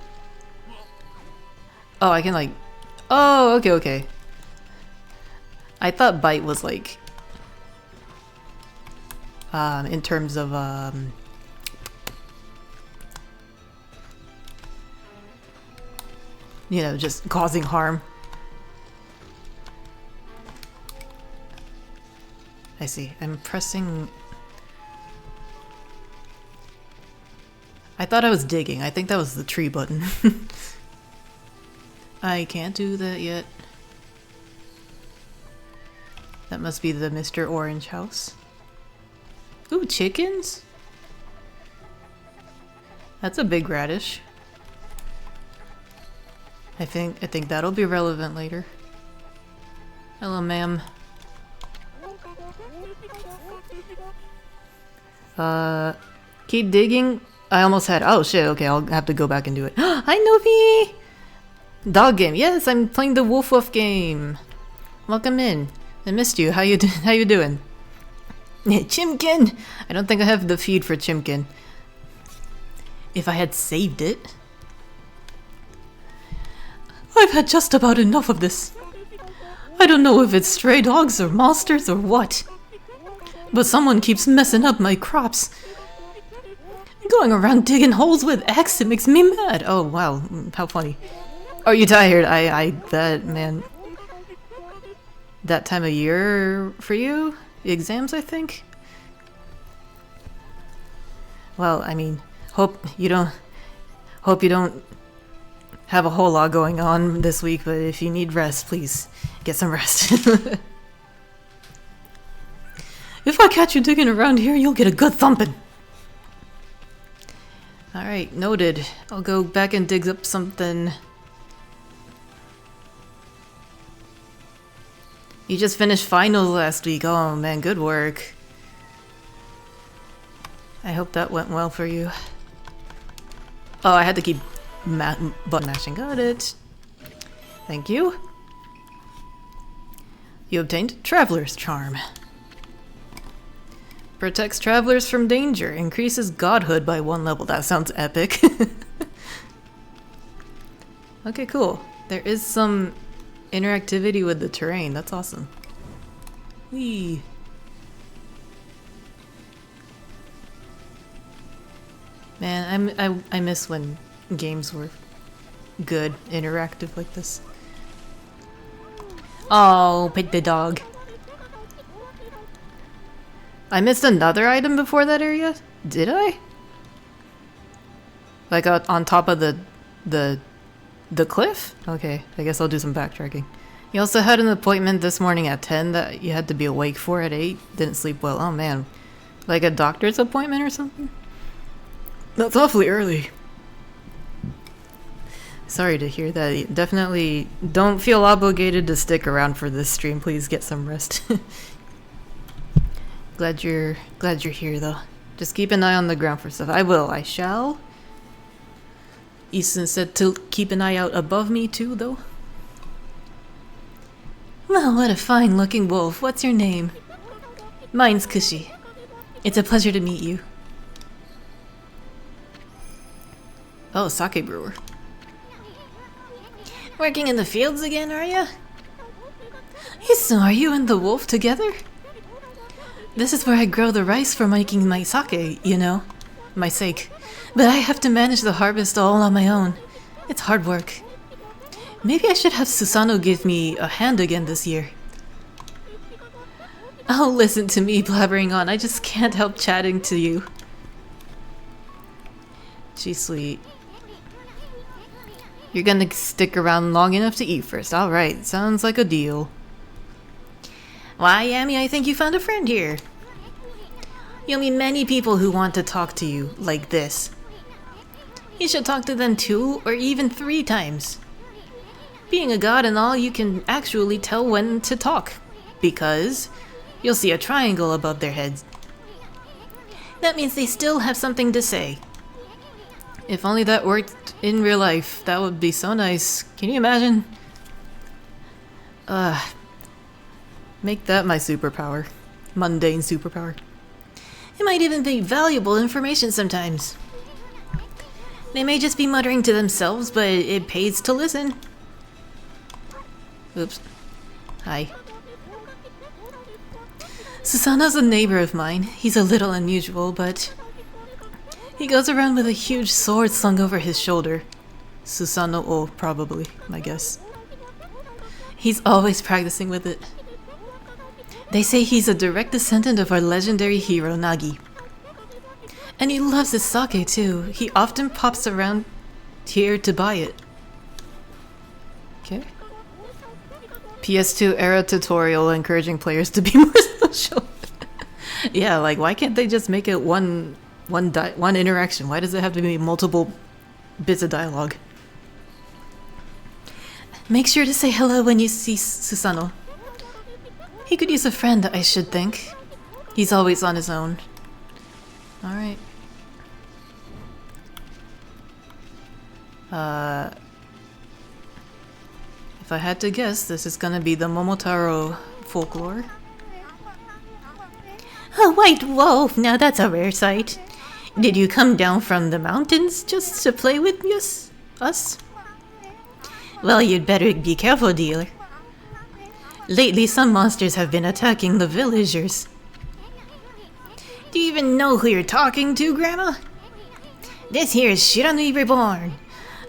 Oh, I can like... Oh, okay. I thought bite was like... in terms of, you know, just causing harm. I see. I'm pressing... I thought I was digging. I think that was the tree button. I can't do that yet. That must be the Mr. Orange house. Ooh, chickens? That's a big radish. I think that'll be relevant later. Hello, ma'am. Keep digging. I almost had... Oh shit, okay, I'll have to go back and do it. Hi, Novi! Dog game. Yes, I'm playing the Wolf Wolf game. Welcome in. I missed you. How you doing? Chimkin! I don't think I have the feed for Chimkin. If I had saved it... I've had just about enough of this. I don't know if it's stray dogs or monsters or what. But someone keeps messing up my crops. Going around digging holes with X, it makes me mad. Oh, wow. How funny. Are you tired? I bet, man. That time of year for you? Exams, I think? Well, I mean, hope you don't have a whole lot going on this week, but if you need rest, please get some rest. If I catch you digging around here, you'll get a good thumping. Alright, noted. I'll go back and dig up something. You just finished finals last week. Oh man, good work. I hope that went well for you. Oh, I had to keep button mashing. Got it. Thank you. You obtained Traveler's Charm. Protects travelers from danger. Increases godhood by 1 level. That sounds epic. Okay, cool. There is some interactivity with the terrain. That's awesome. Whee! Man, I miss when games were good, interactive like this. Oh, pick the dog. I missed another item before that area? Did I? Like on top of the cliff? Okay, I guess I'll do some backtracking. You also had an appointment this morning at 10 that you had to be awake for at 8. Didn't sleep well. Oh man. Like a doctor's appointment or something? That's awfully early. Sorry to hear that. Definitely don't feel obligated to stick around for this stream. Please get some rest. Glad you're here though. Just keep an eye on the ground for stuff. I shall. Easton said to keep an eye out above me too though. Well, what a fine looking wolf. What's your name? Mine's Cushy. It's a pleasure to meet you. Oh, sake brewer. Working in the fields again, are ya? So are you and the wolf together? This is where I grow the rice for making my sake, you know, my sake. But I have to manage the harvest all on my own. It's hard work. Maybe I should have Susano give me a hand again this year. Oh, listen to me blabbering on. I just can't help chatting to you. She's sweet. You're gonna stick around long enough to eat first. Alright, sounds like a deal. Why, Yami, I think you found a friend here. You'll meet many people who want to talk to you like this. You should talk to them 2 or even 3 times. Being a god and all, you can actually tell when to talk, because you'll see a triangle above their heads. That means they still have something to say. If only that worked in real life, that would be so nice. Can you imagine? Make that my superpower. Mundane superpower. It might even be valuable information sometimes. They may just be muttering to themselves, but it pays to listen. Oops. Hi. Susano's a neighbor of mine. He's a little unusual, but he goes around with a huge sword slung over his shoulder. Susano, probably, my guess. He's always practicing with it. They say he's a direct descendant of our legendary hero, Nagi. And he loves his sake too. He often pops around here to buy it. Okay. PS2 era tutorial encouraging players to be more social. Yeah, like why can't they just make it one interaction? Why does it have to be multiple bits of dialogue? Make sure to say hello when you see Susano. He could use a friend, I should think. He's always on his own. Alright. If I had to guess, this is gonna be the Momotaro folklore. A white wolf, now that's a rare sight. Did you come down from the mountains just to play with us? Well, you'd better be careful, dealer. Lately, some monsters have been attacking the villagers. Do you even know who you're talking to, Grandma? This here is Shiranui Reborn.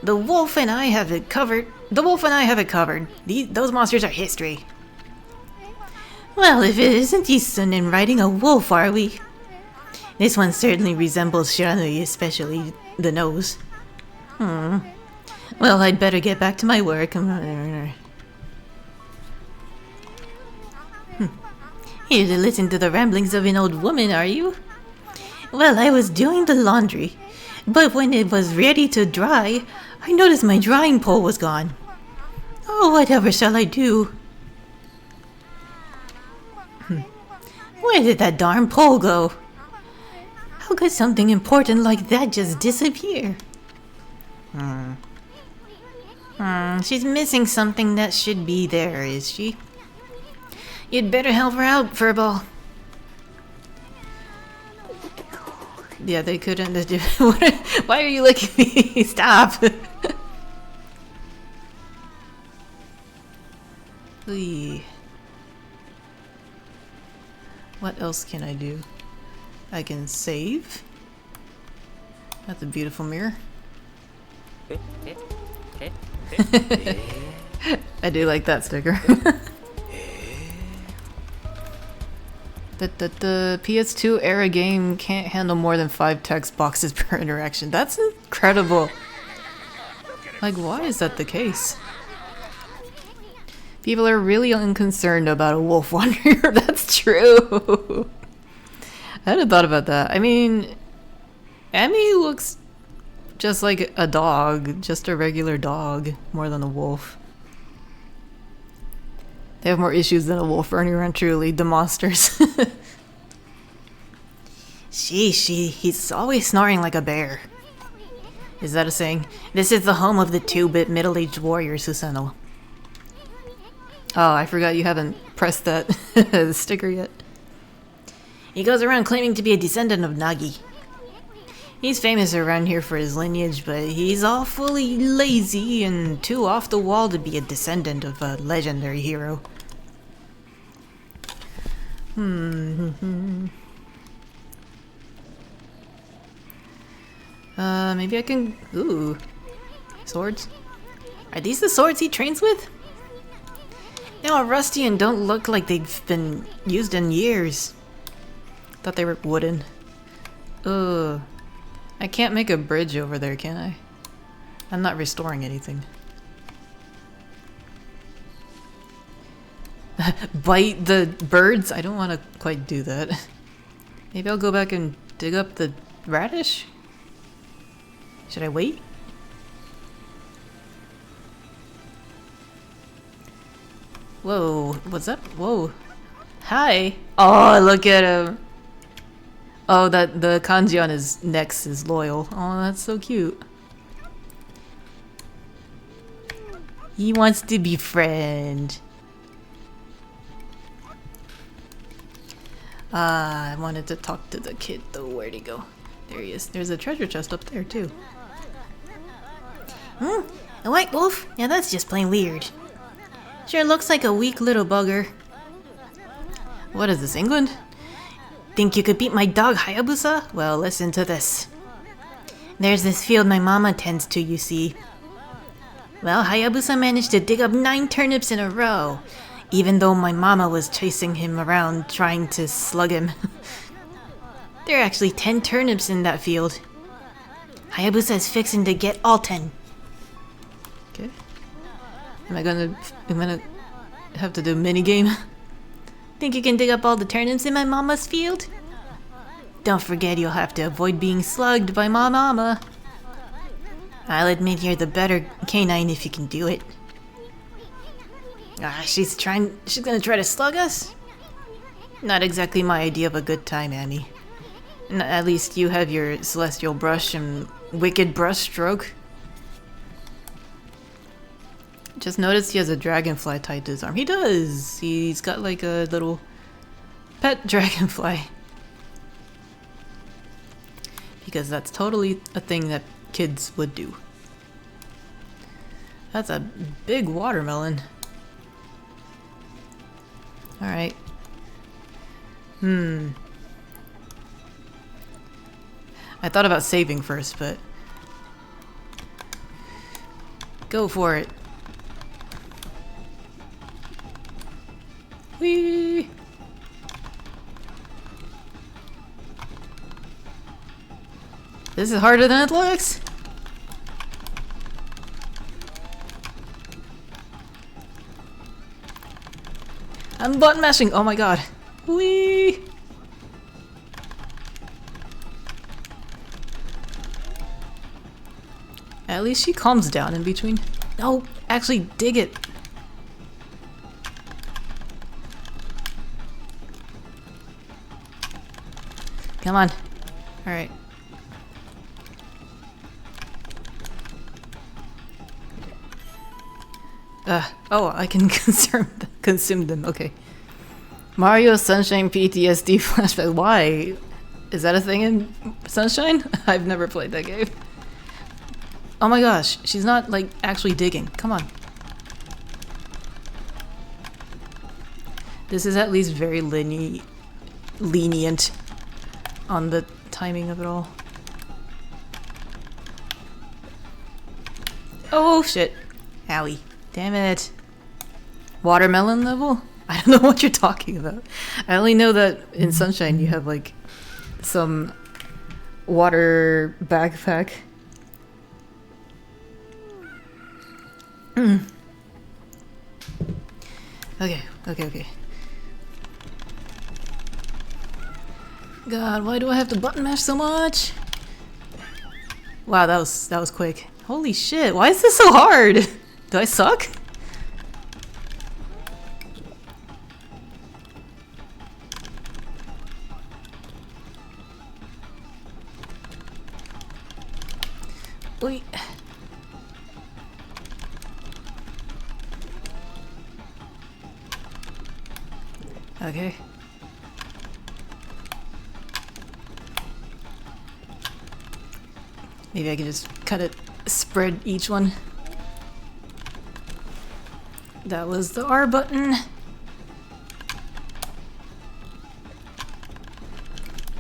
The wolf and I have it covered. Those monsters are history. Well, if it isn't Easton in riding a wolf, are we? This one certainly resembles Shiranui, especially the nose. Well, I'd better get back to my work. Here to listen to the ramblings of an old woman, are you? Well, I was doing the laundry, but when it was ready to dry, I noticed my drying pole was gone. Oh, whatever shall I do? Where did that darn pole go? How could something important like that just disappear? She's missing something that should be there, is she? You'd better help her out, Furball. Yeah, they couldn't. Why are you looking at me? Stop! What else can I do? I can save. That's a beautiful mirror. I do like that sticker. The PS2 era game can't handle more than 5 text boxes per interaction. That's incredible. Like, why is that the case? People are really unconcerned about a wolf wanderer. That's true. I hadn't thought about that. I mean, Emmy looks just like a dog, just a regular dog, more than a wolf. They have more issues than a wolf running around, truly, the monsters. He's always snoring like a bear. Is that a saying? This is the home of the 2-bit middle-aged warrior, Susanoo. Oh, I forgot you haven't pressed that sticker yet. He goes around claiming to be a descendant of Nagi. He's famous around here for his lineage, but he's awfully lazy and too off the wall to be a descendant of a legendary hero. Maybe I can... Ooh. Swords? Are these the swords he trains with? They are rusty and don't look like they've been used in years. Thought they were wooden. Ugh. I can't make a bridge over there, can I? I'm not restoring anything. Bite the birds? I don't want to quite do that. Maybe I'll go back and dig up the radish? Should I wait? Whoa, what's up? Whoa. Hi! Oh, look at him! Oh, the kanji on his neck is loyal. Oh, that's so cute. He wants to be friend. I wanted to talk to the kid though. Where'd he go? There he is. There's a treasure chest up there too. A white wolf? Yeah, that's just plain weird. Sure looks like a weak little bugger. What is this, England? Think you could beat my dog Hayabusa? Well, listen to this. There's this field my mama tends to, you see. Well, Hayabusa managed to dig up 9 turnips in a row, even though my mama was chasing him around trying to slug him. There are actually 10 turnips in that field. Hayabusa is fixing to get all 10. Okay. Am I gonna have to do a minigame? Think you can dig up all the turnips in my mama's field? Don't forget you'll have to avoid being slugged by my mama. I'll admit you're the better canine if you can do it. She's gonna try to slug us? Not exactly my idea of a good time, Annie. At least you have your celestial brush and wicked brush stroke. Just noticed he has a dragonfly tied to his arm. He does! He's got like a little pet dragonfly. Because that's totally a thing that kids would do. That's a big watermelon. Alright. I thought about saving first, but... Go for it. Whee! This is harder than it looks. I'm button mashing. Oh my god. Whee! At least she calms down in between. No, actually dig it. Come on. Alright. Oh, I can consume them. Okay. Mario Sunshine PTSD flashback. Why? Is that a thing in Sunshine? I've never played that game. Oh my gosh, she's not like actually digging. Come on. This is at least very lenient on the timing of it all. Oh shit. Owie. Damn it. Watermelon level? I don't know what you're talking about. I only know that in Sunshine you have like some water backpack. Okay. God, why do I have to button mash so much? Wow, that was quick. Holy shit, why is this so hard? Do I suck? Wait. Okay. Maybe I can just cut it, spread each one. That was the R button.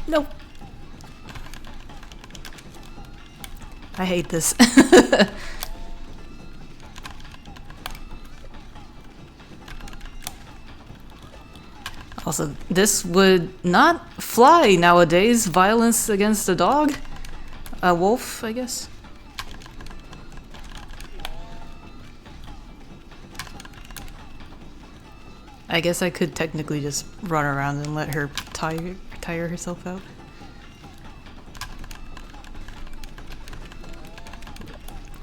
Nope. I hate this. Also, this would not fly nowadays. Violence against a dog? A wolf, I guess? I guess I could technically just run around and let her tire herself out.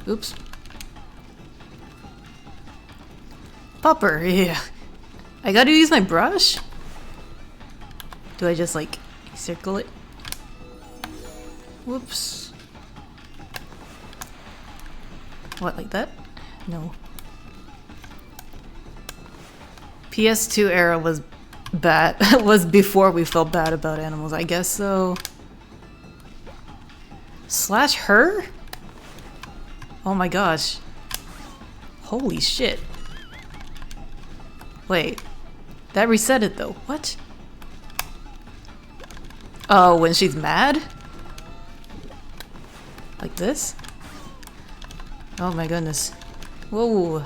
Oops. Popper, yeah. I gotta use my brush? Do I just like circle it? Whoops. What, like that? No. PS2 era was bad. Was before we felt bad about animals, I guess so. Slash her? Oh my gosh. Holy shit. Wait. That reset it though. What? Oh, when she's mad? Like this? Oh my goodness. Whoa.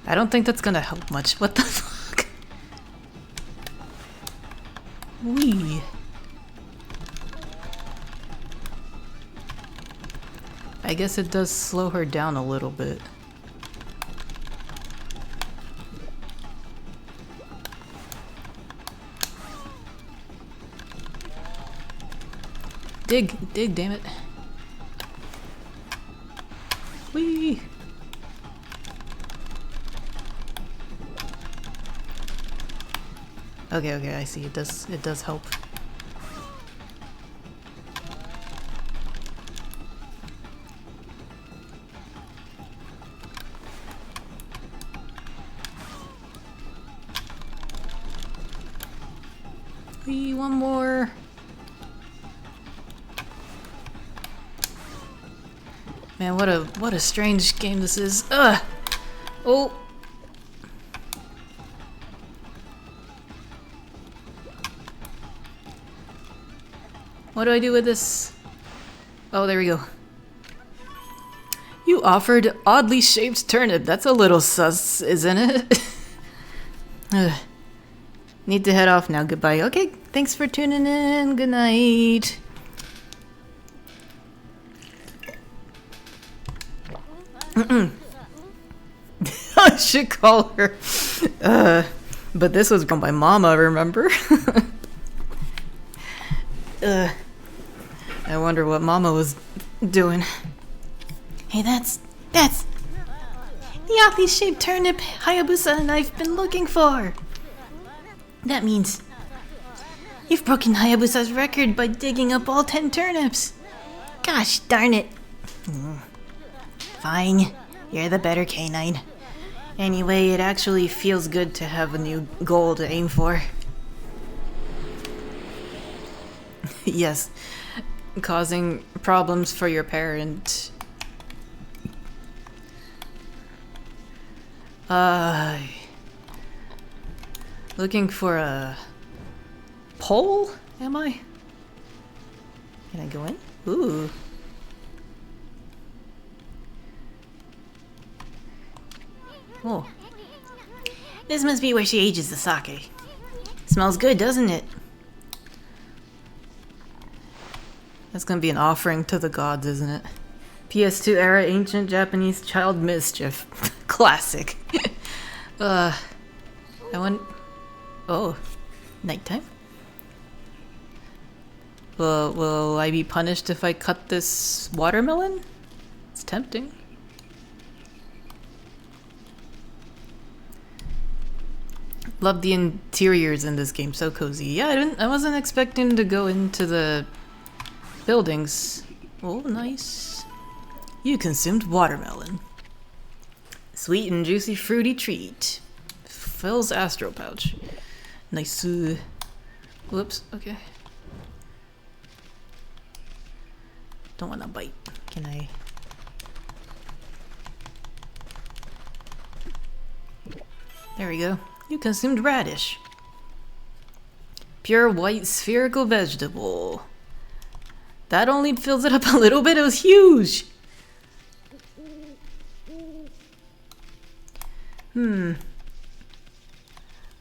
I don't think that's gonna help much. What the fuck? Wee. I guess it does slow her down a little bit. Dig, damn it. Whee! Okay, I see. It does help. Whee, one more. Man, what a strange game this is. Ugh. Oh. What do I do with this? Oh, there we go. You offered oddly shaped turnip. That's a little sus, isn't it? Ugh. Need to head off now. Goodbye. Okay, thanks for tuning in. Good night. I should call her. But this was gone by Mama, remember? I wonder what Mama was doing. Hey, that's the oddly shaped turnip Hayabusa and I've been looking for. That means you've broken Hayabusa's record by digging up all 10 turnips. Gosh darn it. Fine, you're the better canine. Anyway, it actually feels good to have a new goal to aim for. Yes, causing problems for your parent. Looking for a pole, am I? Can I go in? Ooh. Oh. This must be where she ages the sake. Smells good, doesn't it? That's gonna be an offering to the gods, isn't it? PS2 era ancient Japanese child mischief. Classic. I want... Oh, nighttime? Will I be punished if I cut this watermelon? It's tempting. Love the interiors in this game, so cozy. Yeah, I wasn't expecting to go into the buildings. Oh, nice. You consumed watermelon. Sweet and juicy fruity treat. Phil's astro pouch. Nice. Whoops, okay. Don't want to bite. Can I? There we go. You consumed radish. Pure white spherical vegetable. That only fills it up a little bit. It was huge.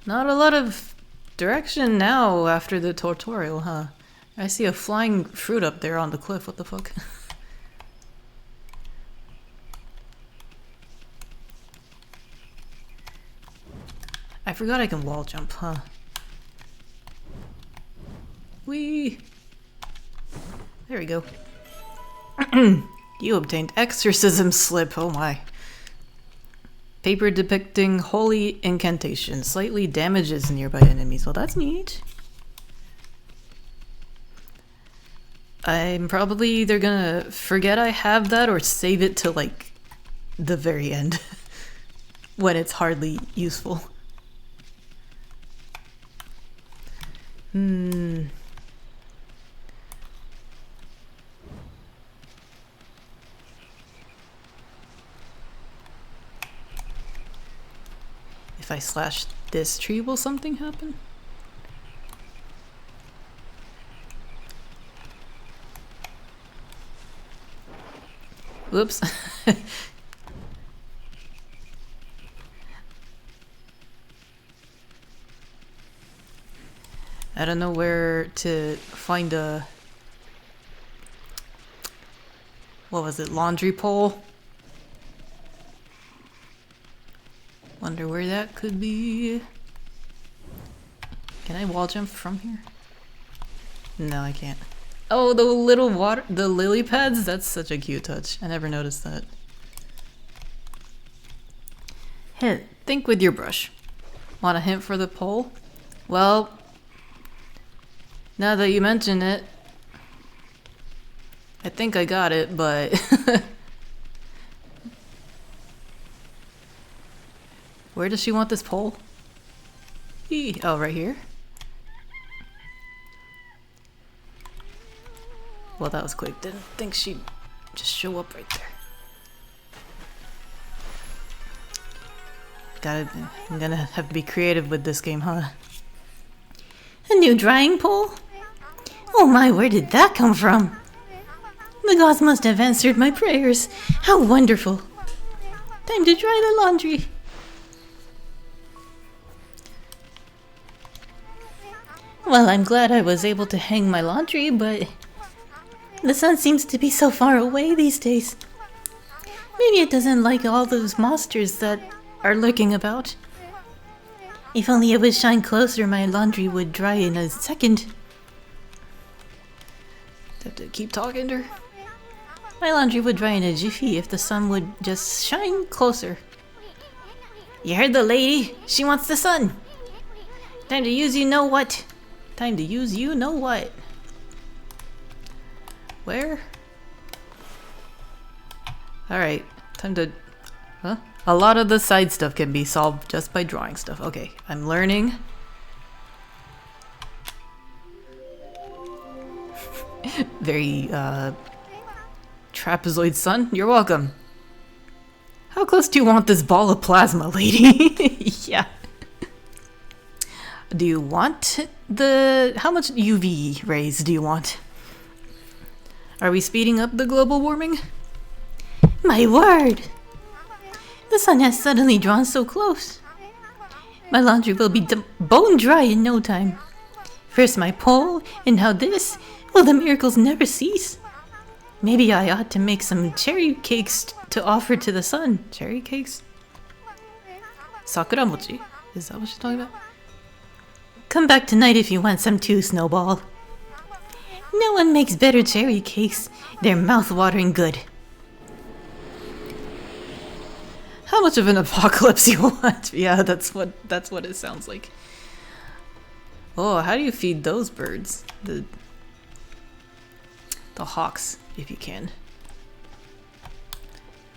Not a lot of direction now after the tutorial, huh? I see a flying fruit up there on the cliff. What the fuck? I forgot I can wall jump, huh? Whee! There we go. You obtained exorcism slip, oh my. Paper depicting holy incantation. Slightly damages nearby enemies. Well, that's neat. I'm probably either gonna forget I have that or save it to, like, the very end. When it's hardly useful. If I slash this tree, will something happen? Whoops. I don't know where to find a... What was it? Laundry pole? Wonder where that could be. Can I wall jump from here? No, I can't. Oh, the little water, the lily pads? That's such a cute touch. I never noticed that. Hint. Think with your brush. Want a hint for the pole? Well, now that you mention it, I think I got it, but... Where does she want this pole? Oh, right here? Well, that was quick. Didn't think she'd just show up right there. I'm gonna have to be creative with this game, huh? A new drying pole? Oh my, where did that come from? The gods must have answered my prayers. How wonderful. Time to dry the laundry. Well, I'm glad I was able to hang my laundry, but the sun seems to be so far away these days. Maybe it doesn't like all those monsters that are lurking about. If only it would shine closer, my laundry would dry in a second. Have to keep talking to her. My laundry would dry in a jiffy if the sun would just shine closer. You heard the lady? She wants the sun. Time to use you know what. Time to use you know what. Where? Alright, time to... Huh? A lot of the side stuff can be solved just by drawing stuff. Okay, I'm learning. Very, trapezoid sun, you're welcome. How close do you want this ball of plasma, lady? Yeah. Do you want the... How much UV rays do you want? Are we speeding up the global warming? My word! The sun has suddenly drawn so close. My laundry will be bone dry in no time. First my pole, and now this. Will the miracles never cease? Maybe I ought to make some cherry cakes to offer to the sun. Cherry cakes? Sakura mochi? Is that what she's talking about? Come back tonight if you want some too, Snowball. No one makes better cherry cakes. They're mouth-watering good. How much of an apocalypse you want? Yeah, that's what it sounds like. Oh, how do you feed those birds? The hawks, if you can.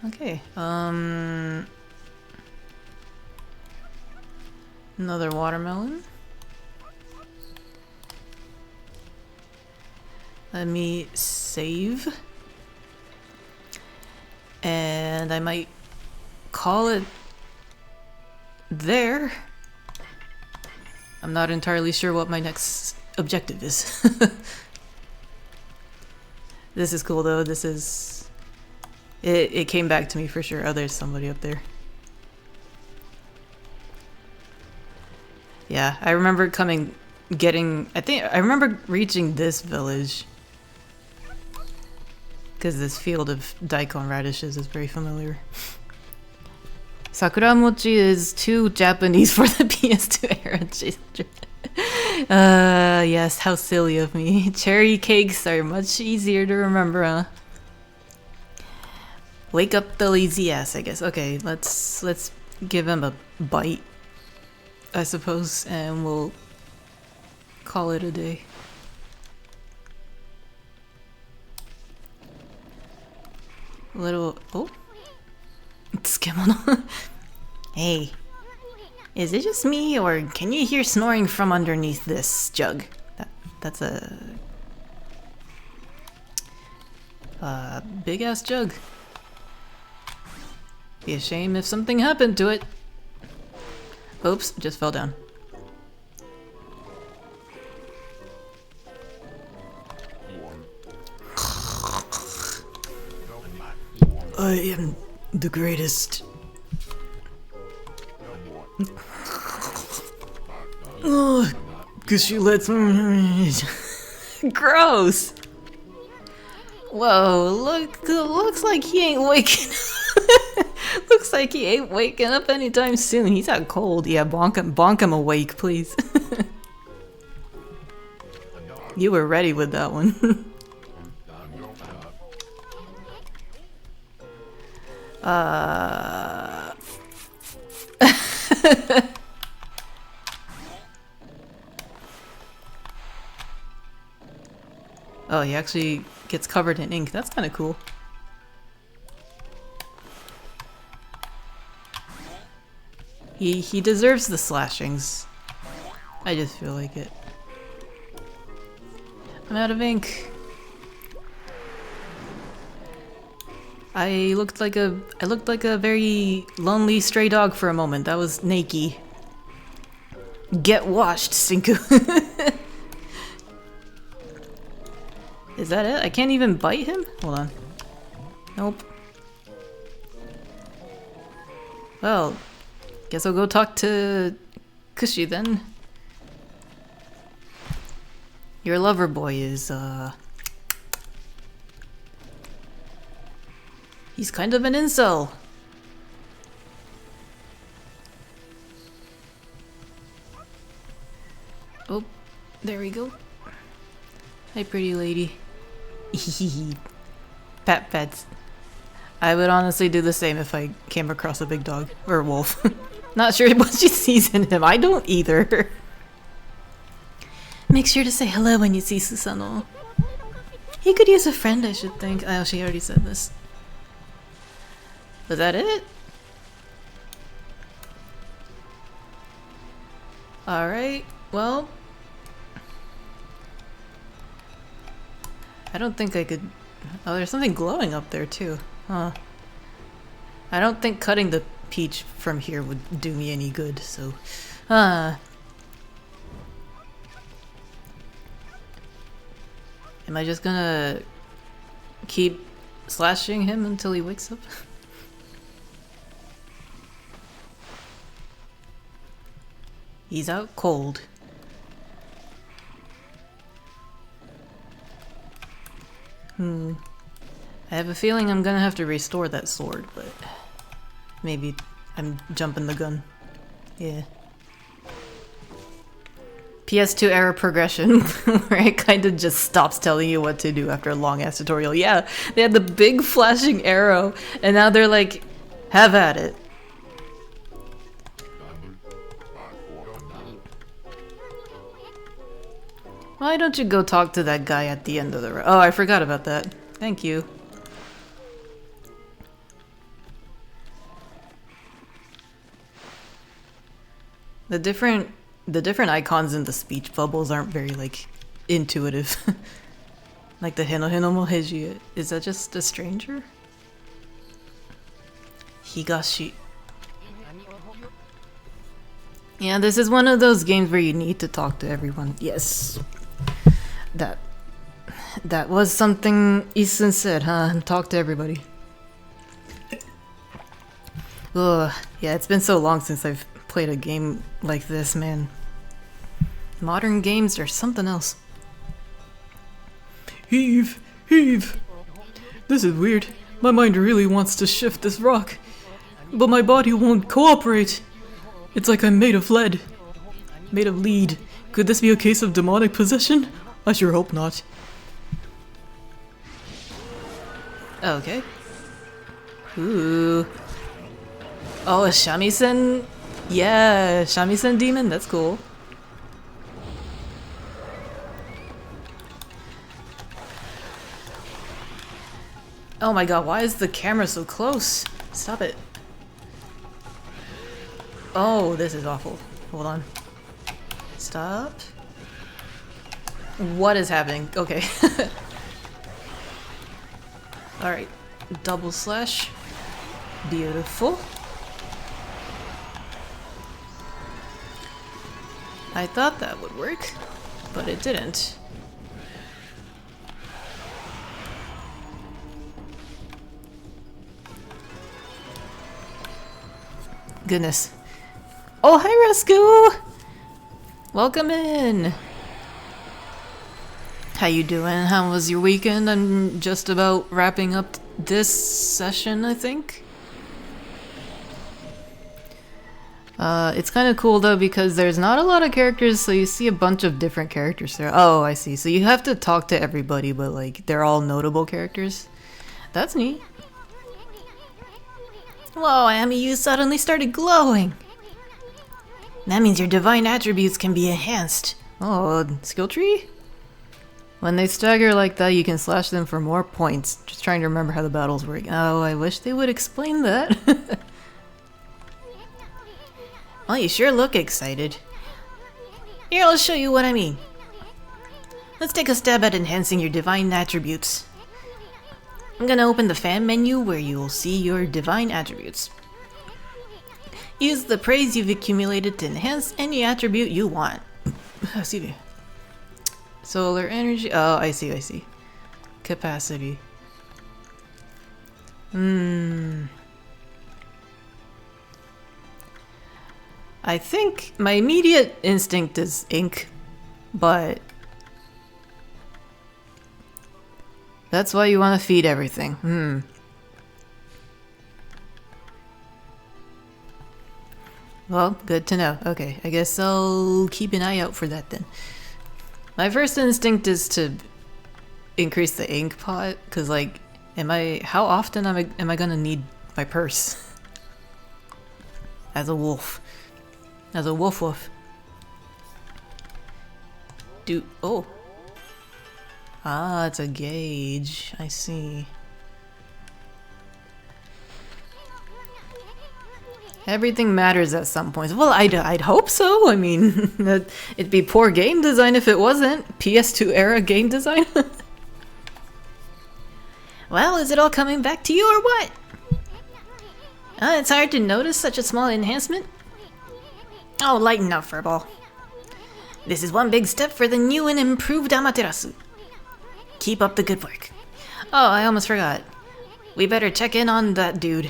Okay, another watermelon. Let me save. And I might call it there. I'm not entirely sure what my next objective is. This is cool though. This is... It came back to me for sure. Oh, there's somebody up there. Yeah, I remember I remember reaching this village. Because this field of daikon radishes is very familiar. Sakura mochi is too Japanese for the PS2 era. Yes, how silly of me. Cherry cakes are much easier to remember, huh? Wake up the lazy ass, I guess. Okay, let's give him a bite, I suppose, and we'll call it a day. Oh, it's Kimono. Hey, is it just me, or can you hear snoring from underneath this jug? That's a big ass jug. Be a shame if something happened to it. Oops, just fell down. I am the greatest. Oh, cause she lets me. Gross! Whoa, looks like he ain't waking up. Looks like he ain't waking up anytime soon. He's out cold. Yeah, bonk him awake, please. You were ready with that one. Oh, he actually gets covered in ink. That's kind of cool. He deserves the slashings. I just feel like it. I'm out of ink. I looked like a very lonely stray dog for a moment. That was Nakey. Get washed, Sinku. Is that it? I can't even bite him? Hold on. Nope. Well, guess I'll go talk to Kushi then. Your lover boy is, he's kind of an incel. Oh, there we go. Hi, pretty lady. Pat pets. I would honestly do the same if I came across a big dog or a wolf. Not sure what she sees in him. I don't either. Make sure to say hello when you see Susano. He could use a friend, I should think. Oh, she already said this. Was that it? Alright, well. I don't think I could... Oh, there's something glowing up there too. Huh. I don't think cutting the peach from here would do me any good, so... Am I just gonna keep slashing him until he wakes up? He's out cold. I have a feeling I'm gonna have to restore that sword, but maybe I'm jumping the gun. Yeah. PS2 era progression, where it kind of just stops telling you what to do after a long ass tutorial. Yeah, they had the big flashing arrow, and now they're like, have at it. Why don't you go talk to that guy at the end of the road? Oh, I forgot about that. Thank you. The different icons in the speech bubbles aren't very, like, intuitive. Like the Hino Hino Moheji. Is that just a stranger? Higashi. Yeah, this is one of those games where you need to talk to everyone. Yes. That was something Isun said, huh? Talk to everybody. Ugh, yeah, it's been so long since I've played a game like this, man. Modern games are something else. Heave! Heave! This is weird. My mind really wants to shift this rock, but my body won't cooperate. It's like I'm made of lead. Made of lead. Could this be a case of demonic possession? I sure hope not. Okay. Ooh. Oh, a shamisen? Yeah, shamisen demon? That's cool. Oh my god, why is the camera so close? Stop it. Oh, this is awful. Hold on. Stop. What is happening? Okay. Alright. Double slash. Beautiful. I thought that would work, but it didn't. Goodness. Oh, hi, Rescue! Welcome in! How you doing? How was your weekend? I'm just about wrapping up this session, I think. It's kind of cool though because there's not a lot of characters, so you see a bunch of different characters there. Oh, I see. So you have to talk to everybody, but like they're all notable characters. That's neat. Whoa, Amy, you suddenly started glowing. That means your divine attributes can be enhanced. Oh, skill tree? When they stagger like that, you can slash them for more points. Just trying to remember how the battles work. Oh, I wish they would explain that. Well, you sure look excited. Here, I'll show you what I mean. Let's take a stab at enhancing your divine attributes. I'm gonna open the fan menu where you'll see your divine attributes. Use the praise you've accumulated to enhance any attribute you want. Excuse me. Solar energy. Oh, I see. Capacity. I think my immediate instinct is ink, but That's why you want to feed everything. Well, good to know. Okay, I guess I'll keep an eye out for that then. My first instinct is to increase the ink pot, because like, how often am I gonna need my purse? As a wolf. As a wolf. Oh. Ah, it's a gauge. I see. Everything matters at some point. Well, I'd hope so. I mean, it'd be poor game design if it wasn't. PS2 era game design. Well, is it all coming back to you or what? It's hard to notice such a small enhancement. Oh, lighten up, Furball. This is one big step for the new and improved Amaterasu. Keep up the good work. Oh, I almost forgot. We better check in on that dude.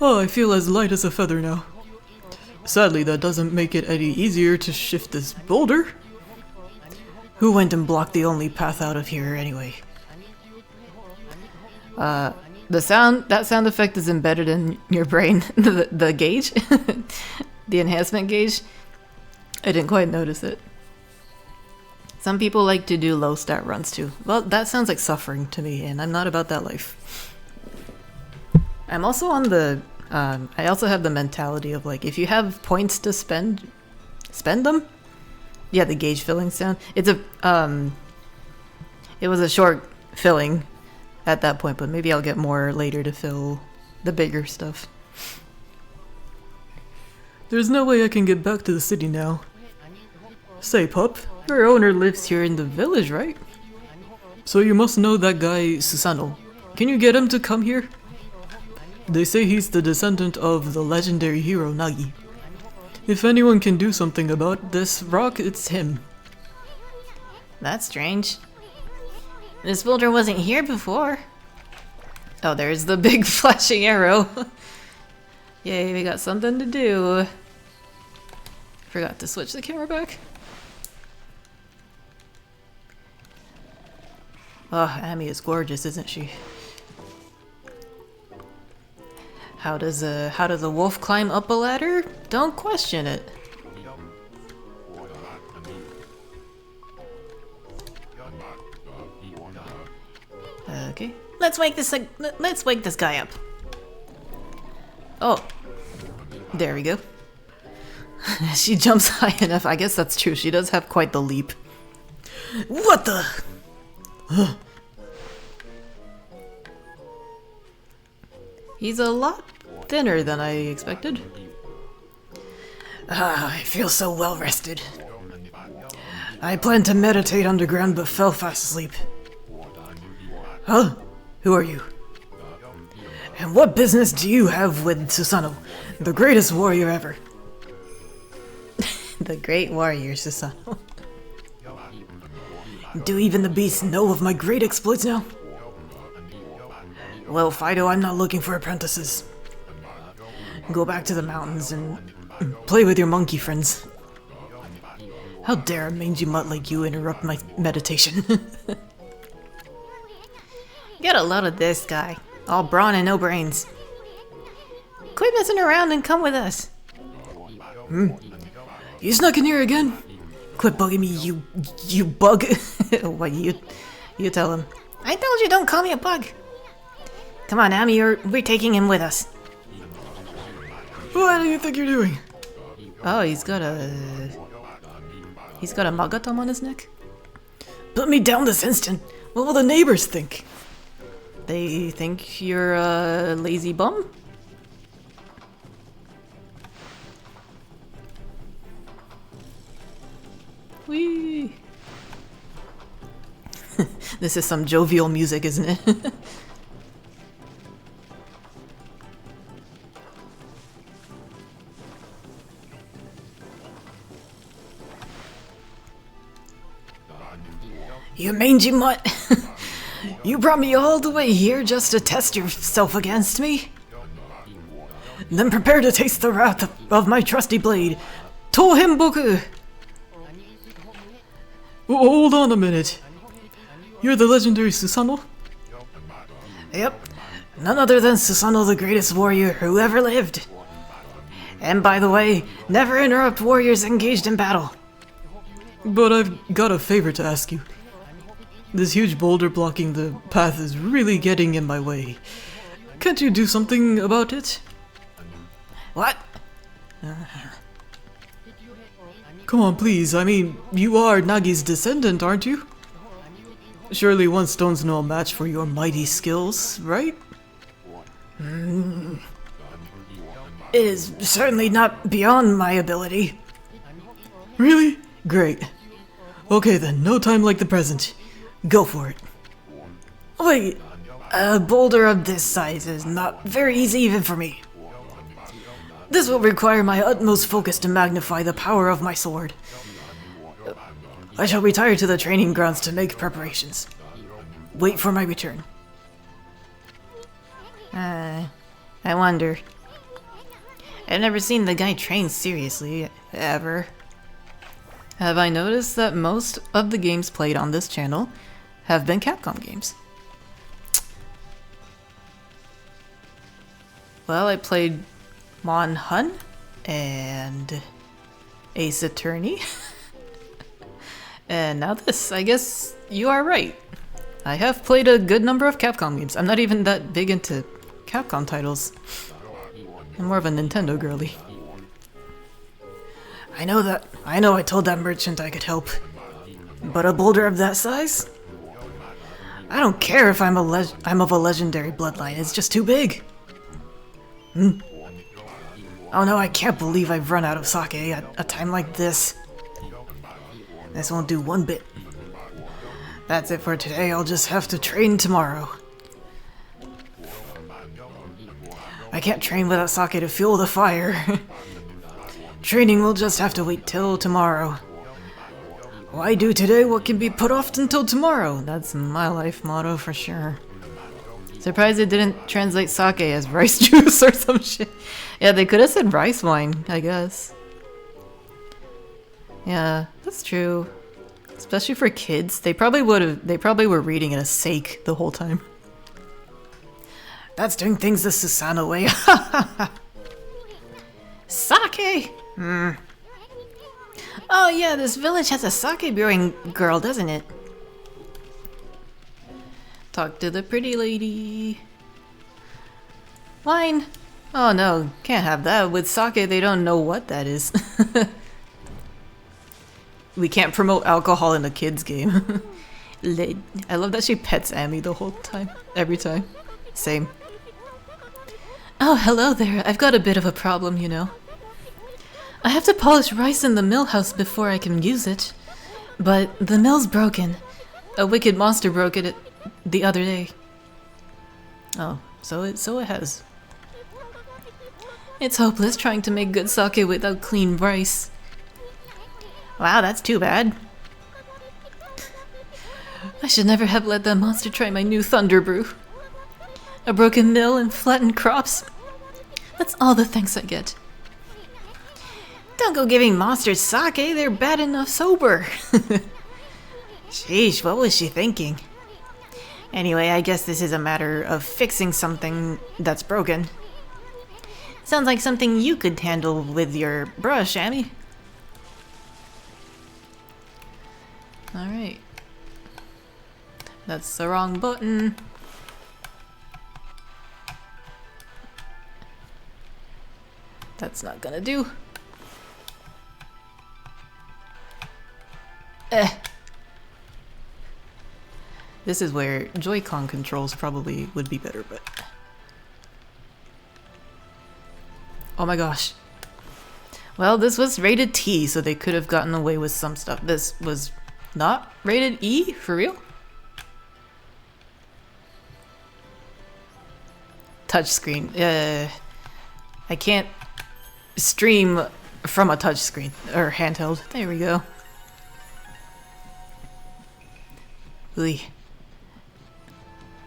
Oh, I feel as light as a feather now. Sadly, that doesn't make it any easier to shift this boulder. Who went and blocked the only path out of here anyway? That sound effect is embedded in your brain. the gauge? The enhancement gauge? I didn't quite notice it. Some people like to do low stat runs too. Well, that sounds like suffering to me, and I'm not about that life. I'm also on the... I also have the mentality of like, if you have points to spend them? Yeah, the gauge filling sound. It's a... It was a short filling at that point, but maybe I'll get more later to fill the bigger stuff. There's no way I can get back to the city now. Say, pup, Your owner lives here in the village, right? so you must know that guy Susano. Can you get him to come here? They say he's the descendant of the legendary hero Nagi. If anyone can do something about this rock, it's him. That's strange. This boulder wasn't here before. Oh, there's the big flashing arrow. Yay, we got something to do. Forgot to switch the camera back. Oh, Amy is gorgeous, isn't she? How does a wolf climb up a ladder? Don't question it. Okay. Let's wake this guy up. Oh. There we go. She jumps high enough. I guess that's true. She does have quite the leap. What the? He's a lot thinner than I expected. I feel so well rested. I planned to meditate underground but fell fast asleep. Huh? Who are you? And what business do you have with Susano, the greatest warrior ever? The great warrior, Susano. Do even the beasts know of my great exploits now? Well, Fido, I'm not looking for apprentices. Go back to the mountains and play with your monkey friends. How dare a mangy mutt like you interrupt my meditation? Get a load of this guy. All brawn and no brains. Quit messing around and come with us. You snuck in here again? Quit bugging me, you bug. What, you tell him. I told you don't call me a bug. Come on, Ami, we're taking him with us. What do you think you're doing? Oh, he's got a magatom on his neck? Put me down this instant. What will the neighbors think? They think you're a lazy bum? Whee! This is some jovial music, isn't it? You mangy mutt! You brought me all the way here just to test yourself against me? Then prepare to taste the wrath of my trusty blade, Tohimboku! Hold on a minute. You're the legendary Susanoo? Yep. None other than Susanoo, the greatest warrior who ever lived. And by the way, never interrupt warriors engaged in battle. But I've got a favor to ask you. This huge boulder blocking the path is really getting in my way. Can't you do something about it? What? Come on, please. I mean, you are Nagi's descendant, aren't you? Surely one stone's no match for your mighty skills, right? It is certainly not beyond my ability. Really? Great. Okay then, no time like the present. Go for it. Wait, a boulder of this size is not very easy even for me. This will require my utmost focus to magnify the power of my sword. I shall retire to the training grounds to make preparations. Wait for my return. I wonder. I've never seen the guy train seriously, ever. Have I noticed that most of the games played on this channel have been Capcom games? Well, I played Mon Hun and Ace Attorney. And now this. I guess you are right. I have played a good number of Capcom games. I'm not even that big into Capcom titles. I'm more of a Nintendo girly. I know I told that merchant I could help. But a boulder of that size? I don't care if I'm of a legendary bloodline, it's just too big. Oh no, I can't believe I've run out of sake at a time like this. This won't do one bit. That's it for today, I'll just have to train tomorrow. I can't train without sake to fuel the fire. Training will just have to wait till tomorrow. Why do today what can be put off until tomorrow? That's my life motto for sure. Surprised it didn't translate sake as rice juice or some shit. Yeah, they could have said rice wine, I guess. Yeah, that's true. Especially for kids, they probably were reading it as sake the whole time. That's doing things the Susanoo way. Sake! Oh yeah, this village has a sake brewing girl, doesn't it? Talk to the pretty lady. Wine. Oh no, can't have that. With sake, they don't know what that is. We can't promote alcohol in a kid's game. I love that she pets Amy the whole time. Every time. Same. Oh, hello there. I've got a bit of a problem, you know. I have to polish rice in the mill house before I can use it. But the mill's broken. A wicked monster broke it the other day. Oh, so it has. It's hopeless trying to make good sake without clean rice. Wow, that's too bad. I should never have let that monster try my new thunder brew. A broken mill and flattened crops. That's all the thanks I get. Don't go giving monsters sake, they're bad enough sober. Sheesh, what was she thinking? Anyway, I guess this is a matter of fixing something that's broken. Sounds like something you could handle with your brush, Amy. Alright. That's the wrong button. That's not gonna do. This is where Joy-Con controls probably would be better, but... Oh my gosh. Well, this was rated T, so they could have gotten away with some stuff. This was not rated E? For real? Touchscreen. I can't stream from a touchscreen or handheld. There we go. Ooh.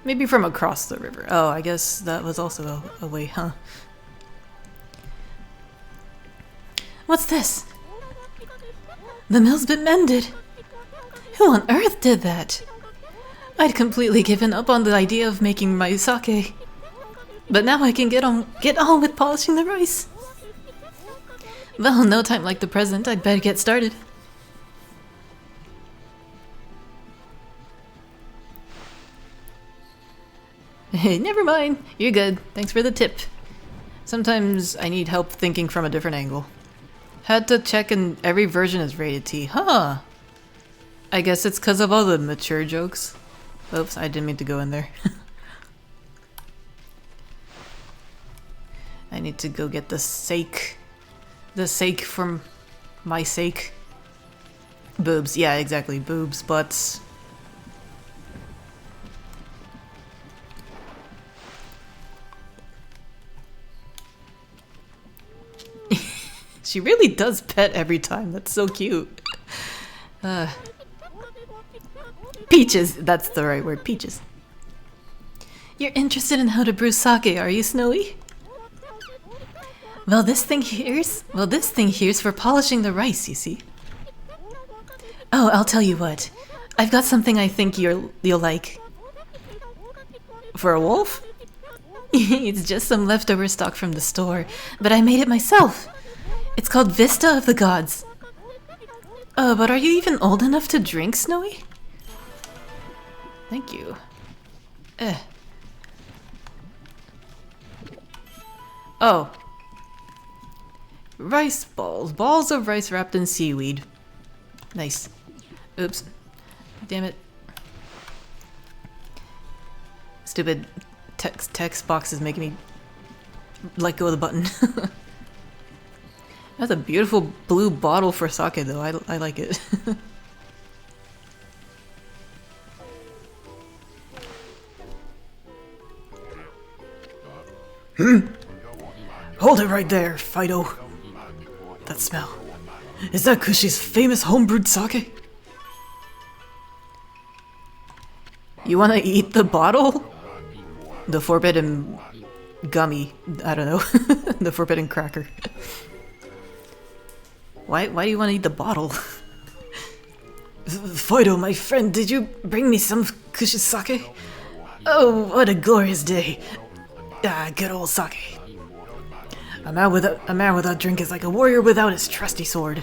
Maybe from across the river. Oh, I guess that was also a way, huh? What's this? The mill's been mended. Who on earth did that? I'd completely given up on the idea of making my sake. But now I can get on with polishing the rice. Well, no time like the present, I'd better get started. Hey, never mind. You're good. Thanks for the tip. Sometimes I need help thinking from a different angle. Had to check and every version is rated T. Huh. I guess it's because of all the mature jokes. Oops, I didn't mean to go in there. I need to go get the sake. The sake from my sake. Boobs. Yeah, exactly. Boobs, butts. She really does pet every time. That's so cute. Peaches. That's the right word. Peaches. You're interested in how to brew sake, are you, Snowy? Well, this thing here's for polishing the rice, you see. Oh, I'll tell you what. I've got something I think you'll like. For a wolf? It's just some leftover stock from the store, but I made it myself. It's called Vista of the Gods. Oh, but are you even old enough to drink, Snowy? Thank you. Oh. Rice balls. Balls of rice wrapped in seaweed. Nice. Oops. Damn it. Stupid text box is making me let go of the button. That's a beautiful blue bottle for sake though. I like it. Hold it right there, Fido. That smell. Is that Kushi's famous homebrewed sake? You wanna eat the bottle? The forbidden gummy. I don't know. The forbidden cracker. Why do you want to eat the bottle? Fido, my friend, did you bring me some Kushi's sake? Oh, what a glorious day. Ah, good old sake. A man without drink is like a warrior without his trusty sword.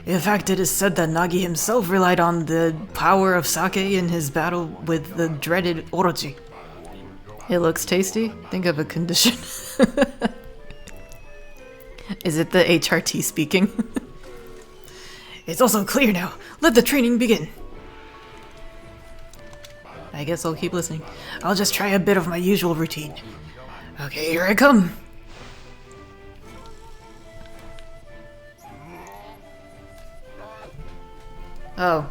In fact, it is said that Nagi himself relied on the power of sake in his battle with the dreaded Orochi. It looks tasty? Think of a condition. Is it the HRT speaking? It's also clear now. Let the training begin. I guess I'll keep listening. I'll just try a bit of my usual routine. Okay, here I come. Oh.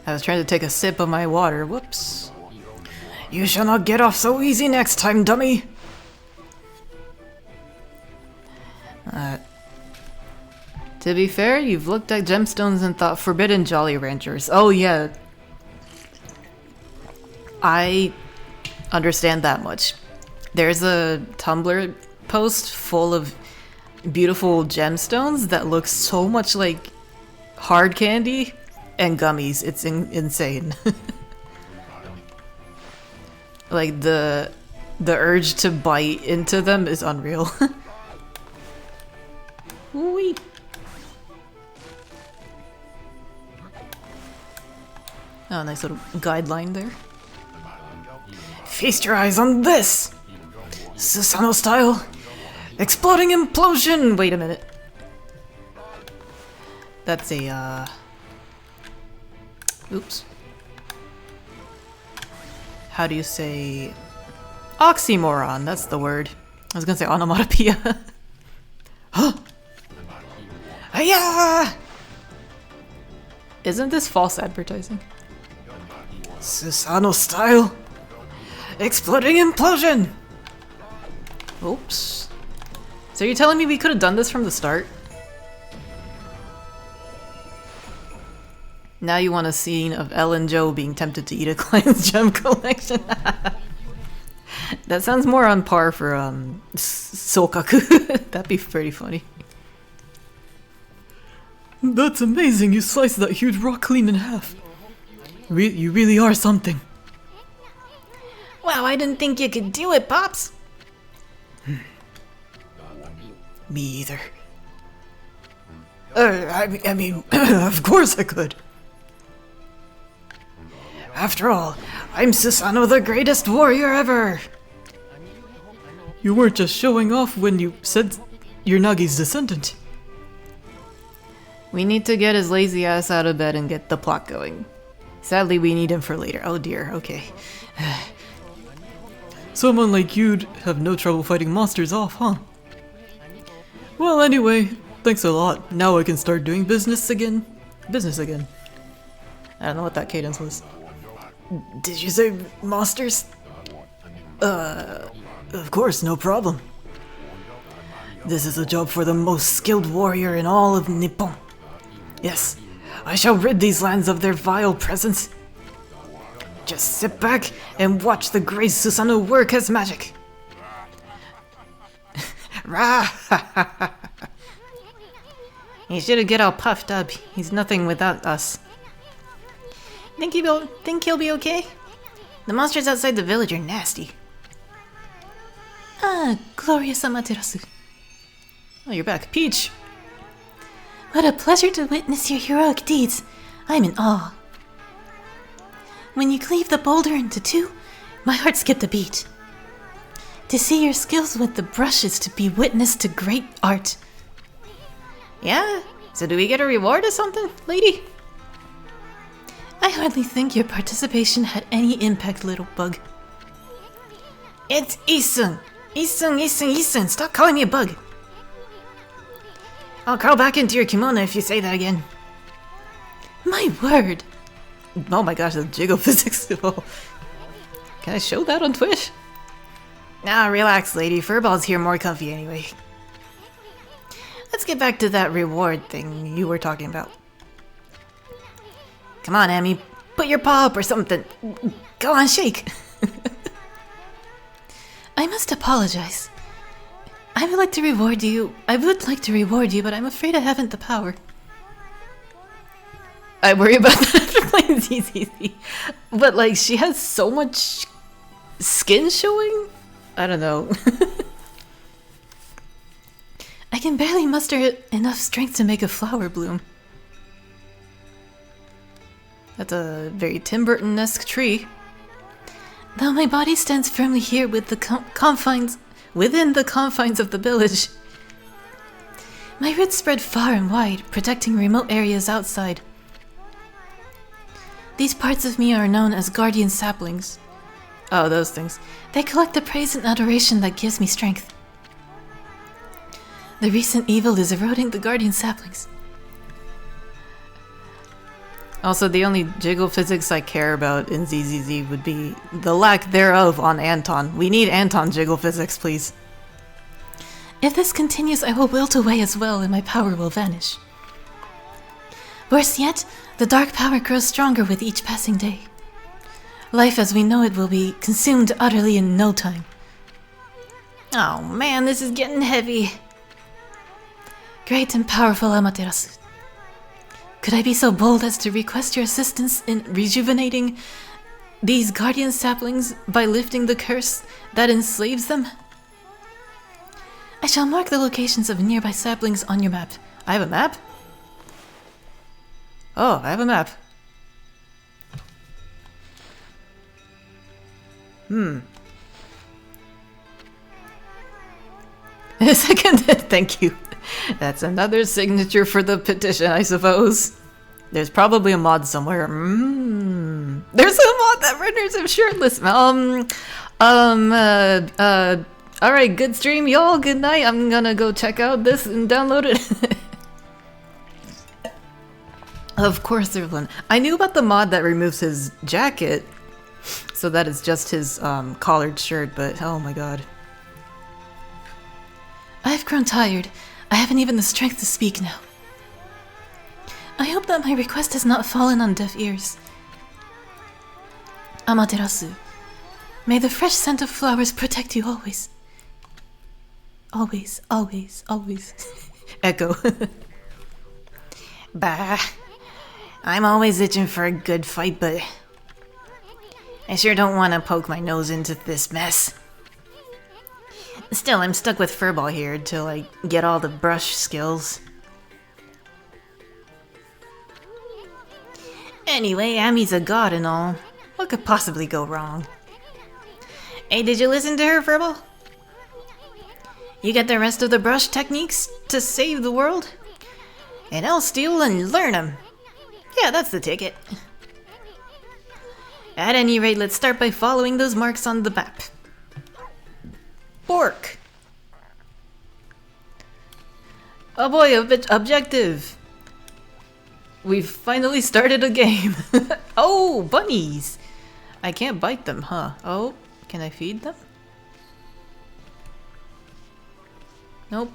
I was trying to take a sip of my water. Whoops. You shall not get off so easy next time, dummy. To be fair, you've looked at gemstones and thought Forbidden Jolly Ranchers. Oh yeah. I understand that much. There's a Tumblr post full of beautiful gemstones that look so much like hard candy and gummies. It's insane. Like the urge to bite into them is unreal. Wee. Oh, nice little guideline there. Feast your eyes on this! Susanoo style! Exploding implosion! Wait a minute. That's a, oops. How do you say... Oxymoron, that's the word. I was gonna say onomatopoeia. Huh! Hiya! Isn't this false advertising? Susanoo style! Exploding implosion! Oops. So you're telling me we could have done this from the start? Now you want a scene of Elle and Joe being tempted to eat a client's gem collection. That sounds more on par for Sokaku. That'd be pretty funny. That's amazing, you sliced that huge rock clean in half. You really are something. Wow, I didn't think you could do it, Pops. Me either. I mean, of course I could. After all, I'm Susanoo, the greatest warrior ever! You weren't just showing off when you said you're Nagi's descendant. We need to get his lazy ass out of bed and get the plot going. Sadly, we need him for later. Oh dear, okay. Someone like you'd have no trouble fighting monsters off, huh? Well, anyway, thanks a lot. Now I can start doing business again. I don't know what that cadence was. Did you say monsters? Of course, no problem. This is a job for the most skilled warrior in all of Nippon. Yes, I shall rid these lands of their vile presence. Just sit back and watch the great Susanoo work his magic. Rah! He shouldn't get all puffed up. He's nothing without us. Think he'll be okay? The monsters outside the village are nasty. Ah, glorious Amaterasu. Oh, you're back. Peach! What a pleasure to witness your heroic deeds. I'm in awe. When you cleave the boulder into two, my heart skipped a beat. To see your skills with the brush is to be witness to great art. Yeah? So do we get a reward or something, lady? I hardly think your participation had any impact, little bug. It's Isun! Isun! Stop calling me a bug! I'll crawl back into your kimono if you say that again. My word! Oh my gosh, the jiggle physics. Oh. Can I show that on Twitch? Nah, relax, lady. Furball's here more comfy anyway. Let's get back to that reward thing you were talking about. Come on, Amy. Put your paw up or something. Go on, shake. I must apologize. I would like to reward you, but I'm afraid I haven't the power. I worry about that for playing ZZZ. But like, she has so much skin showing? I don't know. I can barely muster enough strength to make a flower bloom. That's a very Tim Burton-esque tree. Though my body stands firmly here with the within the confines of the village. My roots spread far and wide, protecting remote areas outside. These parts of me are known as guardian saplings. Oh, those things. They collect the praise and adoration that gives me strength. The recent evil is eroding the guardian saplings. Also, the only jiggle physics I care about in ZZZ would be the lack thereof on Anton. We need Anton jiggle physics, please. If this continues, I will wilt away as well and my power will vanish. Worse yet, the dark power grows stronger with each passing day. Life as we know it will be consumed utterly in no time. Oh man, this is getting heavy. Great and powerful Amaterasu. Could I be so bold as to request your assistance in rejuvenating these guardian saplings by lifting the curse that enslaves them? I shall mark the locations of nearby saplings on your map. I have a map? Oh, I have a map. Seconded, thank you. That's another signature for the petition, I suppose. There's probably a mod somewhere. There's a mod that renders him shirtless. Alright, good stream, y'all. Good night. I'm gonna go check out this and download it. Of course there's one. I knew about the mod that removes his jacket, so that it's just his collared shirt, but oh my god. I've grown tired. I haven't even the strength to speak now. I hope that my request has not fallen on deaf ears. Amaterasu, may the fresh scent of flowers protect you always. Always, always, always. Echo. Bah. I'm always itching for a good fight, but I sure don't want to poke my nose into this mess. Still, I'm stuck with Furball here till I get all the brush skills. Anyway, Ami's a god and all. What could possibly go wrong? Hey, did you listen to her, Furball? You get the rest of the brush techniques to save the world? And I'll steal and learn them. Yeah, that's the ticket. At any rate, let's start by following those marks on the map. Bork. Oh boy, objective. We've finally started a game. Oh, bunnies. I can't bite them, huh? Oh, can I feed them? Nope.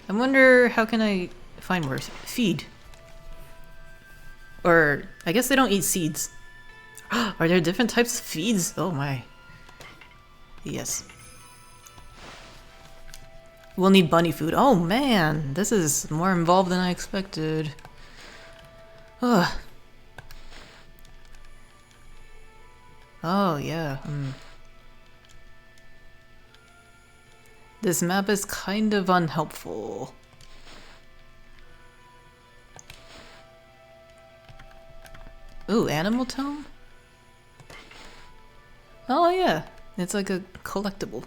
I wonder how can I find worse? Feed. Or, I guess they don't eat seeds. Are there different types of feeds? Oh my. Yes. We'll need bunny food. Oh man, this is more involved than I expected. Ugh. Oh yeah. This map is kind of unhelpful. Ooh, animal tome? Oh yeah, it's like a collectible.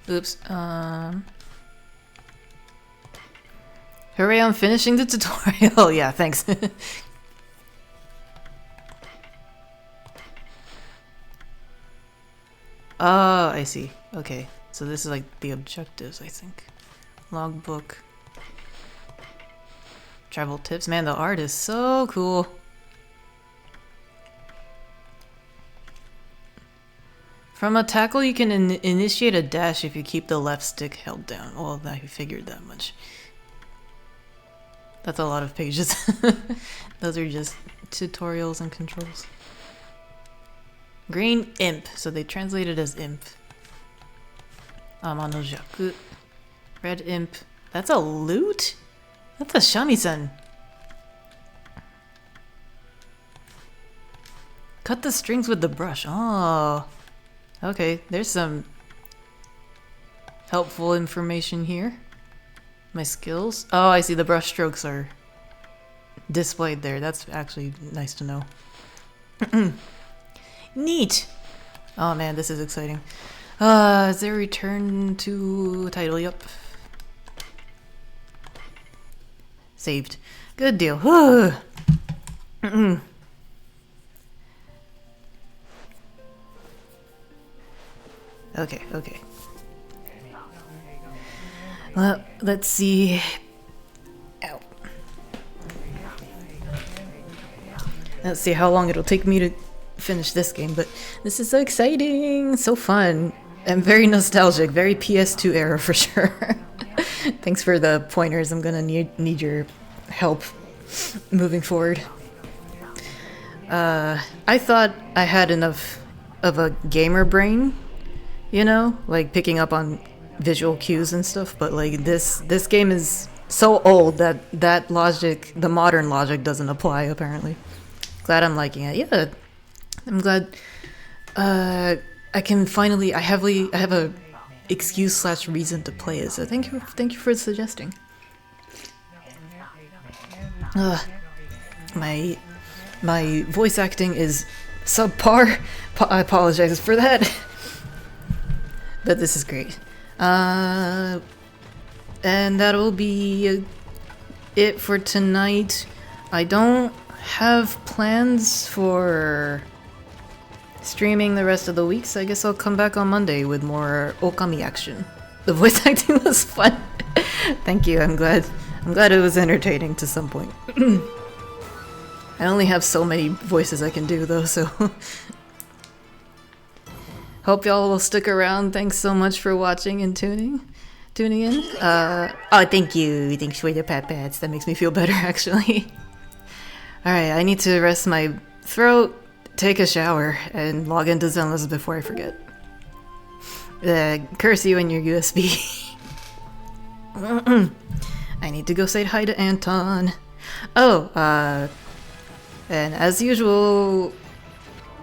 Oops, Hooray, I'm finishing the tutorial! Yeah, thanks. Oh, I see. Okay, so this is like the objectives, I think. Logbook. Travel tips. Man, the art is so cool. From a tackle, you can initiate a dash if you keep the left stick held down. Well, I figured that much. That's a lot of pages. Those are just tutorials and controls. Green imp. So they translate it as imp. Amanojaku. Red imp. That's a loot? That's a shamisen. Cut the strings with the brush. Oh. Okay, there's some helpful information here. My skills. Oh, I see the brush strokes are displayed there. That's actually nice to know. Neat. Oh man, this is exciting. Is there a return to title? Yep. Saved. Good deal. Okay, okay. Well, let's see. Ow. Let's see how long it'll take me to finish this game, but this is so exciting, so fun, and very nostalgic, very PS2 era for sure. Thanks for the pointers. I'm gonna need your help moving forward. I thought I had enough of a gamer brain, you know, like picking up on visual cues and stuff, but like this game is so old that logic, the modern logic, doesn't apply apparently. Glad I'm liking it. Yeah, I'm glad I can finally I have a excuse / reason to play it, so thank you for suggesting. My voice acting is subpar. I apologize for that. But this is great. And that'll be it for tonight. I don't have plans for streaming the rest of the week, so I guess I'll come back on Monday with more Okami action. The voice acting was fun. Thank you. I'm glad it was entertaining to some point. I only have so many voices I can do though, so hope y'all will stick around. Thanks so much for watching and tuning in. Oh, thank you. Thanks for the pat-pats. That makes me feel better, actually. Alright, I need to rest my throat, take a shower, and log into Zenless before I forget. Curse you and your USB. I need to go say hi to Anton. Oh, and as usual,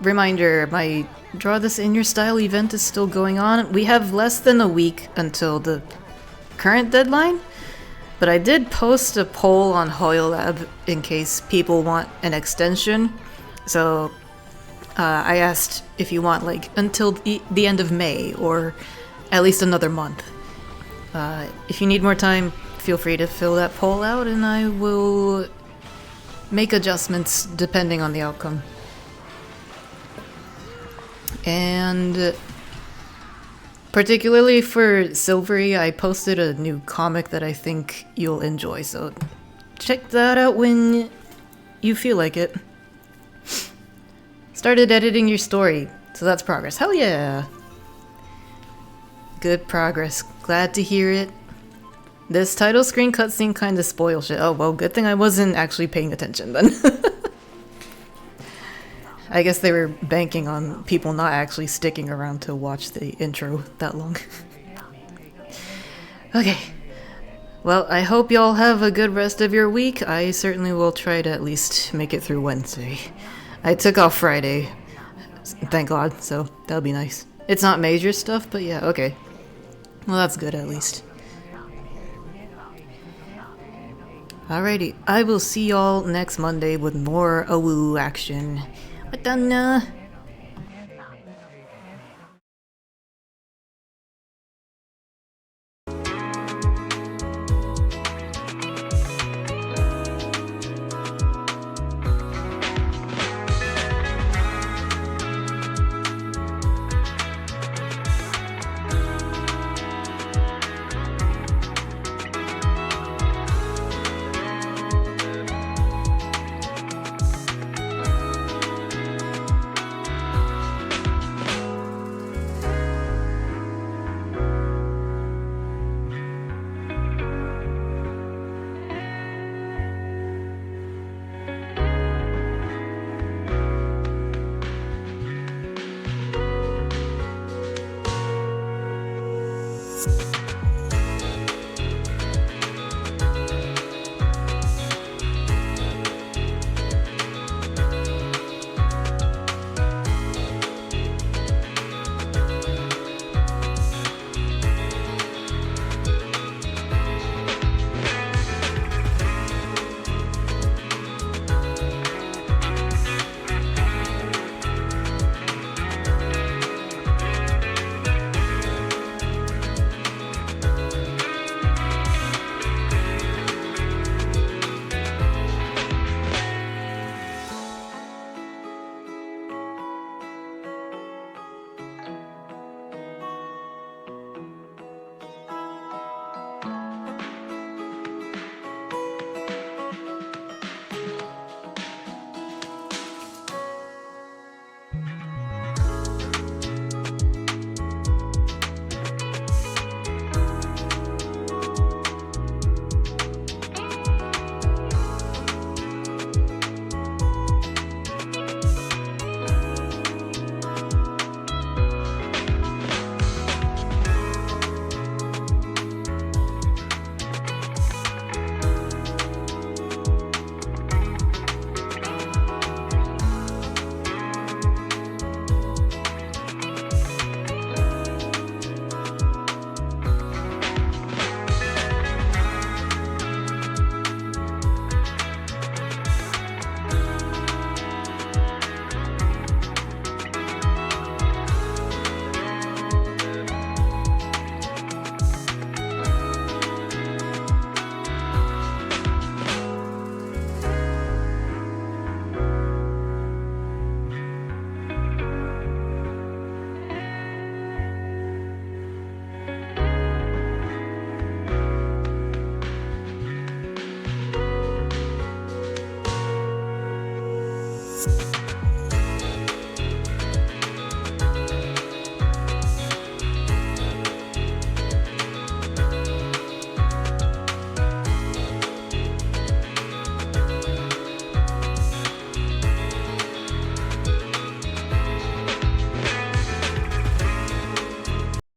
reminder, my Draw This In Your Style event is still going on. We have less than a week until the current deadline, but I did post a poll on HoYoLab in case people want an extension. So I asked if you want like until the end of May or at least another month. If you need more time, feel free to fill that poll out and I will make adjustments depending on the outcome. And particularly for Silvery, I posted a new comic that I think you'll enjoy, so check that out when you feel like it. Started editing your story, so that's progress. Hell yeah! Good progress. Glad to hear it. This title screen cutscene kinda spoils shit. Oh well, good thing I wasn't actually paying attention then. I guess they were banking on people not actually sticking around to watch the intro that long. Okay. Well, I hope y'all have a good rest of your week. I certainly will try to at least make it through Wednesday. I took off Friday, thank God, so that'll be nice. It's not major stuff, but yeah, okay. Well, that's good at least. Alrighty, I will see y'all next Monday with more Awoo action. またな。you